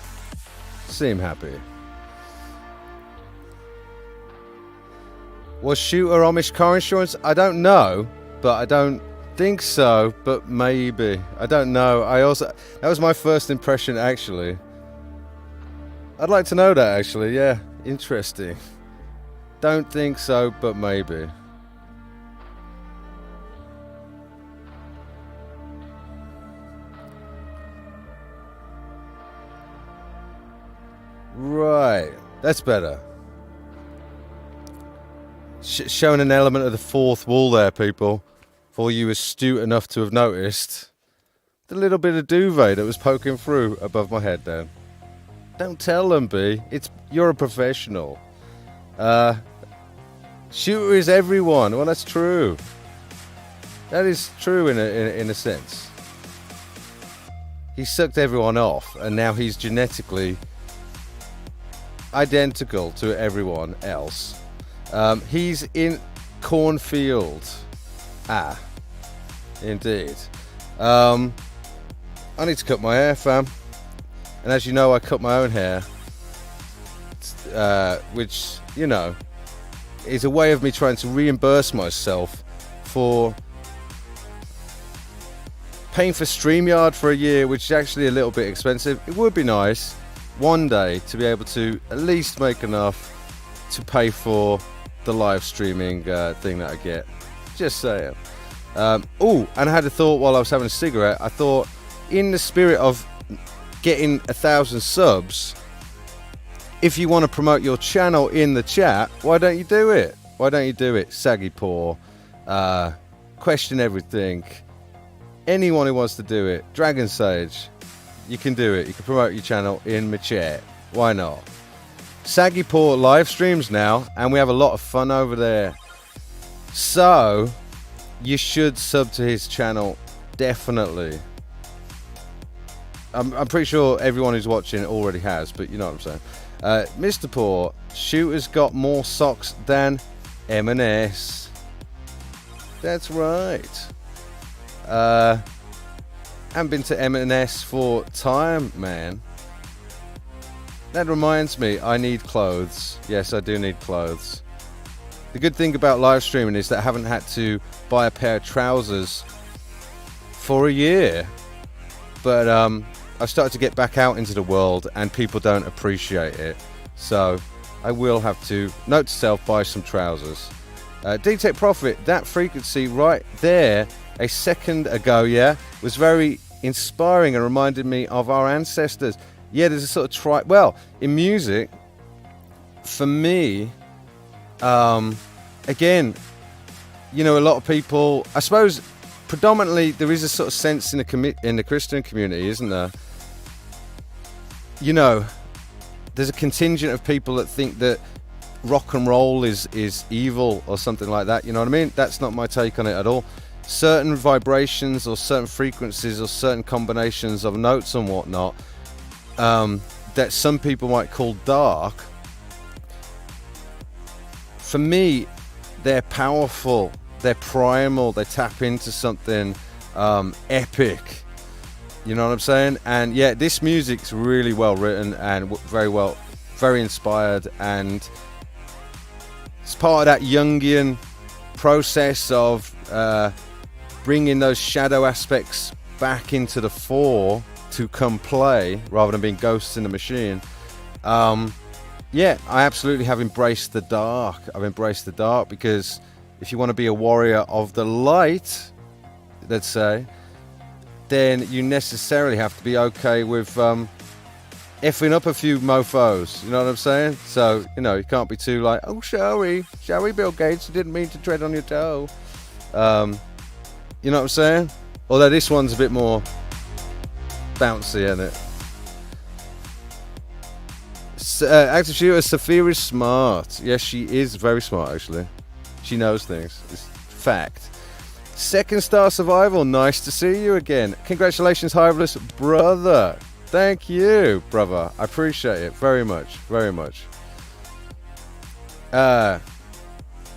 S1: Was Shooter Amish car insurance? I don't know, but I don't think so, but maybe. I don't know. That was my first impression, actually. I'd like to know that, actually. Yeah, interesting. Don't think so, but maybe. Right, that's better. Showing an element of the fourth wall there, people. For you astute enough to have noticed the little bit of duvet that was poking through above my head there. Don't tell them, B. You're a professional. Shooter is everyone. Well, that's true. That is true in a sense. He sucked everyone off, and now he's genetically identical to everyone else. He's in cornfield. Indeed. I need to cut my hair, fam. And as you know, I cut my own hair, which, you know, is a way of me trying to reimburse myself for paying for StreamYard for a year, which is actually a little bit expensive. It would be nice one day to be able to at least make enough to pay for the live streaming thing that I get. Just saying. And I had a thought while I was having a cigarette. I thought, in the spirit of getting 1,000 subs, if you want to promote your channel in the chat, why don't you do it? Why don't you do it? Saggy Paw, Question Everything, anyone who wants to do it, Dragon Sage, you can do it. You can promote your channel in my chat. Why not? Saggy Paw live streams now, and we have a lot of fun over there. So, you should sub to his channel, definitely. I'm pretty sure everyone who's watching already has, but you know what I'm saying. Mr. Paw, Shooter's got more socks than M&S. That's right. Haven't been to M&S for time, man. That reminds me, I need clothes. Yes, I do need clothes. The good thing about live streaming is that I haven't had to buy a pair of trousers for a year. But I've started to get back out into the world and people don't appreciate it. So I will have to, note to self, buy some trousers. D-Tech Profit, that frequency right there a second ago, yeah, was very inspiring and reminded me of our ancestors. Yeah, there's a sort of well, in music, for me, again, you know, a lot of people, I suppose, predominantly there is a sort of sense in the Christian community, isn't there? You know, there's a contingent of people that think that rock and roll is evil or something like that. You know what I mean? That's not my take on it at all. Certain vibrations or certain frequencies or certain combinations of notes and whatnot that some people might call dark, for me, they're powerful, they're primal, they tap into something epic. You know what I'm saying? And yeah, this music's really well written and very inspired, and it's part of that Jungian process of bringing those shadow aspects back into the fore to come play rather than being ghosts in the machine. Yeah, I absolutely have embraced the dark. I've embraced the dark because if you want to be a warrior of the light, let's say, then you necessarily have to be okay with effing up a few mofos. You know what I'm saying? So, you know, you can't be too like, oh, shall we, Bill Gates? You didn't mean to tread on your toe. You know what I'm saying? Although this one's a bit more bouncy, isn't it? Active shooter, Sophia is smart. Yes, she is very smart, actually. She knows things. It's fact. Second star survival. Nice to see you again. Congratulations, Hiveless brother. Thank you, brother. I appreciate it very much. Very much.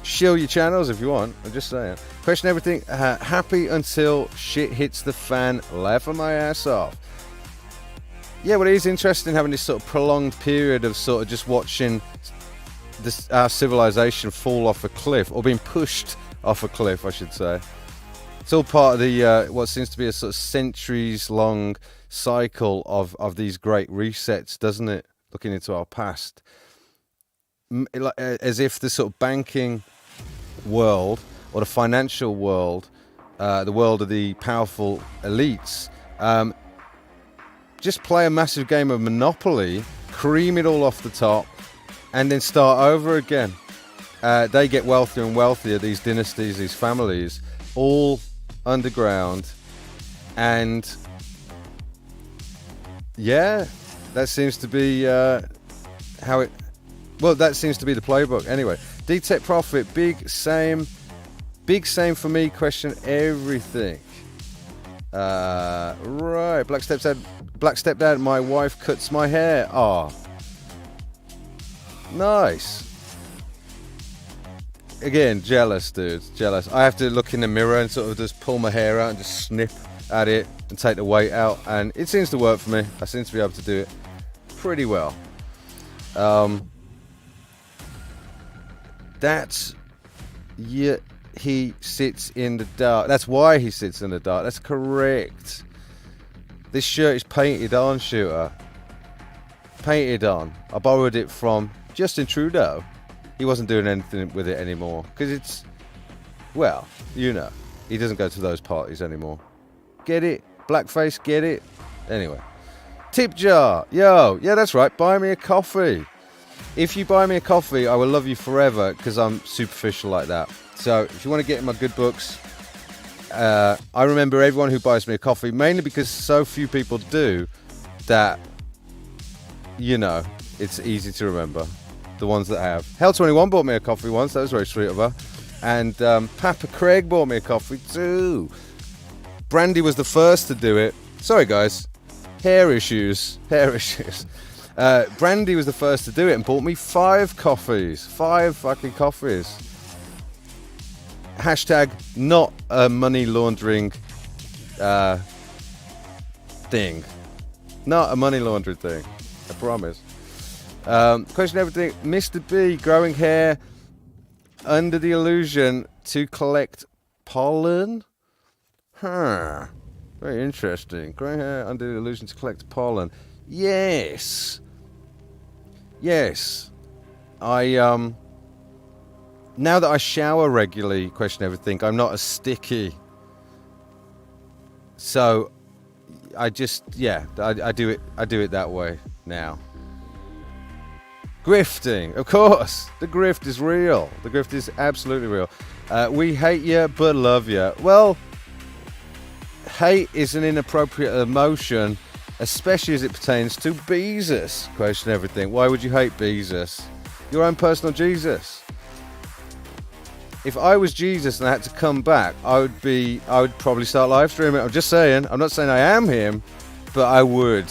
S1: Shield your channels if you want. I'm just saying. Question everything. Happy until shit hits the fan. Laughing my ass off. Yeah, well, it is interesting having this sort of prolonged period of sort of just watching our civilization fall off a cliff, or being pushed off a cliff, I should say. It's all part of the what seems to be a sort of centuries-long cycle of these great resets, doesn't it? Looking into our past, as if the sort of banking world or the financial world, the world of the powerful elites, just play a massive game of Monopoly, cream it all off the top, and then start over again. They get wealthier and wealthier, these dynasties, these families, all underground. And yeah, that seems to be how it... Well, that seems to be the playbook. Anyway, D-Tech Profit, big same for me, question everything. Right, Black Stepdad, my wife cuts my hair. Ah, nice. Again, jealous, dude, jealous. I have to look in the mirror and sort of just pull my hair out and just snip at it and take the weight out, and it seems to work for me. I seem to be able to do it pretty well. That's, yeah, he sits in the dark. That's why he sits in the dark. That's correct. This shirt is painted on, Shooter. Painted on. I borrowed it from Justin Trudeau. He wasn't doing anything with it anymore because it's, well, you know, he doesn't go to those parties anymore. Get it? Blackface, get it? Anyway. Tip jar. Yo, yeah, that's right. Buy me a coffee. If you buy me a coffee, I will love you forever because I'm superficial like that. So if you want to get in my good books, I remember everyone who buys me a coffee, mainly because so few people do that, you know, it's easy to remember. The ones that have. Hell21 bought me a coffee once. That was very sweet of her. And Papa Craig bought me a coffee too. Brandy was the first to do it. Sorry, guys. Hair issues. Brandy was the first to do it and bought me 5 coffees. 5 fucking coffees. Hashtag not a money laundering thing. Not a money laundering thing. I promise. Question everything. Mr. B, growing hair under the illusion to collect pollen? Huh. Very interesting. Growing hair under the illusion to collect pollen. Yes. Yes. Now that I shower regularly, question everything, I'm not as sticky. So I just, yeah, I do it that way now. Grifting, of course. The grift is real. The grift is absolutely real. We hate you, but love you. Well, hate is an inappropriate emotion, especially as it pertains to Beezus. Question everything. Why would you hate Beezus? Your own personal Jesus. If I was Jesus and I had to come back, I would probably start live streaming. I'm just saying. I'm not saying I am him, but I would.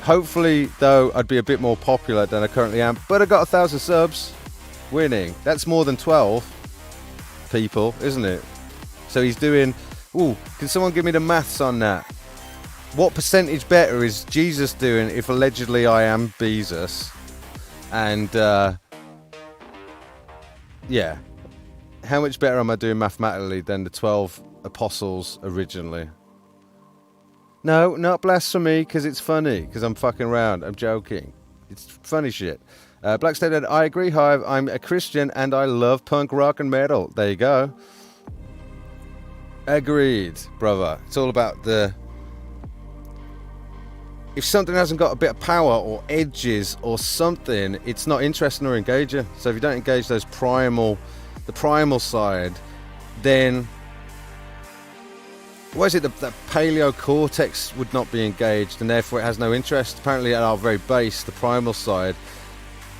S1: Hopefully, though, I'd be a bit more popular than I currently am. But I got 1,000 subs. Winning. That's more than 12 people, isn't it? So he's doing... Ooh, can someone give me the maths on that? What percentage better is Jesus doing if allegedly I am Beezus? And, yeah. How much better am I doing mathematically than the 12 apostles originally? No, not blasphemy, because it's funny, because I'm fucking around. I'm joking. It's funny shit. Black State, I agree, Hive. I'm a Christian and I love punk rock and metal. There you go. Agreed, brother. It's all about the... If something hasn't got a bit of power or edges or something, it's not interesting or engaging. So if you don't engage those the primal side, then what is it, the paleocortex would not be engaged, and therefore it has no interest. Apparently at our very base, the primal side,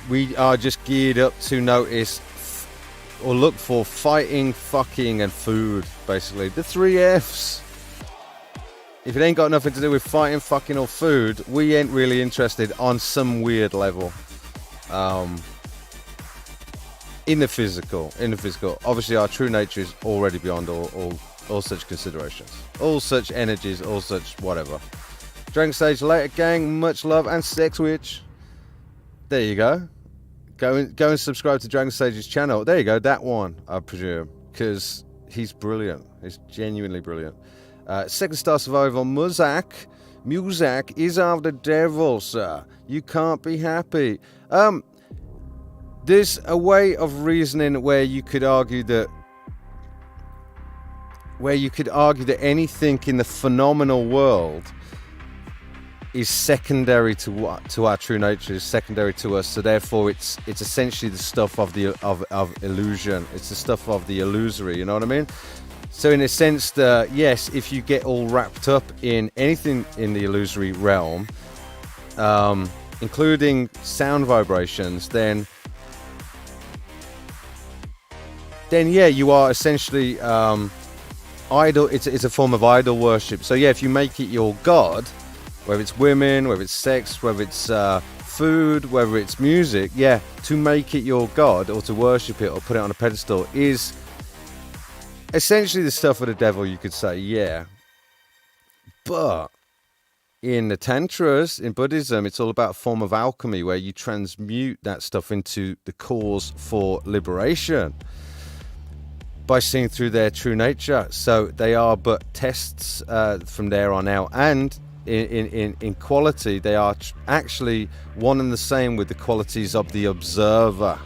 S1: we are just geared up to notice or look for fighting, fucking, and food, basically. The 3 Fs. If it ain't got nothing to do with fighting, fucking, or food, we ain't really interested on some weird level. In the physical. Obviously our true nature is already beyond all such considerations, all such energies, all such whatever. Dragon Stage later, gang, much love, and Sex Witch. There you go. Go and subscribe to Dragon Stage's channel. There you go, that one, I presume, because he's brilliant. He's genuinely brilliant. Second star survival, Muzak is of the devil, sir. You can't be happy. There's a way of reasoning where you could argue that anything in the phenomenal world is secondary to our true nature, is secondary to us. So therefore, it's essentially the stuff of illusion. It's the stuff of the illusory. You know what I mean? So in a sense, yes, if you get all wrapped up in anything in the illusory realm, including sound vibrations, then yeah, you are essentially idol. It's a form of idol worship. So yeah, if you make it your god, whether it's women, whether it's sex, whether it's food, whether it's music, yeah, to make it your god or to worship it or put it on a pedestal is essentially the stuff of the devil, you could say, yeah. But in the Tantras, in Buddhism, it's all about a form of alchemy where you transmute that stuff into the cause for liberation by seeing through their true nature. So they are but tests from there on out. And in quality, they are actually one and the same with the qualities of the observer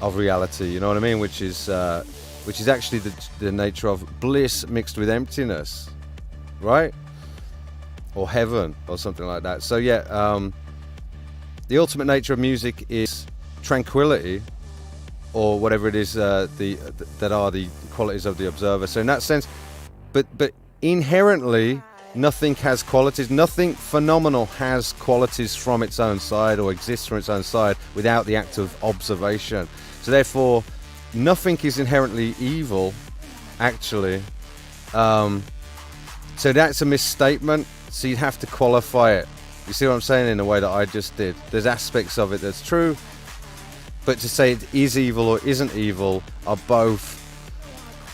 S1: of reality. You know what I mean? Which is actually the nature of bliss mixed with emptiness, right? Or heaven, or something like that. So yeah, the ultimate nature of music is tranquility, or whatever it is that are the qualities of the observer. So in that sense, but inherently, nothing has qualities. Nothing phenomenal has qualities from its own side or exists from its own side without the act of observation. So therefore, nothing is inherently evil, actually. So that's a misstatement. So you'd have to qualify it. You see what I'm saying? In the way that I just did. There's aspects of it that's true, but to say it is evil or isn't evil are both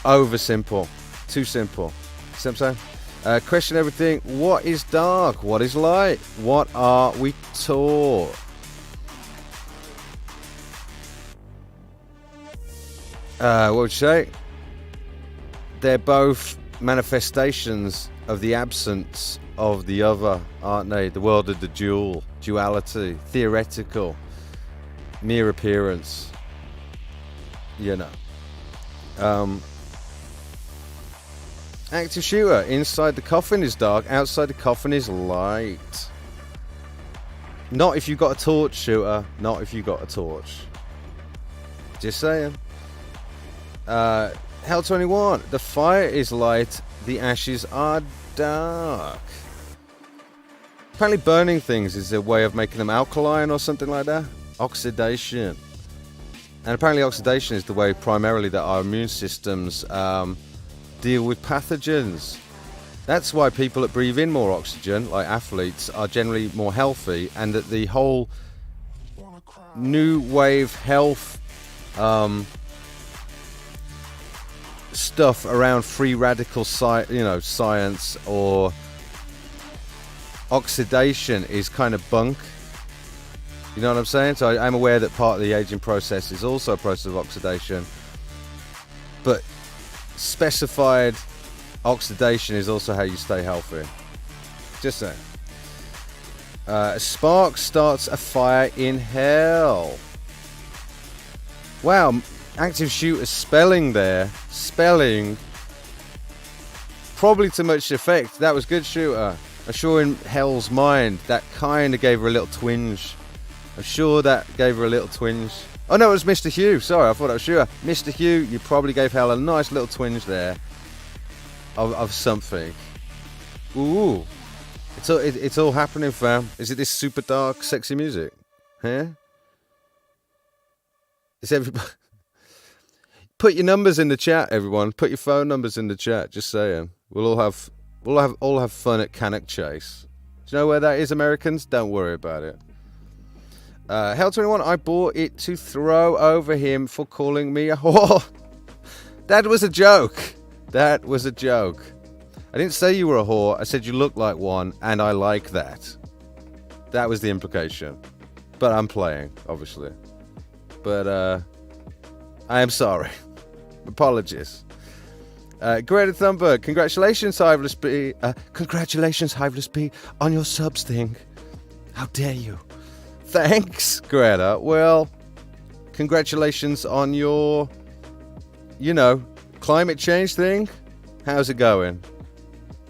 S1: over simple. Too simple. See what I'm saying? Question everything. What is dark? What is light? What are we taught? What would you say? They're both manifestations of the absence of the other, aren't they? The world of the duality, theoretical, mere appearance. You know. Active shooter. Inside the coffin is dark. Outside the coffin is light. Not if you've got a torch, shooter. Not if you've got a torch. Just saying. Hell 21. The fire is light. The ashes are dark. Apparently burning things is a way of making them alkaline or something like that. Oxidation. And apparently oxidation is the way primarily that our immune systems deal with pathogens. That's why people that breathe in more oxygen, like athletes, are generally more healthy, and that the whole new wave health stuff around free radical science or oxidation is kind of bunk. You know what I'm saying? So I'm aware that part of the aging process is also a process of oxidation, but specified oxidation is also how you stay healthy. Just saying. A spark starts a fire in hell. Wow, active shooter spelling there. Spelling. Probably to much effect. That was good, shooter. I'm sure in Hell's mind that kind of gave her a little twinge. I'm sure that gave her a little twinge. Oh no, it was Mr. Hugh. Sorry, I thought it was Shooter. Mr. Hugh, you probably gave Hell a nice little twinge there. of something. Ooh, it's all happening, fam. Is it this super dark, sexy music? Huh? Is everybody? Put your numbers in the chat, everyone. Put your phone numbers in the chat. Just saying. We'll all have fun at Cannock Chase. Do you know where that is, Americans? Don't worry about it. Hell21, I bought it to throw over him for calling me a whore. That was a joke. That was a joke. I didn't say you were a whore. I said you look like one, and I like that. That was the implication. But I'm playing, obviously. But I am sorry. Apologies. Greta Thunberg, congratulations, Hiveless B. Congratulations, Hiveless B, on your subs thing. How dare you? Thanks, Greta. Well, congratulations on your, climate change thing. How's it going?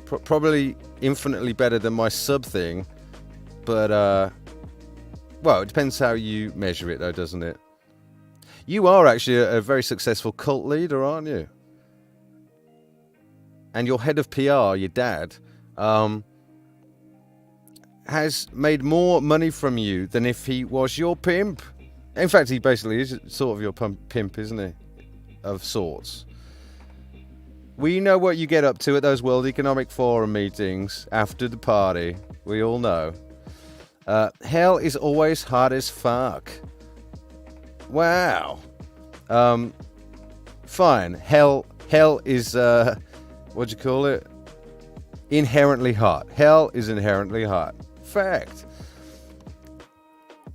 S1: Probably infinitely better than my sub thing. But, well, it depends how you measure it, though, doesn't it? You are actually a very successful cult leader, aren't you? And your head of PR, your dad, has made more money from you than if he was your pimp. In fact, he basically is sort of your pimp, isn't he? Of sorts. We know what you get up to at those World Economic Forum meetings after the party. We all know. Hell is always hard as fuck. Wow. Fine. Hell is, what'd you call it? Inherently hot. Hell is inherently hot. Fact.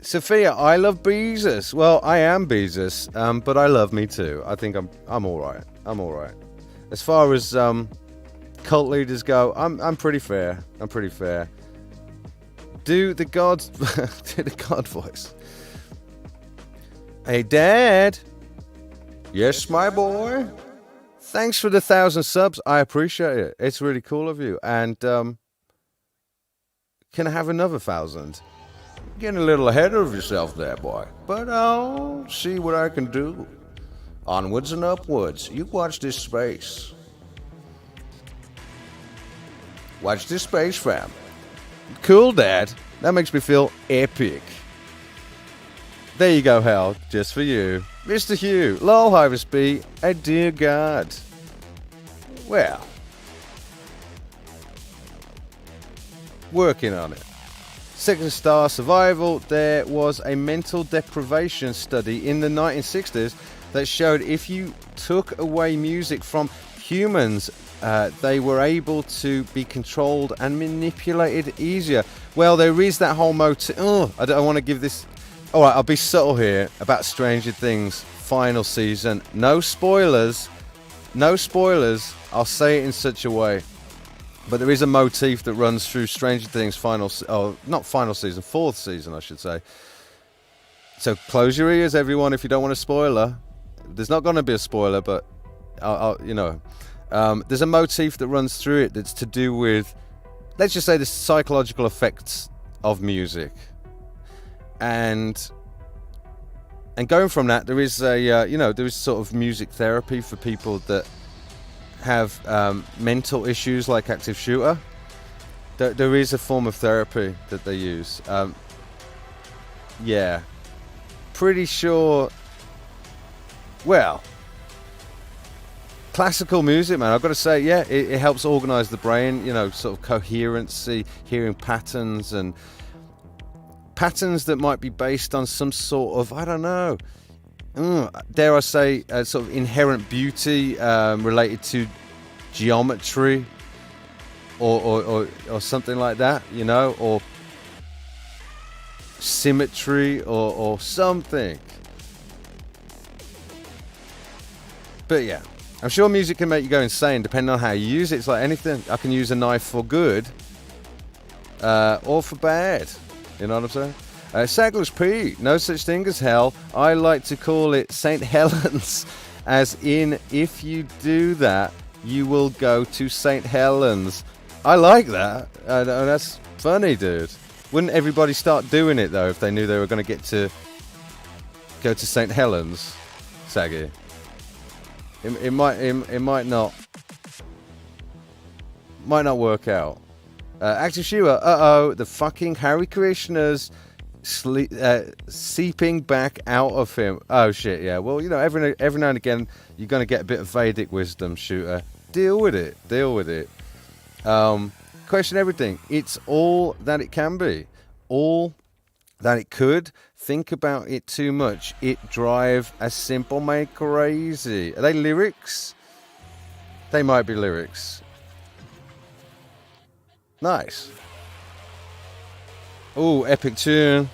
S1: Sophia, I love Beezus. Well, I am Beezus, but I love me too. I think I'm all right. I'm all right. As far as cult leaders go, I'm pretty fair. I'm pretty fair. Do the God voice. Hey, Dad. Yes, my boy. Thanks for the 1,000 subs. I appreciate it. It's really cool of you. And can I have another 1,000? Getting a little ahead of yourself there, boy. But I'll see what I can do. Onwards and upwards. You watch this space. Watch this space, fam. Cool, Dad. That makes me feel epic. There you go, Hal. Just for you. Mr. Hugh. Lol, Hivis B. A dear God. Well. Working on it. Second Star Survival. There was a mental deprivation study in the 1960s that showed if you took away music from humans, they were able to be controlled and manipulated easier. Well, there is that whole motive. I don't want to give this. All right, I'll be subtle here about Stranger Things final season. No spoilers. No spoilers. I'll say it in such a way. But there is a motif that runs through Stranger Things not final season, fourth season, I should say. So close your ears, everyone, if you don't want a spoiler. There's not going to be a spoiler, but there's a motif that runs through it that's to do with, let's just say, the psychological effects of music. And going from that, there is there is sort of music therapy for people that have mental issues like active shooter. There is a form of therapy that they use. Yeah, pretty sure. Well, classical music, man. I've got to say, yeah, it helps organize the brain. Sort of coherency, hearing patterns and. Patterns that might be based on some sort of, I don't know, dare I say, sort of inherent beauty related to geometry or something like that, or symmetry or something. But yeah, I'm sure music can make you go insane depending on how you use it. It's like anything. I can use a knife for good or for bad. You know what I'm saying? Sagless P, no such thing as hell. I like to call it St. Helens, as in, if you do that, you will go to St. Helens. I like that. That's funny, dude. Wouldn't everybody start doing it, though, if they knew they were going to get to go to St. Helens, Saggy? It might not. might not work out. Active shooter, uh-oh, the fucking Hare Krishnas seeping back out of him. Oh shit, yeah. Well, you know, every now and again, you're going to get a bit of Vedic wisdom, shooter. Deal with it. Question everything. It's all that it can be. All that it could. Think about it too much. It drive a simple man crazy. Are they lyrics? They might be lyrics. Nice. Oh, epic tune.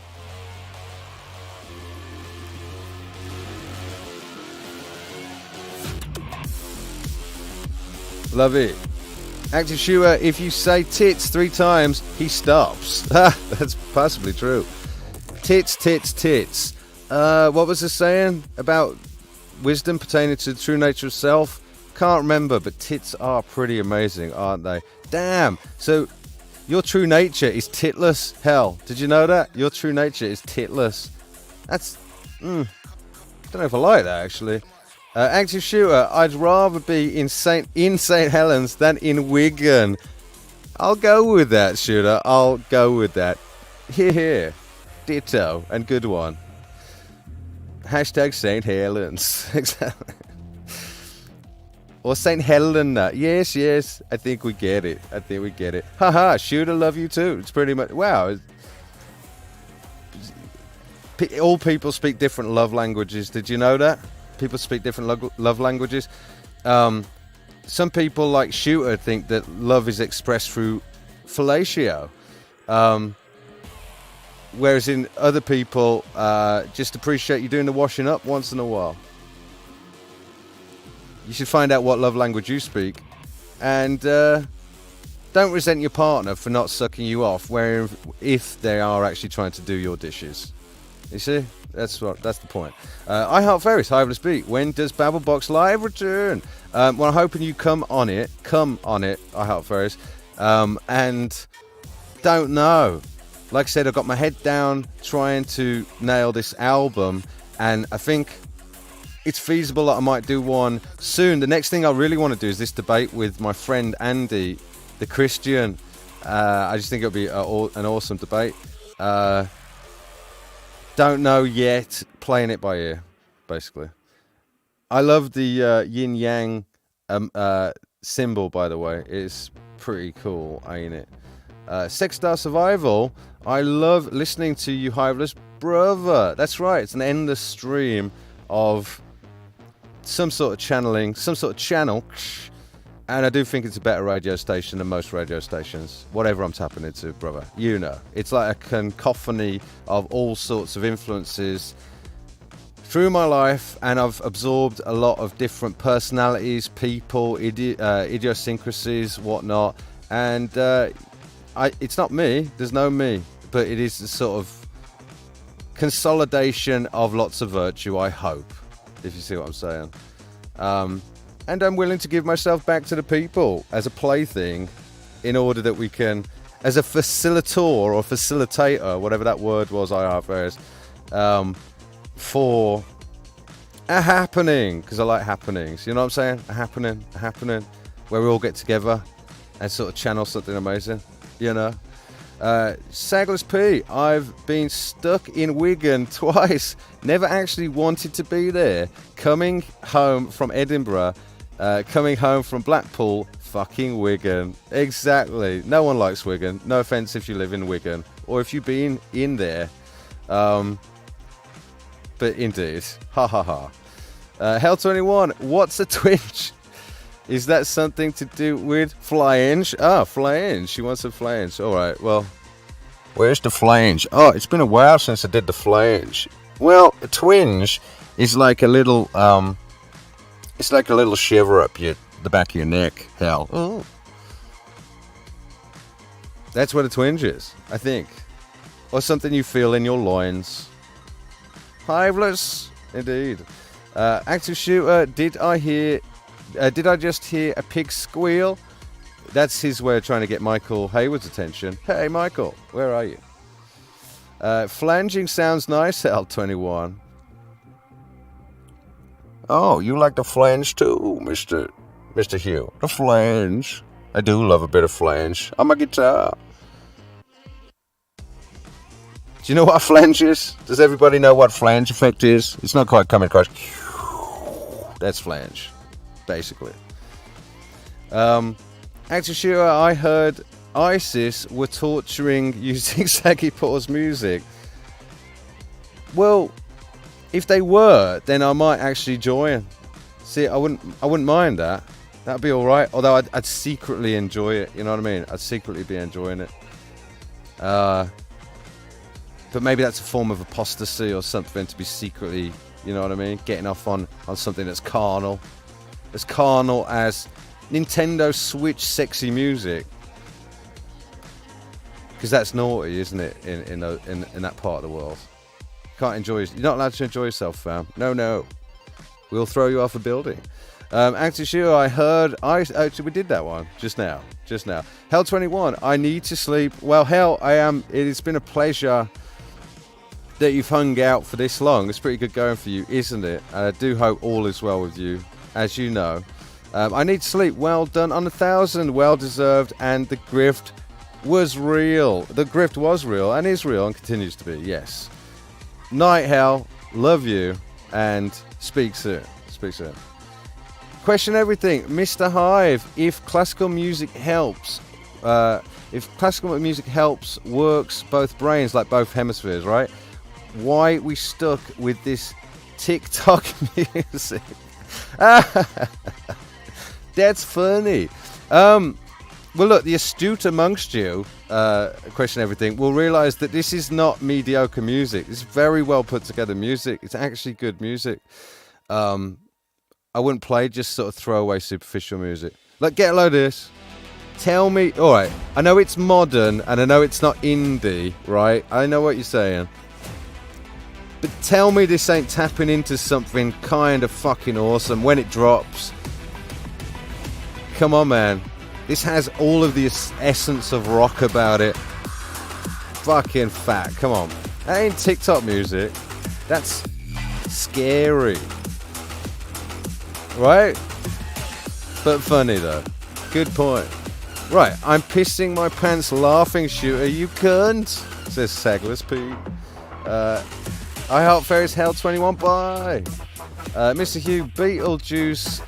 S1: Love it. Active shooter, if you say tits 3 times, he stops. That's possibly true. Tits, tits, tits. What was the saying about wisdom pertaining to the true nature of self? Can't remember, but tits are pretty amazing, aren't they? Damn. So your true nature is titless. Hell, did you know that? Your true nature is titless. That's... don't know if I like that, actually. Active shooter, I'd rather be in St. Helens than in Wigan. I'll go with that, shooter. I'll go with that. Here. Ditto. And good one. Hashtag St. Helens. Exactly. Or St. Helena. Yes. I think we get it. Haha, shooter, love you too. It's pretty much... Wow. All people speak different love languages. Did you know that? People speak different love languages. Some people, like Shooter, think that love is expressed through fellatio. Whereas in other people, just appreciate you doing the washing up once in a while. You should find out what love language you speak. And don't resent your partner for not sucking you off if they are actually trying to do your dishes. You see? That's the point. I Heart Ferris, Hiveless Beat. When does Babblebox Live return? Well, I'm hoping you come on it, I Heart Ferris. And don't know. Like I said, I've got my head down trying to nail this album, and I think it's feasible that I might do one soon. The next thing I really want to do is this debate with my friend Andy, the Christian. I just think it'll be an awesome debate. Don't know yet. Playing it by ear, basically. I love the yin yang symbol, by the way. It's pretty cool, ain't it? Sex Star Survival. I love listening to you, Hiveless brother. That's right. It's an endless stream of some sort of channeling, some sort of channel. And I do think it's a better radio station than most radio stations. Whatever I'm tapping into, brother. You know. It's like a cacophony of all sorts of influences through my life, and I've absorbed a lot of different personalities, people, idiosyncrasies, whatnot. And it's not me. There's no me. But it is a sort of consolidation of lots of virtue, I hope. If you see what I'm saying. And I'm willing to give myself back to the people as a plaything in order that we can, as a facilitator or facilitator, whatever that word was, I have first, for a happening, because I like happenings. You know what I'm saying? A happening, where we all get together and sort of channel something amazing, you know? Sagless P, I've been stuck in Wigan twice, never actually wanted to be there, coming home from Edinburgh, coming home from Blackpool, fucking Wigan. Exactly. No one likes Wigan. No offence if you live in Wigan or if you've been in there. But indeed. Ha ha ha. Hell21, what's a twinge? Is that something to do with flange? Ah, flange. She wants a flange. Alright, well. Where's the flange? Oh, it's been a while since I did the flange. Well, a twinge is like a little, it's like a little shiver up the back of your neck. Hell. Oh. That's what a twinge is, I think. Or something you feel in your loins. Hiveless. Indeed. Active shooter, did I just hear a pig squeal? That's his way of trying to get Michael Hayward's attention. Hey, Michael, where are you? Flanging sounds nice, L21. Oh, you like the flange too, Mr. Hugh? The flange. I do love a bit of flange on my guitar. Do you know what a flange is? Does everybody know what flange effect is? It's not quite coming across. That's flange, basically. Actor Shira, I heard ISIS were torturing using Saggy Paws music. Well, if they were, then I might actually join. See, I wouldn't mind that. That'd be all right. Although I'd secretly enjoy it. You know what I mean? I'd secretly be enjoying it. But maybe that's a form of apostasy or something, to be secretly, you know what I mean, getting off on something that's carnal. As carnal as Nintendo Switch sexy music. Because that's naughty, isn't it, in that part of the world. Can't enjoy. You're not allowed to enjoy yourself, fam. No. We'll throw you off a building. Actor Shiro, I heard. Actually, we did that one just now. Hell 21. I need to sleep. Well, Hell, I am. It has been a pleasure that you've hung out for this long. It's pretty good going for you, isn't it? And I do hope all is well with you, as you know. I need sleep. Well done on 1,000. Well deserved. And the grift was real. The grift was real and is real and continues to be. Yes. Night, Hell. Love you. And speak soon. Question everything. Mr. Hive. If classical music helps, works both brains, like both hemispheres, right? Why we stuck with this TikTok music? That's funny. Well, look, the astute amongst you, question everything, will realise that this is not mediocre music. It's very well put together music. It's actually good music. I wouldn't play just sort of throwaway superficial music. Like, get a load of this. Tell me, all right, I know it's modern and I know it's not indie, right? I know what you're saying. But tell me this ain't tapping into something kind of fucking awesome when it drops. Come on, man. This has all of the essence of rock about it. Fucking fat. Come on. That ain't TikTok music. That's scary. Right? But funny, though. Good point. Right. I'm pissing my pants laughing, shooter. You cunt. Says Sagless Pete. I Heart Fairies Hell 21. Bye. Mr. Hugh. Beetlejuice.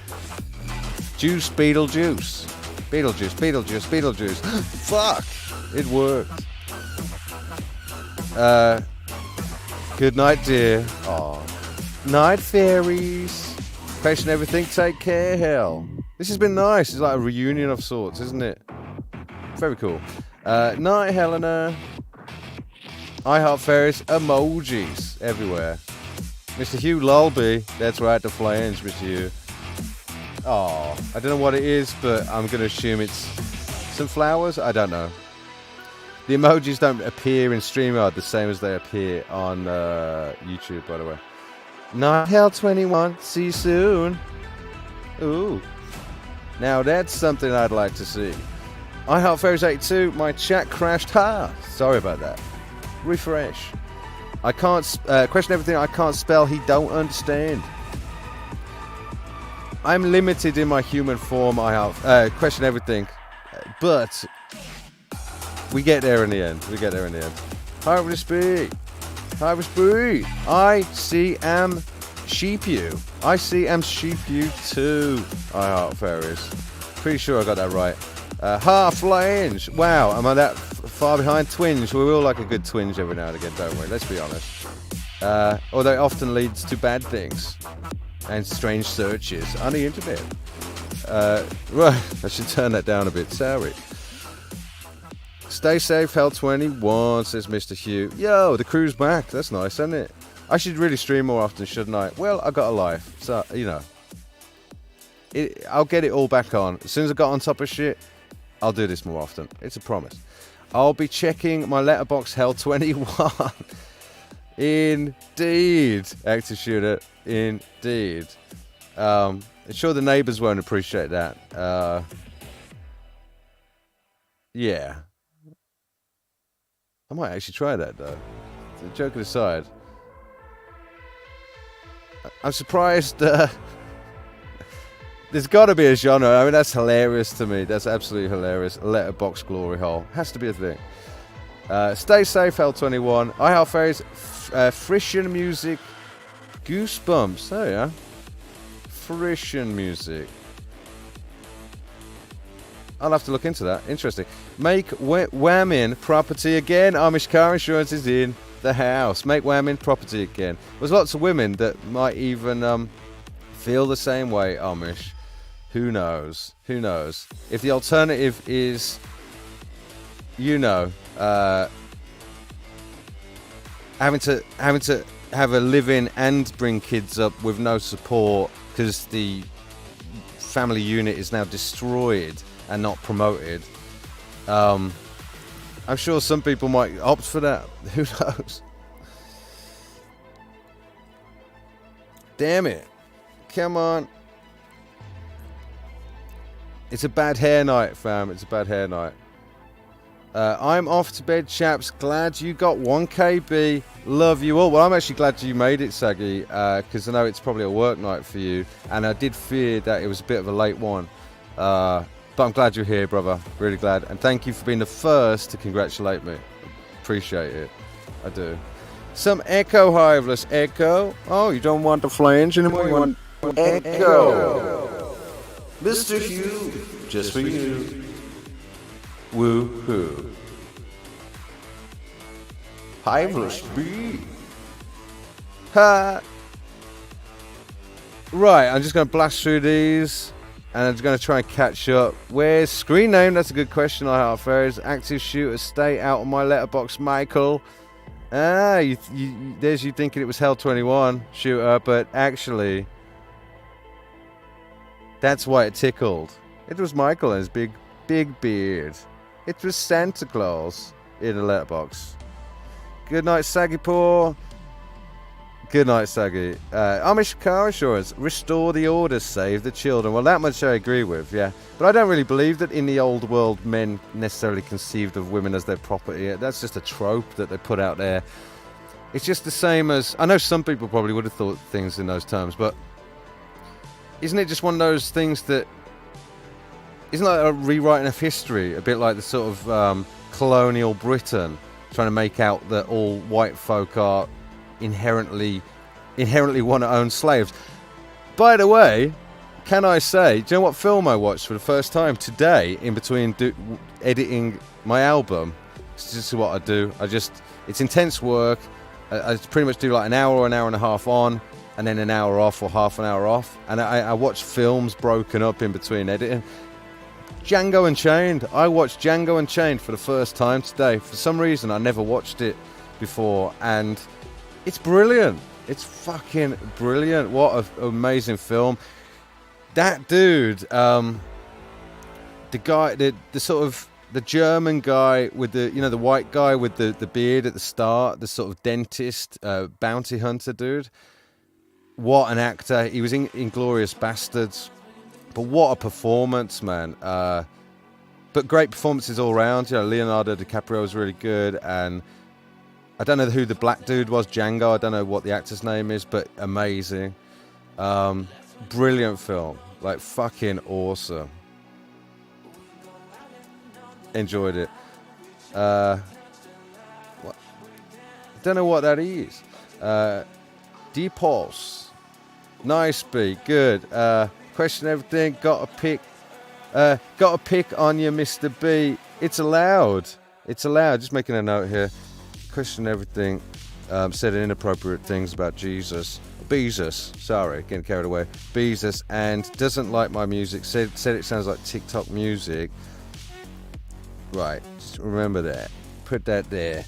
S1: Beetlejuice. Fuck! It worked. Good night, dear. Aw. Night, fairies. Question everything. Take care, Hell. This has been nice. It's like a reunion of sorts, isn't it? Very cool. Night, Helena. I Heart Fairies. Emojis everywhere. Mr. Hugh Lulby. That's right, the flange, Mr. Hugh. Oh, I don't know what it is, but I'm going to assume it's some flowers. I don't know. The emojis don't appear in StreamYard the same as they appear on YouTube, by the way. Night Hell 21. See you soon. Ooh. Now that's something I'd like to see. I Heart Fairies 82. My chat crashed. Ha! Sorry about that. Refresh. I can't question everything. I can't spell. He don't understand. I'm limited in my human form. I have question everything, but we get there in the end. Harvest B. I see am sheep you. I see am sheep you too. I Heart Fairies. Pretty sure I got that right. Half Lange. Wow, am I that far behind? Twinge. We all like a good twinge every now and again, don't we? Let's be honest. Although it often leads to bad things. And strange searches on the internet. Right, I should turn that down a bit. Sorry. Stay safe, Hell 21, says Mr. Hugh. Yo, the crew's back. That's nice, isn't it? I should really stream more often, shouldn't I? Well, I got a life, so, you know. I'll get it all back on. As soon as I got on top of shit, I'll do this more often. It's a promise. I'll be checking my letterbox, Hell 21. Indeed, active shooter. Indeed. I'm sure the neighbours won't appreciate that. Yeah. I might actually try that, though. Joking aside. I'm surprised There's got to be a genre. I mean, that's hilarious to me. That's absolutely hilarious. Letterbox glory hole. Has to be a thing. Stay safe, L21. iHeart Fairies, Frisian music, Goosebumps. Oh, yeah. Frisian music. I'll have to look into that. Interesting. Make Whamming property again. Amish car insurance is in the house. Make Whamming property again. There's lots of women that might even feel the same way, Amish. Who knows? Who knows? If the alternative is, having to have a living and bring kids up with no support because the family unit is now destroyed and not promoted. I'm sure some people might opt for that. Who knows? Damn it. Come on. It's a bad hair night, fam. It's a bad hair night. I'm off to bed, chaps. Glad you got 1KB. Love you all. Well, I'm actually glad you made it, Saggy, because I know it's probably a work night for you. And I did fear that it was a bit of a late one. But I'm glad you're here, brother. Really glad. And thank you for being the first to congratulate me. Appreciate it. I do. Some Echo Hiveless. Echo? Oh, you don't want the flange anymore? You want Echo. Mr. Hugh, just for you. Woo-hoo. Hiveless B. Ha! Right, I'm just going to blast through these. And I'm just going to try and catch up. Where's screen name? That's a good question, iHeart Fairies. Active shooter, stay out of my letterbox, Michael. There's you thinking it was Hell 21 shooter, but actually, that's why it tickled. It was Michael and his big beard. It was Santa Claus in a letterbox. Good night, Saggy Paw. Good night, Saggy. Amish car insurance. Restore the order, save the children. Well, that much I agree with, yeah. But I don't really believe that in the old world men necessarily conceived of women as their property. That's just a trope that they put out there. It's just the same as... I know some people probably would have thought things in those terms, but isn't it just one of those things that... Isn't that a rewriting of history? A bit like the sort of colonial Britain trying to make out that all white folk are inherently want to own slaves. By the way, can I say, do you know what film I watched for the first time today in between editing my album? It's just what I do. It's intense work. I pretty much do like an hour or an hour and a half on and then an hour off or half an hour off, and I watch films broken up in between editing. Django Unchained. I watched Django Unchained for the first time today. For some reason I never watched it before, and it's brilliant. It's fucking brilliant. What an amazing film. That dude, the guy, the sort of the German guy with the, the white guy with the beard at the start, the sort of dentist, bounty hunter dude. What an actor. He was in Inglourious Bastards. But what a performance, man. But great performances all around. Leonardo DiCaprio was really good, and I don't know who the black dude was, Django. I don't know what the actor's name is, but amazing. Brilliant film. Like, fucking awesome. Enjoyed it. Don't know what that is. D-Pulse. Nice beat. Good. Question everything. Got a pick on you, Mr. B. It's allowed. It's allowed. Just making a note here. Question everything. Said inappropriate things about Jesus. Beezus. Sorry, getting carried away. Beezus, and doesn't like my music. Said it sounds like TikTok music. Right. Just remember that. Put that there.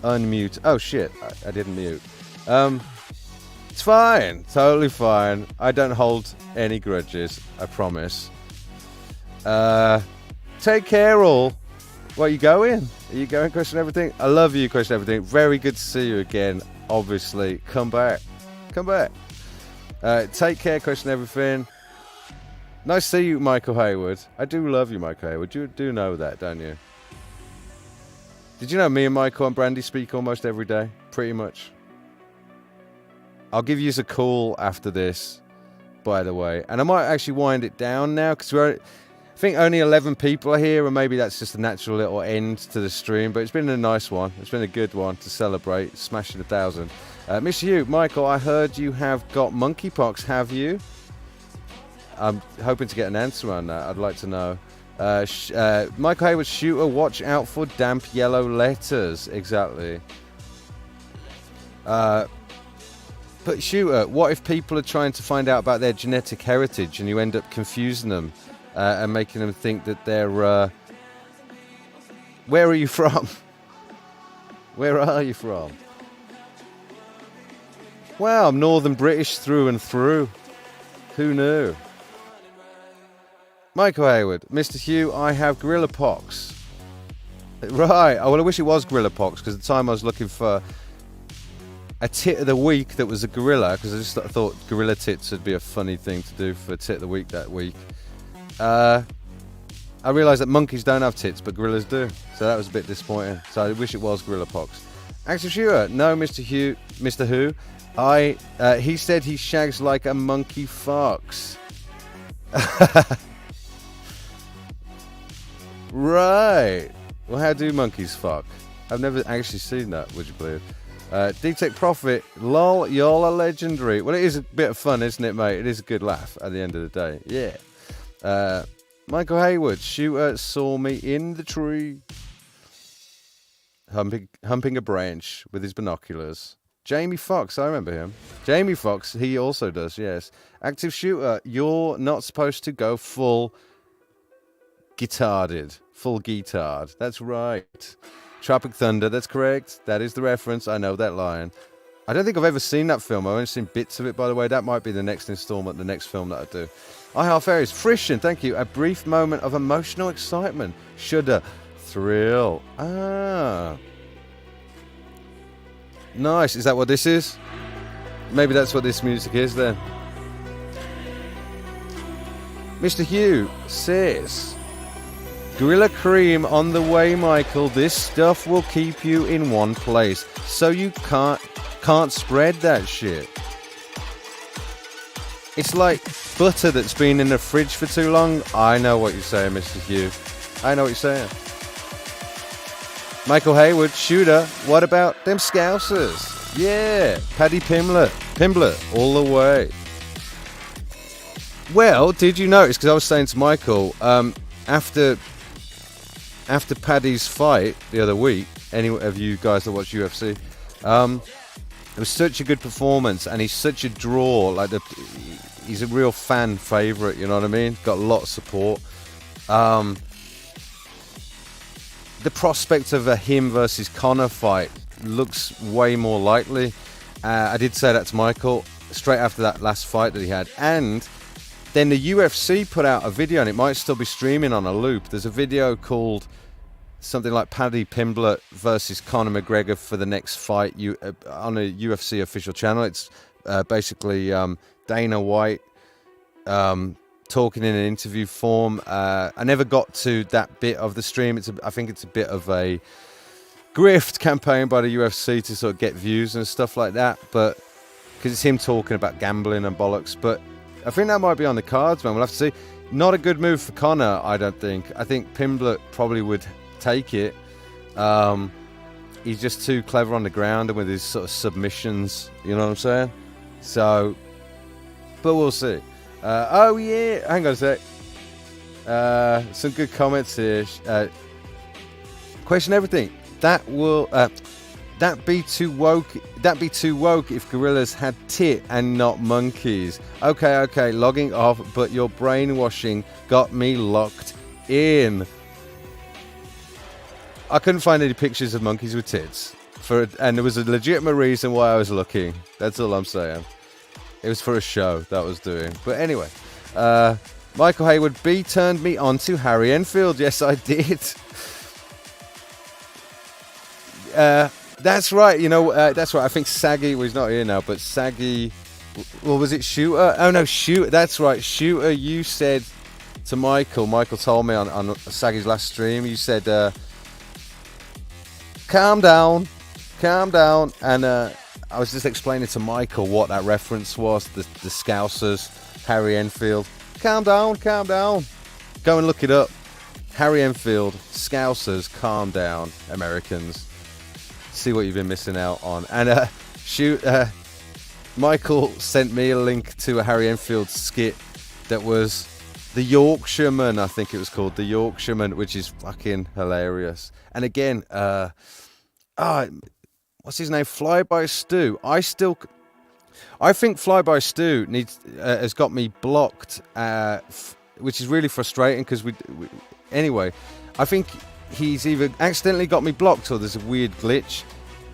S1: Unmute. Oh shit. I didn't mute. It's fine. Totally fine. I don't hold any grudges. I promise. Take care, all. Where are you going? Are you going, Question Everything? I love you, Question Everything. Very good to see you again, obviously. Come back. Come back. Take care, Question Everything. Nice to see you, Michael Hayward. I do love you, Michael Hayward. You do know that, don't you? Did you know me and Michael and Brandy speak almost every day? Pretty much. I'll give you a call after this. by the way. And I might actually wind it down now because I think only 11 people are here, and maybe that's just a natural little end to the stream. But it's been a nice one. It's been a good one to celebrate, smashing 1,000. Mr. Hugh, Michael, I heard you have got monkeypox, have you? I'm hoping to get an answer on that. I'd like to know. Michael Hayward, shooter, watch out for damp yellow letters. Exactly. But shooter, what if people are trying to find out about their genetic heritage and you end up confusing them and making them think that they're... Where are you from? Where are you from? Wow, I'm Northern British through and through. Who knew? Michael Hayward, Mr. Hugh, I have gorilla pox. Right. Oh, well, I wish it was gorilla pox because at the time I was looking for a tit of the week that was a gorilla because I just thought gorilla tits would be a funny thing to do for tit of the week that week. I realised that monkeys don't have tits, but gorillas do. So that was a bit disappointing. So I wish it was gorilla pox. Active shooter, no, Mr. Hugh, Mr. Who. He said he shags like a monkey fox. Right. Well, how do monkeys fuck? I've never actually seen that, would you believe? Deep Tech Profit, lol, y'all are legendary. Well, it is a bit of fun, isn't it, mate? It is a good laugh at the end of the day. Yeah. Michael Hayward, shooter saw me in the tree. Humping a branch with his binoculars. Jamie Foxx, I remember him. Jamie Foxx, he also does, yes. Active shooter, you're not supposed to go full guitarded. Full guitard. That's right. Tropic Thunder, that's correct. That is the reference. I know that line. I don't think I've ever seen that film. I've only seen bits of it, by the way. That might be the next installment, the next film that I do. I Half Fairies. Frisian, thank you. A brief moment of emotional excitement. Shudder. Thrill. Ah. Nice. Is that what this is? Maybe that's what this music is then. Mr. Hugh says, Gorilla Cream on the way, Michael. This stuff will keep you in one place, so you can't spread that shit. It's like butter that's been in the fridge for too long. I know what you're saying, Mr. Hugh. I know what you're saying. Michael Hayward, shooter, what about them Scousers? Yeah, Paddy Pimblett, all the way. Well, did you notice, because I was saying to Michael, after Paddy's fight the other week, any of you guys that watch UFC, it was such a good performance, and he's such a draw. He's a real fan favourite, you know what I mean? Got a lot of support. The prospect of a him versus Conor fight looks way more likely. I did say that to Michael straight after that last fight that he had. And then the UFC put out a video, and it might still be streaming on a loop. There's a video called something like Paddy Pimblett versus Conor McGregor for the next fight on a UFC official channel. It's basically Dana White talking in an interview form. I never got to that bit of the stream. I think it's a bit of a grift campaign by the UFC to sort of get views and stuff like that, but because it's him talking about gambling and bollocks. But I think that might be on the cards, man. We'll have to see. Not a good move for Conor, I don't think. I think Pimblett probably would take it. He's just too clever on the ground and with his sort of submissions, you know what I'm saying? So, but we'll see. Oh yeah, hang on a sec. Some good comments here. Question everything. That be too woke. That be too woke if gorillas had tit and not monkeys. Okay. Logging off. But your brainwashing got me locked in. I couldn't find any pictures of monkeys with tits. And there was a legitimate reason why I was looking. That's all I'm saying. It was for a show that I was doing. But anyway, Michael Hayward, B turned me on to Harry Enfield. Yes, I did. That's right. You know, that's right. I think Saggy, well, he's not here now, but Saggy, well, was it Shooter? Oh, no, Shooter. That's right. Shooter, you said to Michael told me on Saggy's last stream, you said, calm down. And I was just explaining to Michael what that reference was, the Scousers, Harry Enfield. Calm down, calm down. Go and look it up. Harry Enfield, Scousers, calm down, Americans. See what you've been missing out on. And Michael sent me a link to a Harry Enfield skit that was The Yorkshireman, I think it was called, The Yorkshireman, which is fucking hilarious. And again, what's his name? Flyby Stu. I think Flyby Stu has got me blocked, which is really frustrating because anyway, I think he's either accidentally got me blocked or there's a weird glitch.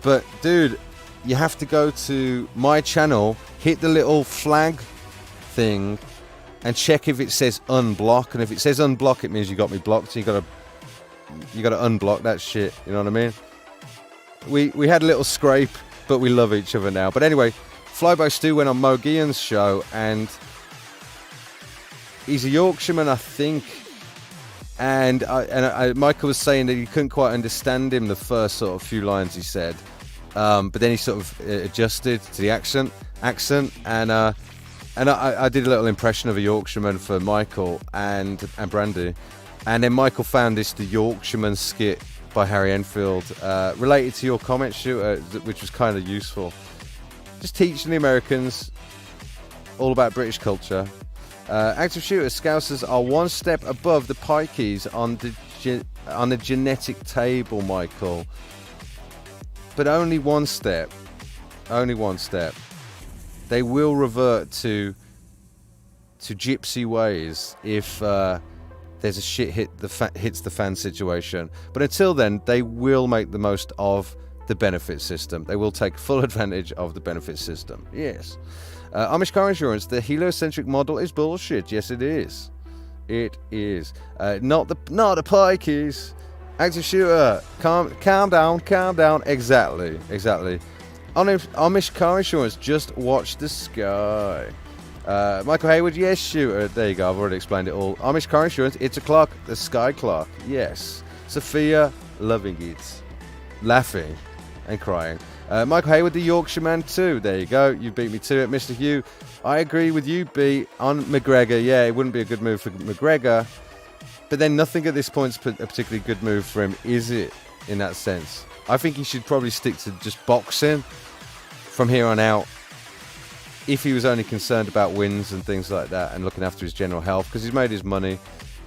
S1: But dude, you have to go to my channel, hit the little flag thing, and check if it says unblock. And if it says unblock, it means you got me blocked. So you gotta unblock that shit. You know what I mean? We had a little scrape, but we love each other now. But anyway, Flyby Stu went on Mo Guillen's show, and he's a Yorkshireman, I think. And Michael was saying that he couldn't quite understand him the first sort of few lines he said, but then he sort of adjusted to the accent, and I did a little impression of a Yorkshireman for Michael and Brandy, and then Michael found this The Yorkshireman skit by Harry Enfield related to your comment, Shooter, which was kind of useful. Just teaching the Americans all about British culture. Active Shooter, Scousers are one step above the Pikeys on the genetic table, Michael. But only one step. Only one step. They will revert to gypsy ways if there's a shit hits the fan situation. But until then, they will make the most of the benefit system. They will take full advantage of the benefit system. Yes. Amish car insurance, the heliocentric model is bullshit. Yes, it is. It is. Not the Pikeys. Active Shooter, calm down. Exactly. Amish car insurance, just watch the sky. Michael Hayward, yes, Shooter. There you go, I've already explained it all. Amish car insurance, it's a clock, the sky clock. Yes. Sophia, loving it. Laughing and crying. Michael Hayward, the Yorkshireman too. There you go. You beat me to it, Mr. Hugh. I agree with you, B, on McGregor. Yeah, it wouldn't be a good move for McGregor. But then nothing at this point is a particularly good move for him, is it? In that sense. I think he should probably stick to just boxing from here on out. If he was only concerned about wins and things like that and looking after his general health, because he's made his money,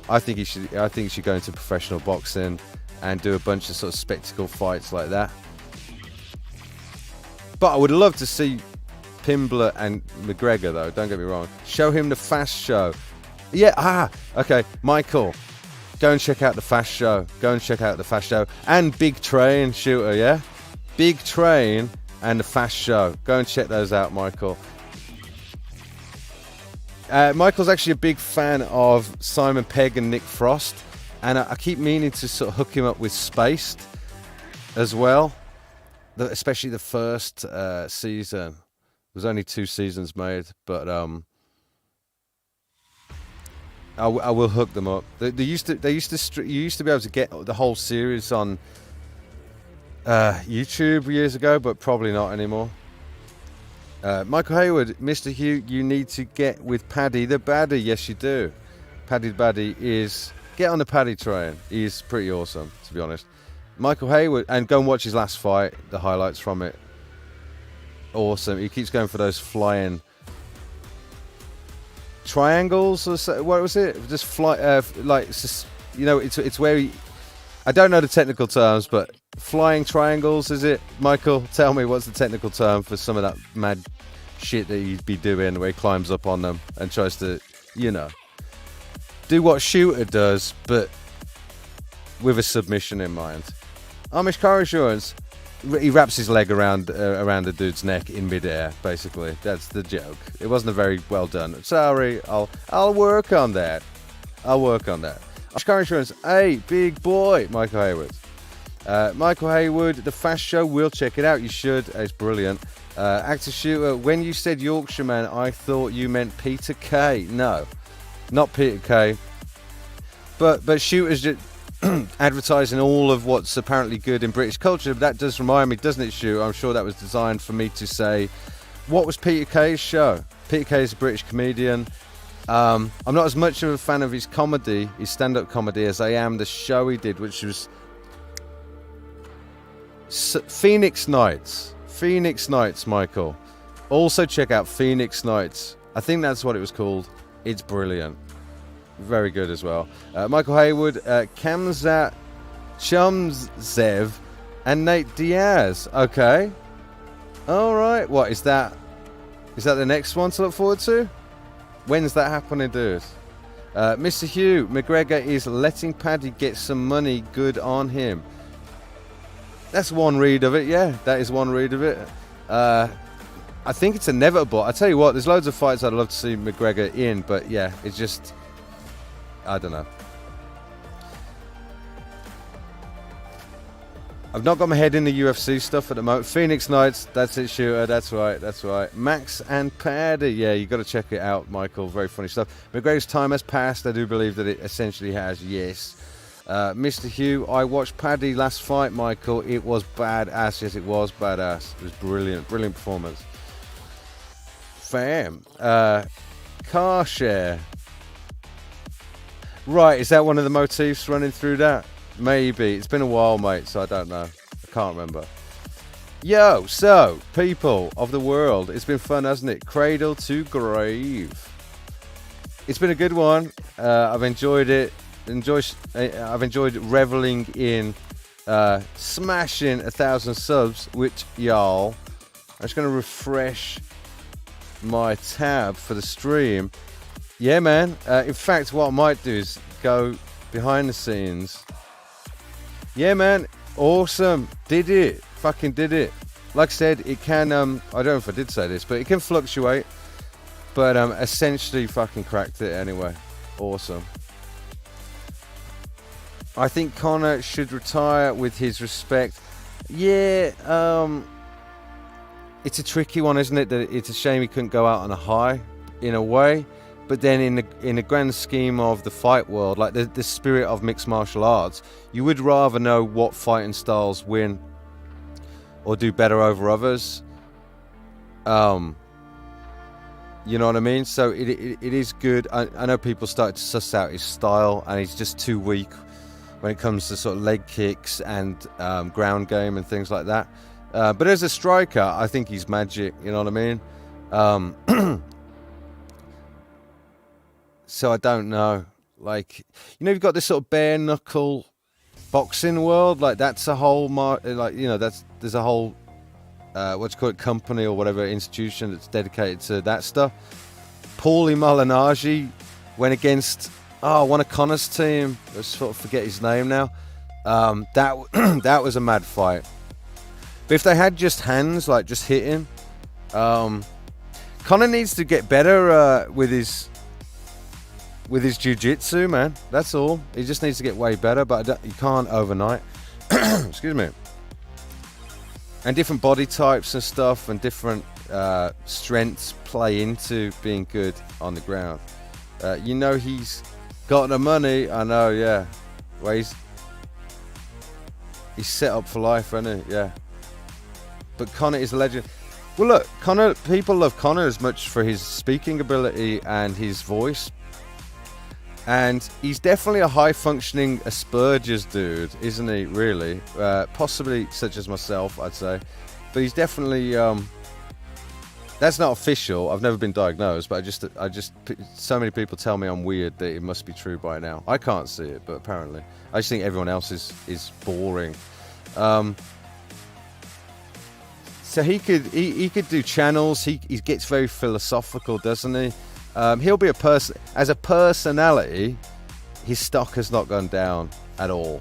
S1: I think he should go into professional boxing and do a bunch of sort of spectacle fights like that. But I would love to see Pimbler and McGregor, though. Don't get me wrong. Show him the Fast Show. Yeah, okay. Michael, go and check out the Fast Show. And Big Train, Shooter, yeah? Big Train and the Fast Show. Go and check those out, Michael. Michael's actually a big fan of Simon Pegg and Nick Frost. And I keep meaning to sort of hook him up with Spaced as well. Especially the first season. There was only 2 seasons made, but I will hook them up. You used to be able to get the whole series on YouTube years ago, but probably not anymore. Michael Hayward, Mr. Hugh, you need to get with Paddy the Baddie. Yes, you do. Paddy the Baddie get on the Paddy train. He's pretty awesome, to be honest. Michael Hayward, and go and watch his last fight, the highlights from it. Awesome. He keeps going for those flying triangles, or so, what was it? Just fly, it's where he, I don't know the technical terms, but flying triangles, is it? Michael, tell me, what's the technical term for some of that mad shit that he'd be doing where he climbs up on them and tries to, do what Shooter does, but with a submission in mind. Amish car insurance, he wraps his leg around the dude's neck in midair, basically. That's the joke. It wasn't a very well done. Sorry, I'll work on that. Amish car insurance, hey, big boy, Michael Hayward. Michael Hayward, the Fast Show, we'll check it out. You should. It's brilliant. Actor Shooter, when you said Yorkshireman, I thought you meant Peter Kay. No, not Peter Kay. But Shooter's just advertising all of what's apparently good in British culture. That does remind me, doesn't it, Shooter? I'm sure that was designed for me to say, what was Peter Kay's show? Peter Kay is a British comedian. I'm not as much of a fan of his comedy, his stand-up comedy, as I am the show he did, which was Phoenix Nights. Phoenix Nights, Michael. Also check out Phoenix Nights. I think that's what it was called. It's brilliant. Very good as well. Michael Haywood, Kamzat Chumzev, and Nate Diaz. Okay. All right. What is that? Is that the next one to look forward to? When's that happening, dude? Mr. Hugh, McGregor is letting Paddy get some money. Good on him. That's one read of it, yeah. That is one read of it. I think it's inevitable. I tell you what, there's loads of fights I'd love to see McGregor in, but yeah, it's just, I don't know. I've not got my head in the UFC stuff at the moment. Phoenix Nights, that's it, Shooter. That's right. Max and Paddy. Yeah, you got to check it out, Michael. Very funny stuff. McGregor's time has passed. I do believe that it essentially has, yes. Mr. Hugh, I watched Paddy last fight, Michael. It was badass. Yes, it was badass. It was brilliant. Brilliant performance. Fam. Car share. Right, is that one of the motifs running through that? Maybe. It's been a while, mate, so I don't know. I can't remember. Yo, so, people of the world, it's been fun, hasn't it? Cradle to grave. It's been a good one. I've enjoyed it. I've enjoyed reveling in smashing 1,000 subs, which, y'all, I'm just going to refresh my tab for the stream. Yeah, man. In fact, what I might do is go behind the scenes. Yeah, man. Awesome. Did it. Fucking did it. Like I said, it can, I don't know if I did say this, but it can fluctuate. But essentially fucking cracked it anyway. Awesome. I think Conor should retire with his respect. Yeah, it's a tricky one, isn't it? That it's a shame he couldn't go out on a high, in a way. But then in the grand scheme of the fight world, like the spirit of mixed martial arts, you would rather know what fighting styles win or do better over others. You know what I mean? So it is good. I know people started to suss out his style, and he's just too weak when it comes to sort of leg kicks and ground game and things like that. But as a striker, I think he's magic. You know what I mean? So I don't know. Like, you know, you've got this sort of bare knuckle boxing world. Like that's a whole, there's a whole, what you call it, company or whatever institution that's dedicated to that stuff. Paulie Malignaggi went against one of Conor's team. I sort of forget his name now. That was a mad fight. But if they had just hands, like just hitting, Conor needs to get better with his jiu-jitsu, man. That's all. He just needs to get way better, but you can't overnight. Excuse me. And different body types and stuff and different strengths play into being good on the ground. You know he's got the money. I know, yeah. Well, he's set up for life, isn't he? Yeah. But Conor is a legend. Well, look, Conor. People love Conor as much for his speaking ability and his voice. And he's definitely a high-functioning Asperger's dude, isn't he, really? Possibly such as myself, I'd say. But he's definitely... that's not official. I've never been diagnosed, but I just... So many people tell me I'm weird that it must be true by now. I can't see it, but apparently. I just think everyone else is boring. So he could do channels. He gets very philosophical, doesn't he? He'll be a person, as a personality, his stock has not gone down at all.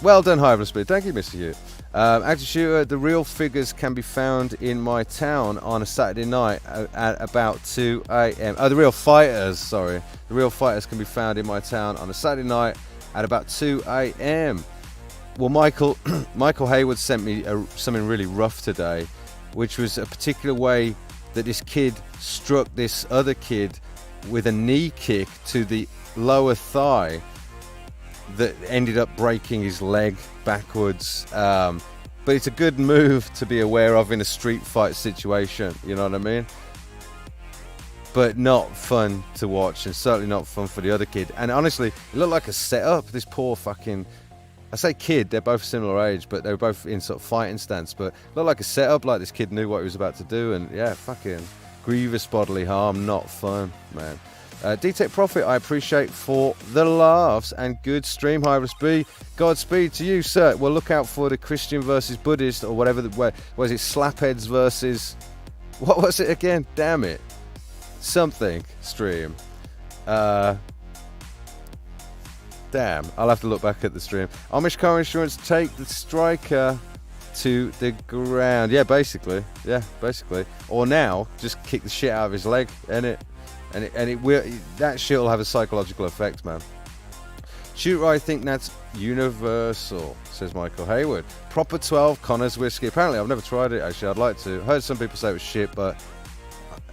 S1: Well done, High Speed. Thank you, Mr. Hugh. Active Shooter, the real figures can be found in my town on a Saturday night at about 2 a.m. Oh, the real fighters, sorry. The real fighters can be found in my town on a Saturday night at about 2 a.m. Well, Michael Haywood sent me something really rough today, which was a particular way that this kid struck this other kid with a knee kick to the lower thigh that ended up breaking his leg backwards. But it's a good move to be aware of in a street fight situation, you know what I mean? but not fun to watch, and certainly not fun for the other kid. And honestly, it looked like a setup. This poor fucking, I say kid, they're both similar age, but they were both in sort of fighting stance, but it looked like a setup, like this kid knew what he was about to do, and yeah, fucking grievous bodily harm, not fun, man. D-Tech Profit, I appreciate for the laughs and good stream. Hybris B, Godspeed to you, sir. Well, look out for the Christian versus Buddhist, or whatever, was it Slapheads versus, what was it again? Damn it. Something stream. Damn, I'll have to look back at the stream. Amish car insurance, take the striker to the ground. Yeah, basically. Or now, just kick the shit out of his leg, innit? And it will, that shit will have a psychological effect, man. Shooter, I think that's universal, says Michael Hayward. Proper 12 Connor's whiskey. Apparently, I've never tried it, actually. I'd like to. Heard some people say it was shit, but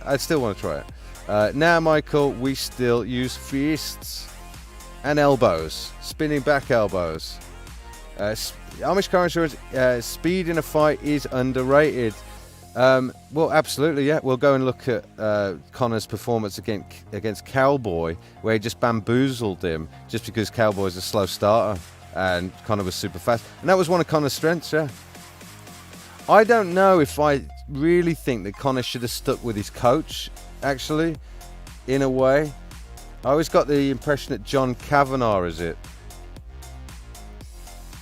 S1: I'd still want to try it. Now, Michael, we still use fists and elbows. Spinning back elbows. Amish car insurance, speed in a fight is underrated. Well, absolutely, yeah. We'll go and look at Connor's performance against Cowboy, where he just bamboozled him just because Cowboy's a slow starter and Connor was super fast. And that was one of Connor's strengths, yeah. I don't know if I really think that Connor should have stuck with his coach, actually, in a way. I always got the impression that John Kavanagh,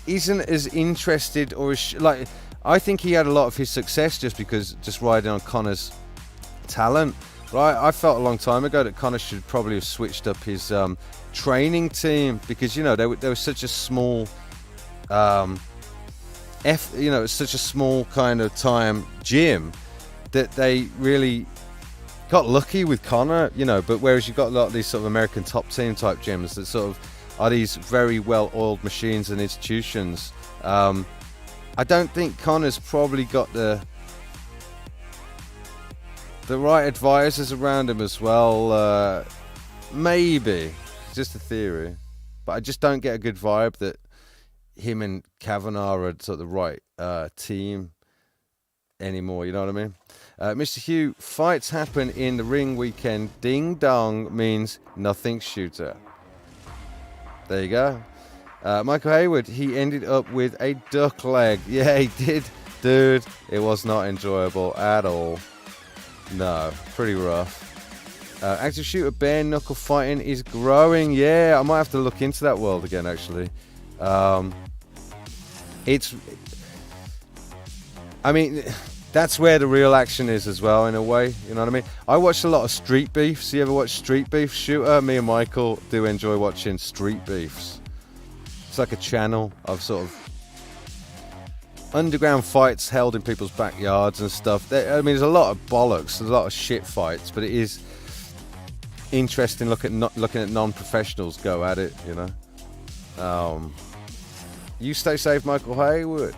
S1: isn't as interested or as like... I think he had a lot of his success just riding on Connor's talent. Right? I felt a long time ago that Connor should probably have switched up his training team, because they were such a small, such a small kind of time gym that they really got lucky with Connor. But whereas you've got a lot of these sort of American top team type gyms that sort of are these very well-oiled machines and institutions. I don't think Connor's probably got the right advisors around him as well. Maybe. Just a theory. But I just don't get a good vibe that him and Kavanagh are sort of the right team anymore, you know what I mean? Mr. Hugh, fights happen in the ring weekend. Ding dong means nothing shooter. There you go. Michael Hayward, he ended up with a duck leg. Yeah, he did. Dude, it was not enjoyable at all. No, pretty rough. Active shooter bare knuckle fighting is growing. Yeah, I might have to look into that world again, actually. That's where the real action is as well, in a way. You know what I mean? I watched a lot of Street Beefs. You ever watch Street Beef, Shooter? Me and Michael do enjoy watching Street Beefs. It's like a channel of sort of underground fights held in people's backyards and stuff. There's a lot of bollocks, there's a lot of shit fights, but it is interesting looking at non-professionals go at it, You stay safe, Michael Hayward.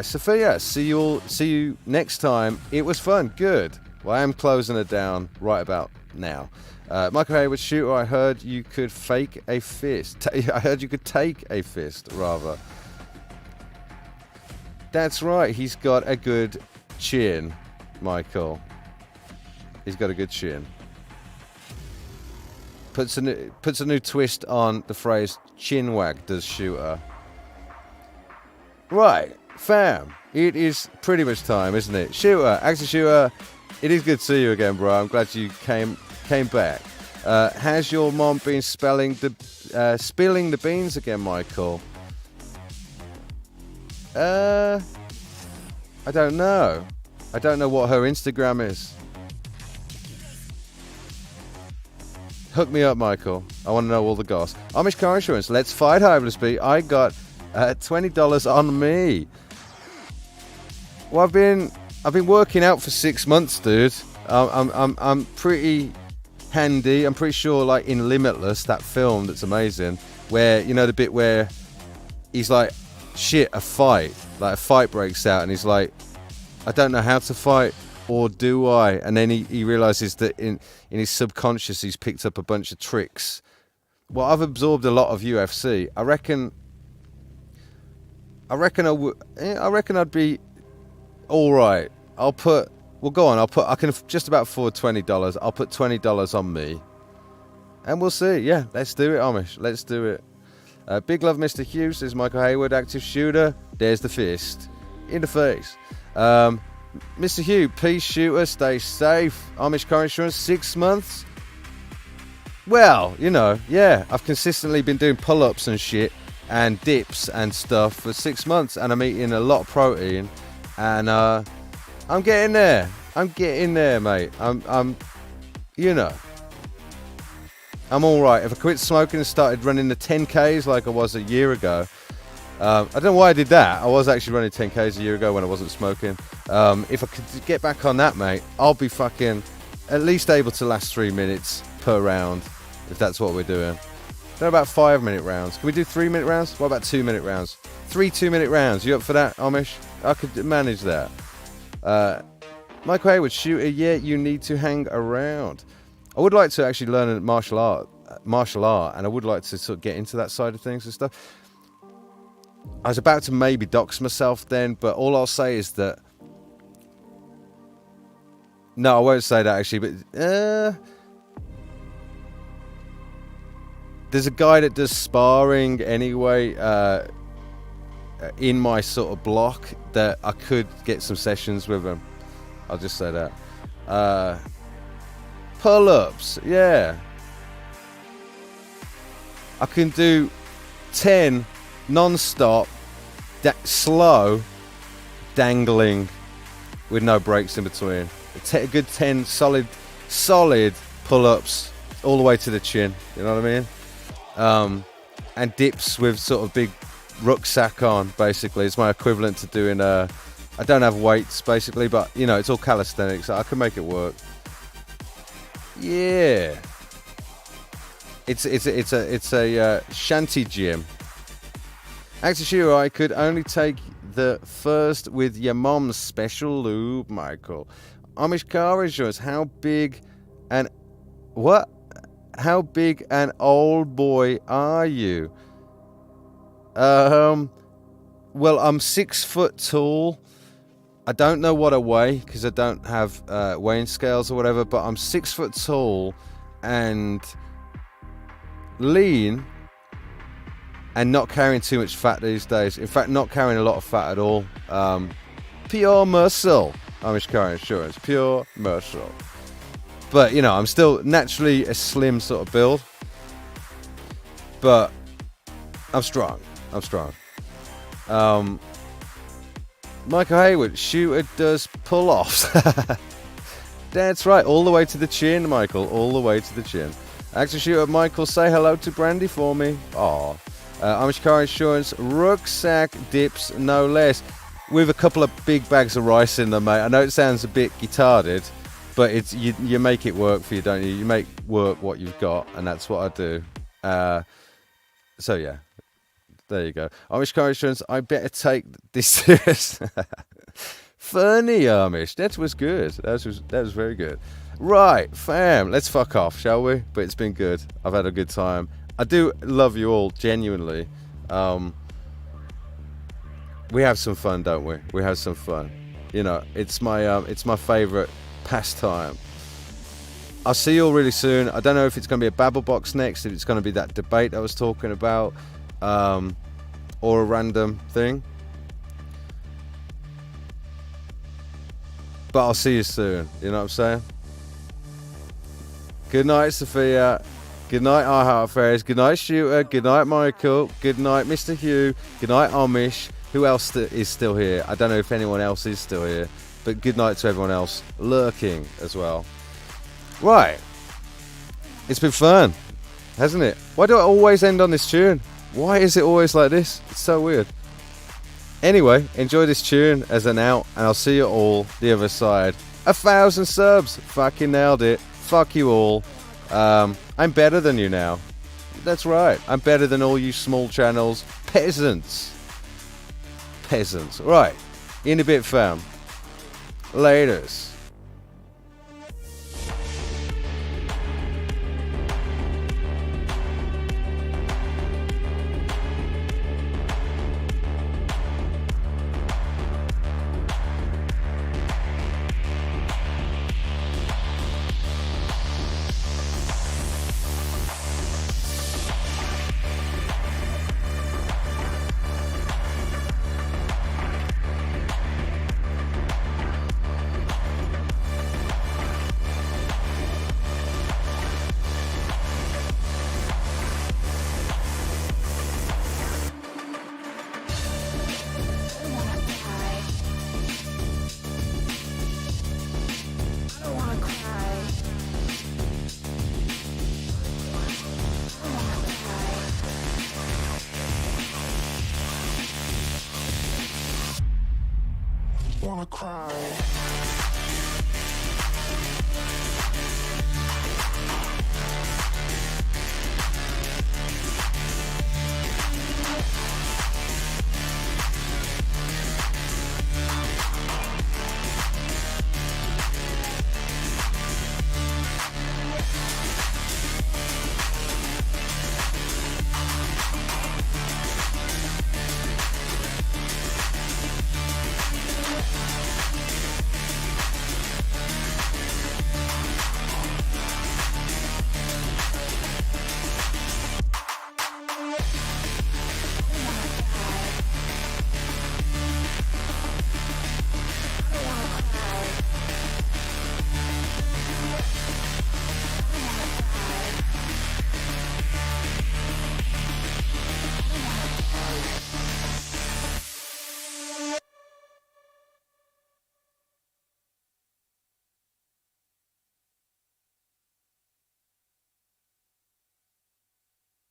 S1: Sophia, see you next time. It was fun. Good. Well, I am closing it down right about now. Michael Hayward, shooter, I heard you could fake a fist. I heard you could take a fist, rather. That's right. He's got a good chin, Michael. He's got a good chin. Puts a new twist on the phrase chin wag, does shooter. Right, fam. It is pretty much time, isn't it? Shooter, Axel Shooter, it is good to see you again, bro. I'm glad you came back. Has your mom been spilling the beans again, Michael? I don't know. I don't know what her Instagram is. Hook me up, Michael. I want to know all the goss. Amish car insurance. Let's fight, Hybris B. I got $20 on me. Well, I've been working out for 6 months, dude. I'm pretty handy. I'm pretty sure, like in Limitless, that film that's amazing, where the bit where he's like, shit, a fight breaks out, and he's like, I don't know how to fight, or do I? And then he realizes that in his subconscious he's picked up a bunch of tricks. Well, I've absorbed a lot of UFC. I reckon I'd be all right. I'll put Well, go on. I can just about afford $20. I'll put $20 on me, and we'll see. Yeah, let's do it, Amish. Let's do it. Big love, Mr. Hughes, says Michael Hayward, active shooter. There's the fist in the face. Mr. Hugh, peace shooter, stay safe. Amish car insurance, 6 months. Well, you know, yeah, I've consistently been doing pull-ups and shit and dips and stuff for 6 months, and I'm eating a lot of protein, and I'm getting there. I'm getting there, mate. I'm, you know, I'm all right. If I quit smoking and started running the 10Ks like I was a year ago, I don't know why I did that. I was actually running 10Ks a year ago when I wasn't smoking. If I could get back on that, mate, I'll be fucking at least able to last 3 minutes per round, if that's what we're doing. They're about 5-minute rounds. Can we do 3-minute rounds? What about 2-minute rounds? 3 2-minute rounds. You up for that, Amish? I could manage that. Michael Hayward, shooter, yeah, you need to hang around. I would like to actually learn a martial art, and I would like to sort of get into that side of things and stuff. I was about to maybe dox myself then, but all I'll say is that... No, I won't say that actually, but... There's a guy that does sparring anyway, in my sort of block, that I could get some sessions with him. I'll just say that. Pull-ups, yeah. I can do 10 non-stop, slow, dangling, with no breaks in between. A good 10 solid pull-ups all the way to the chin. You know what I mean? And dips with sort of big rucksack on. Basically, it's my equivalent to doing I don't have weights basically, but you know, it's all calisthenics. So I can make it work. Yeah. It's a shanty gym. Actor Shiro, I could only take the first with your mom's special lube, Michael. Amish car insurance. How big an old boy are you? Well, I'm 6 foot tall. I don't know what I weigh because I don't have weighing scales or whatever, but I'm 6 foot tall and lean and not carrying too much fat these days. In fact, not carrying a lot of fat at all. Pure muscle. Amish car insurance. Pure muscle. But, you know, I'm still naturally a slim sort of build. But I'm strong. Michael Hayward, shooter does pull-offs. That's right, all the way to the chin, Michael, all the way to the chin. Actor shooter Michael, say hello to Brandy for me. Aw. Amish car insurance, rucksack dips, no less. With a couple of big bags of rice in them, mate. I know it sounds a bit guitarded, but it's you make it work for you, don't you? You make work what you've got, and that's what I do. So yeah, there you go. Amish car insurance, I better take this serious. Funny, Amish. That was good. That was very good. Right, fam, let's fuck off, shall we? But it's been good. I've had a good time. I do love you all, genuinely. We have some fun, don't we? We have some fun. You know, it's my favourite pastime. I'll see you all really soon. I don't know if it's going to be a Babble Box next, if it's going to be that debate I was talking about, or a random thing. But I'll see you soon. You know what I'm saying? Good night, Sophia. Good night, iHeart Fairies. Good night, Shooter. Good night, Michael. Good night, Mr. Hugh. Good night, Amish. Who else is still here? I don't know if anyone else is still here. But good night to everyone else lurking as well. Right. It's been fun, hasn't it? Why do I always end on this tune? Why is it always like this? It's so weird. Anyway, enjoy this tune as an out, and I'll see you all the other side. 1,000 subs. Fucking nailed it. Fuck you all. I'm better than you now. That's right. I'm better than all you small channels. Peasants. Right. In a bit, fam. Laters.
S2: cry.